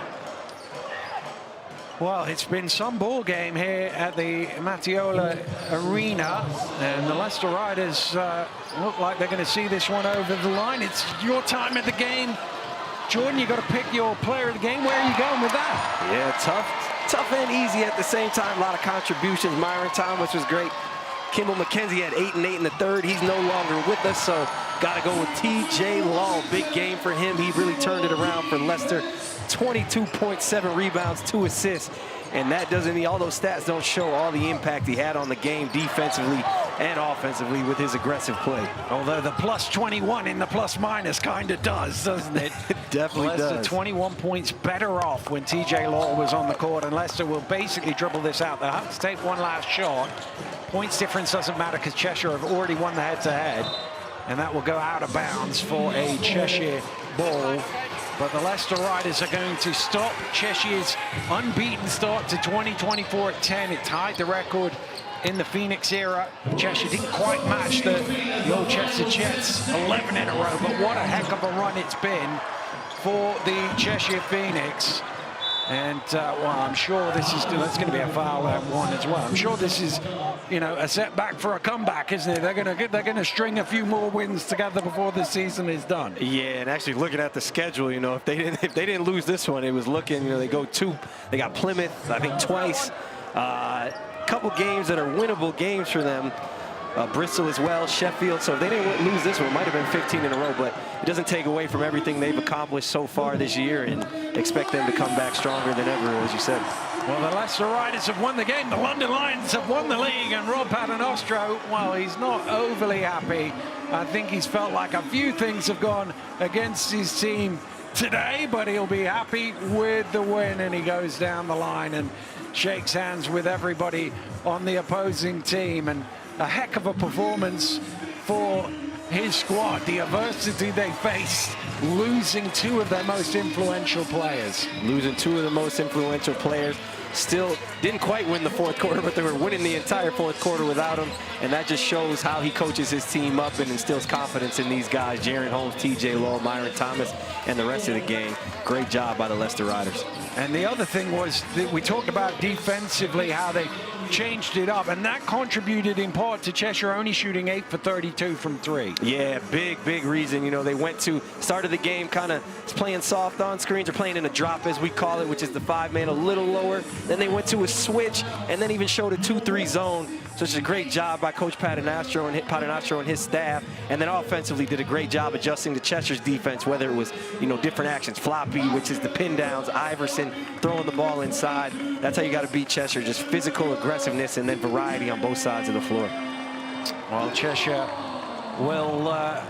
Well, it's been some ball game here at the Matiola Arena, and the Leicester Riders look like they're going to see this one over the line. It's your time of the game. Jordan, you got to pick your player of the game. Where are you going with that? Yeah, tough and easy at the same time. A lot of contributions. Myron Thomas was great. Kimball McKenzie had 8 and 8 in the third. He's no longer with us, so got to go with T.J. Law. Big game for him. He really turned it around for Leicester. 22.7 rebounds, 2 assists. And that doesn't mean, all those stats don't show all the impact he had on the game defensively and offensively with his aggressive play. Although the plus 21 in the plus minus kind of does, doesn't it? It definitely Leicester does. 21 points better off when TJ Law was on the court, and Leicester will basically dribble this out. They'll have to take one last shot. Points difference doesn't matter because Cheshire have already won the head-to-head, and that will go out of bounds for a Cheshire ball. But the Leicester Riders are going to stop Cheshire's unbeaten start to 2024 at 10. It tied the record in the Phoenix era. Cheshire didn't quite match the old Chester Jets 11 in a row, but what a heck of a run it's been for the Cheshire Phoenix. And, well, I'm sure this is, that's going to be a foul at 1 as well. I'm sure this is, you know, a setback for a comeback, isn't it? They're going to string a few more wins together before the season is done. Yeah, and actually looking at the schedule, you know, if they didn't lose this one, it was looking, you know, they got Plymouth, I think twice. Couple games that are winnable games for them. Bristol as well, Sheffield. So if they didn't lose this one, it might have been 15 in a row, but it doesn't take away from everything they've accomplished so far this year, and expect them to come back stronger than ever, as you said. Well, the Leicester Riders have won the game. The London Lions have won the league, and Rob Paternostro, well, he's not overly happy. I think he's felt like a few things have gone against his team today, but he'll be happy with the win, and he goes down the line and shakes hands with everybody on the opposing team. And a heck of a performance for his squad. The adversity they faced, losing 2 of their most influential players. Losing 2 of the most influential players. Still didn't quite win the fourth quarter, but they were winning the entire fourth quarter without him. And that just shows how he coaches his team up and instills confidence in these guys. Jaron Holmes, TJ Law, Myron Thomas, and the rest of the gang. Great job by the Leicester Riders. And the other thing was that we talked about defensively, how they changed it up, and that contributed in part to Cheshire only shooting 8 for 32 from 3. Yeah, big reason. You know, they started the game kind of playing soft on screens, or playing in a drop, as we call it, which is the 5-man, a little lower. Then they went to a switch, and then even showed a 2-3 zone So it's a great job by Coach Paternostro and his staff. And then offensively did a great job adjusting to Cheshire's defense, whether it was, different actions. Floppy, which is the pin downs, Iverson throwing the ball inside. That's how you got to beat Cheshire, just physical aggressiveness and then variety on both sides of the floor. Well, Cheshire will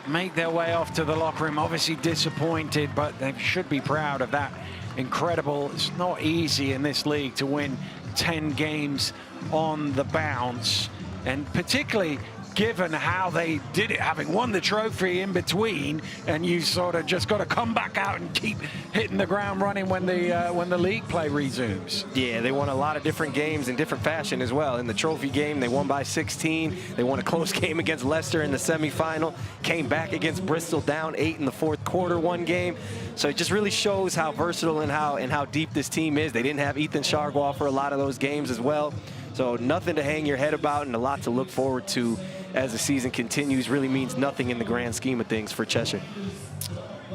make their way off to the locker room. Obviously disappointed, but they should be proud of that. Incredible. It's not easy in this league to win 10 games on the bounce, and particularly given how they did it, having won the trophy in between, and you sort of just got to come back out and keep hitting the ground running when the league play resumes. Yeah, they won a lot of different games in different fashion as well. In the trophy game, they won by 16. They won a close game against Leicester in the semifinal. Came back against Bristol, down 8 in the fourth quarter, one game. So it just really shows how versatile and how deep this team is. They didn't have Ethan Chargois for a lot of those games as well. So nothing to hang your head about and a lot to look forward to as the season continues. Really means nothing in the grand scheme of things for Cheshire.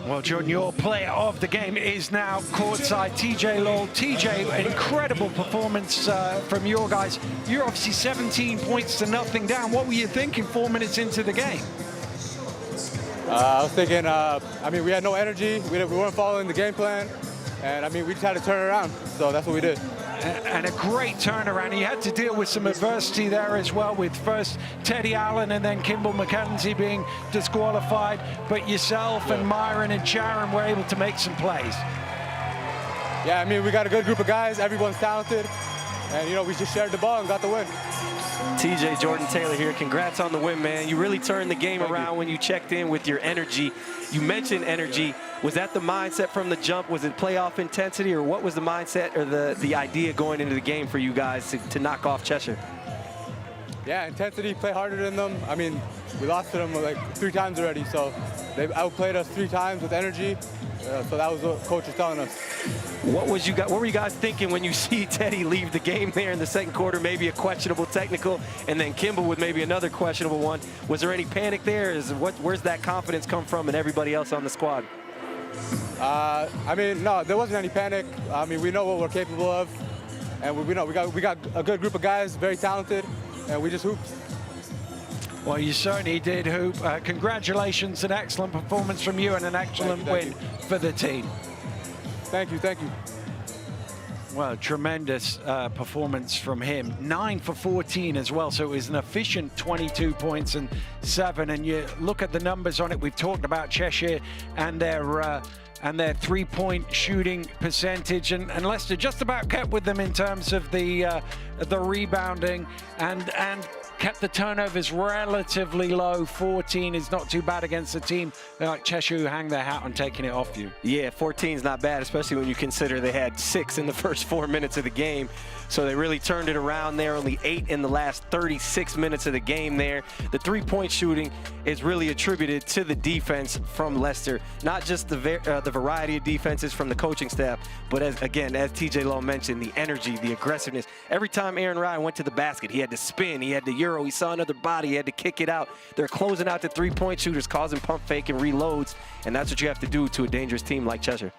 Well, Jordan, your player of the game is now courtside, TJ Lowell. TJ, incredible performance from your guys. You're obviously 17 points to nothing down. What were you thinking 4 minutes into the game? I was thinking, we had no energy. We weren't following the game plan. And, we just had to turn it around. So that's what we did. And a great turnaround. He had to deal with some adversity there as well, with first Teddy Allen and then Kimball McKenzie being disqualified. But yourself and Myron and Jaron were able to make some plays. Yeah, we got a good group of guys. Everyone's talented. And, we just shared the ball and got the win. TJ, Jordan Taylor here. Congrats on the win, man. You really turned the game around when you checked in with your energy. You mentioned energy. Was that the mindset from the jump? Was it playoff intensity, or what was the mindset or the idea going into the game for you guys to knock off Cheshire? Yeah, intensity, play harder than them. We lost to them like 3 times already, so they outplayed us 3 times with energy. So that was what coach was telling us. What were you guys thinking when you see Teddy leave the game there in the second quarter? Maybe a questionable technical, and then Kimball with maybe another questionable one. Was there any panic there? Where's that confidence come from and everybody else on the squad? No, there wasn't any panic. We know what we're capable of, and we know we got a good group of guys, very talented, and we just hooped. Well, you certainly did hoop. Congratulations, an excellent performance from you and an excellent win for the team. Thank you. Well, tremendous performance from him. 9 for 14 as well, so it was an efficient 22 points and 7. And you look at the numbers on it. We've talked about Cheshire and their three-point shooting percentage, and Leicester just about kept with them in terms of the rebounding and kept the turnovers relatively low. 14 is not too bad against a team like Cheshire who hang their hat on taking it off you. Yeah, 14 is not bad, especially when you consider they had 6 in the first 4 minutes of the game. So they really turned it around there. Only 8 in the last 36 minutes of the game there. The three-point shooting is really attributed to the defense from Leicester. Not just the variety of defenses from the coaching staff, but as TJ Lowe mentioned, the energy, the aggressiveness. Every time Aaron Ryan went to the basket, he had to spin, he had to euro, he saw another body, he had to kick it out. They're closing out the three-point shooters, causing pump fake and reloads, and that's what you have to do to a dangerous team like Cheshire.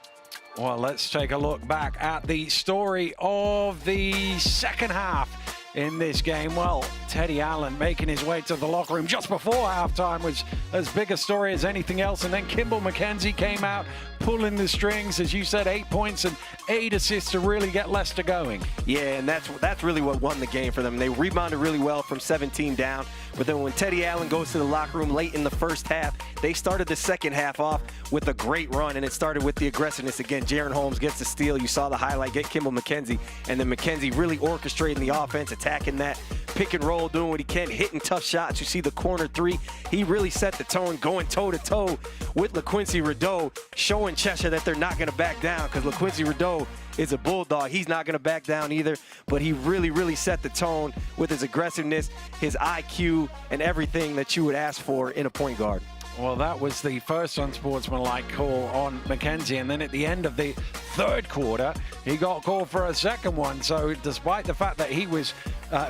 Well, let's take a look back at the story of the second half in this game. Well, Teddy Allen making his way to the locker room just before halftime was as big a story as anything else. And then Kimball McKenzie came out, pulling the strings, as you said, 8 points and 8 assists to really get Leicester going. Yeah, and that's really what won the game for them. They rebounded really well from 17 down. But then when Teddy Allen goes to the locker room late in the first half, they started the second half off with a great run, and it started with the aggressiveness. Again, Jaron Holmes gets the steal. You saw the highlight, get Kimball McKenzie, and then McKenzie really orchestrating the offense, attacking that pick and roll, doing what he can, hitting tough shots. You see the corner 3. He really set the tone, going toe-to-toe with LaQuincy Rideau, showing Cheshire that they're not going to back down, because LaQuincy Rideau is a bulldog. He's not going to back down either, but he really set the tone with his aggressiveness, his IQ, and everything that you would ask for in a point guard. Well, that was the first unsportsmanlike call on McKenzie, and then at the end of the third quarter, he got called for a second one. So despite the fact that he was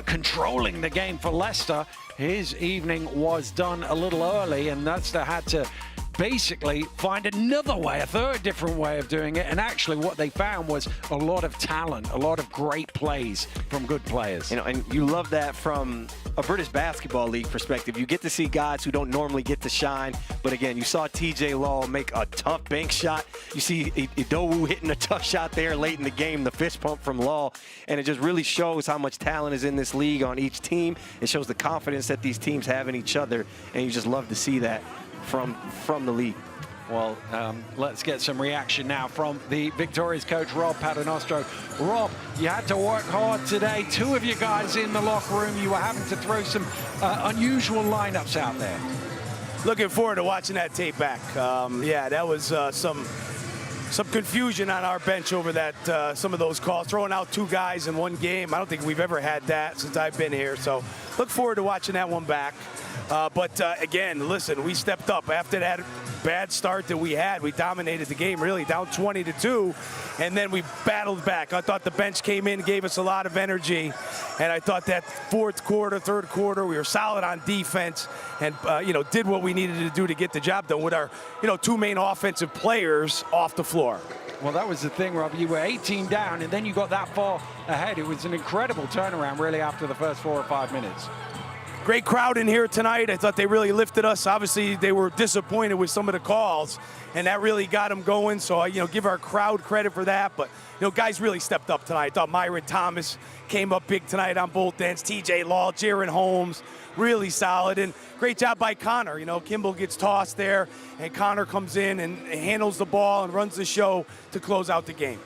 controlling the game for Leicester, his evening was done a little early, and Leicester had to basically find another way, a third different way of doing it. And actually what they found was a lot of talent, a lot of great plays from good players. You know, and you love that from a British Basketball League perspective. You get to see guys who don't normally get to shine. But again, you saw TJ Law make a tough bank shot. You see Idowu hitting a tough shot there late in the game, the fist pump from Law. And it just really shows how much talent is in this league on each team. It shows the confidence that these teams have in each other. And you just love to see that from the league. Well, let's get some reaction now from the victorious coach, Rob Paternostro. Rob, you had to work hard today. Two of you guys in the locker room. You were having to throw some unusual lineups out there. Looking forward to watching that tape back. Yeah, that was some confusion on our bench over that, some of those calls. Throwing out two guys in one game. I don't think we've ever had that since I've been here. So look forward to watching that one back. But again, listen, we stepped up after that bad start that we had. We dominated the game, really, down 20-2, and then we battled back. I thought the bench came in, gave us a lot of energy, and I thought that fourth quarter, third quarter, we were solid on defense and, you know, did what we needed to do to get the job done with our, you know, two main offensive players off the floor. Well, that was the thing, Rob. You were 18 down, and then you got that far ahead. It was an incredible turnaround, really, after the first 4 or 5 minutes. Great crowd in here tonight. I thought they really lifted us. Obviously, they were disappointed with some of the calls, and that really got them going. So, you know, give our crowd credit for that. But, you know, guys really stepped up tonight. I thought Myron Thomas came up big tonight on both ends. TJ Law, Jaron Holmes, really solid. And great job by Connor. You know, Kimball gets tossed there, and Connor comes in and handles the ball and runs the show to close out the game.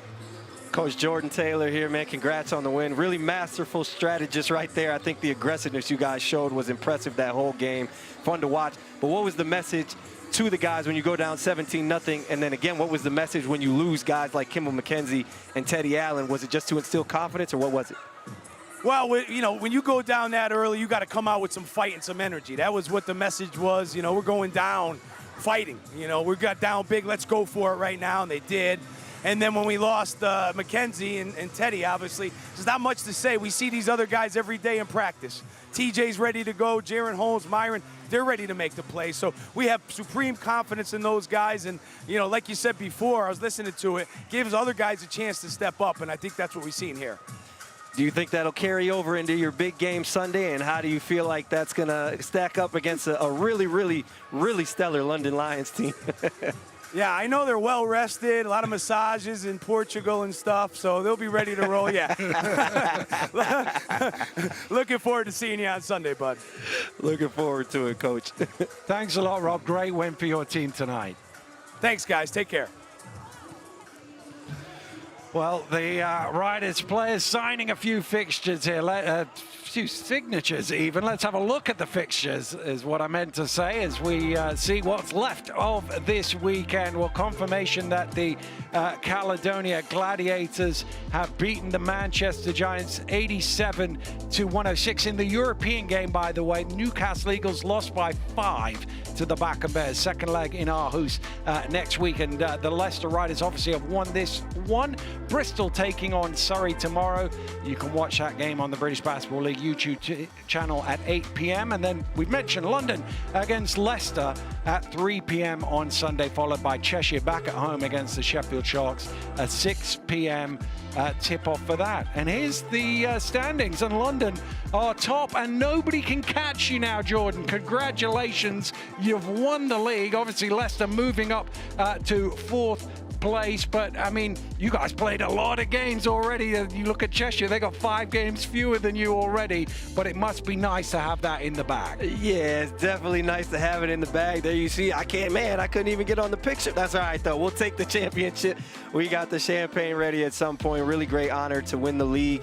Coach Jordan Taylor here, man. Congrats on the win. Really masterful strategist right there. I think the aggressiveness you guys showed was impressive that whole game. Fun to watch. But what was the message to the guys when you go down 17-0? And then again, what was the message when you lose guys like Kimball McKenzie and Teddy Allen? Was it just to instill confidence, or what was it? Well, you know, when you go down that early, you got to come out with some fight and some energy. That was what the message was. You know, we're going down fighting. You know, we got down big. Let's go for it right now, and they did. And then when we lost McKenzie and Teddy, obviously, there's not much to say. We see these other guys every day in practice. TJ's ready to go. Jaron Holmes, Myron, they're ready to make the play. So we have supreme confidence in those guys. And, you know, like you said before, I was listening to it, gives other guys a chance to step up. And I think that's what we've seen here. Do you think that'll carry over into your big game Sunday? And how do you feel like that's going to stack up against a really, really, really stellar London Lions team? Yeah, I know they're well rested, a lot of massages in Portugal and stuff, so they'll be ready to roll, yeah. Looking forward to seeing you on Sunday, bud. Looking forward to it, Coach. Thanks a lot, Rob. Great win for your team tonight. Thanks, guys. Take care. Well, the Riders players signing a few fixtures here, a few signatures even. Let's have a look at the fixtures, is what I meant to say, as we see what's left of this weekend. Well, confirmation that the Caledonia Gladiators have beaten the Manchester Giants 87-106 in the European game, by the way. Newcastle Eagles lost by 5 to the Bakken Bears. Second leg in Aarhus next week. And the Leicester Riders obviously have won this one. Bristol taking on Surrey tomorrow. You can watch that game on the British Basketball League YouTube channel at 8 p.m. And then we've mentioned London against Leicester at 3 p.m. on Sunday, followed by Cheshire back at home against the Sheffield Sharks at 6 p.m. tip-off for that. And here's the standings, and London are top, and nobody can catch you now, Jordan. Congratulations, you've won the league. Obviously, Leicester moving up to 4th place, but I mean, you guys played a lot of games already. You look at Cheshire, they got 5 games fewer than you already, but it must be nice to have that in the bag. Yeah, it's definitely nice to have it in the bag. There you see, I couldn't even get on the picture. That's all right, though. We'll take the championship. We got the champagne ready at some point. Really great honor to win the league.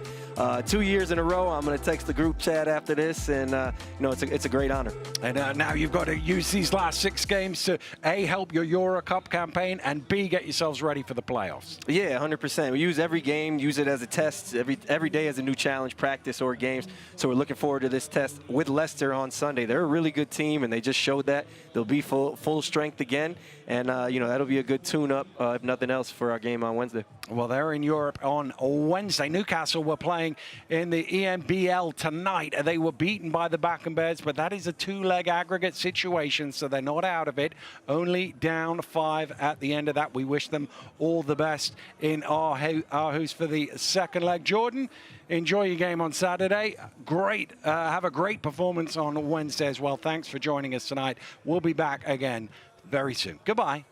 2 years in a row. I'm going to text the group chat after this, and you know, it's a great honor. And now you've got to use these last 6 games to A, help your Euro Cup campaign, and B, get yourselves ready for the playoffs. Yeah, 100%. We use every game, use it as a test, every day as a new challenge, practice or games. So we're looking forward to this test with Leicester on Sunday. They're a really good team, and they just showed that. They'll be full strength again, and you know, that'll be a good tune-up, if nothing else, for our game on Wednesday. Well, they're in Europe on Wednesday. Newcastle were playing playing in the EMBL tonight. They were beaten by the Backen Bears, but that is a two-leg aggregate situation, so they're not out of it. Only down 5 at the end of that. We wish them all the best in Aarhus for the second leg. Jordan, enjoy your game on Saturday. Great. Have a great performance on Wednesday as well. Thanks for joining us tonight. We'll be back again very soon. Goodbye.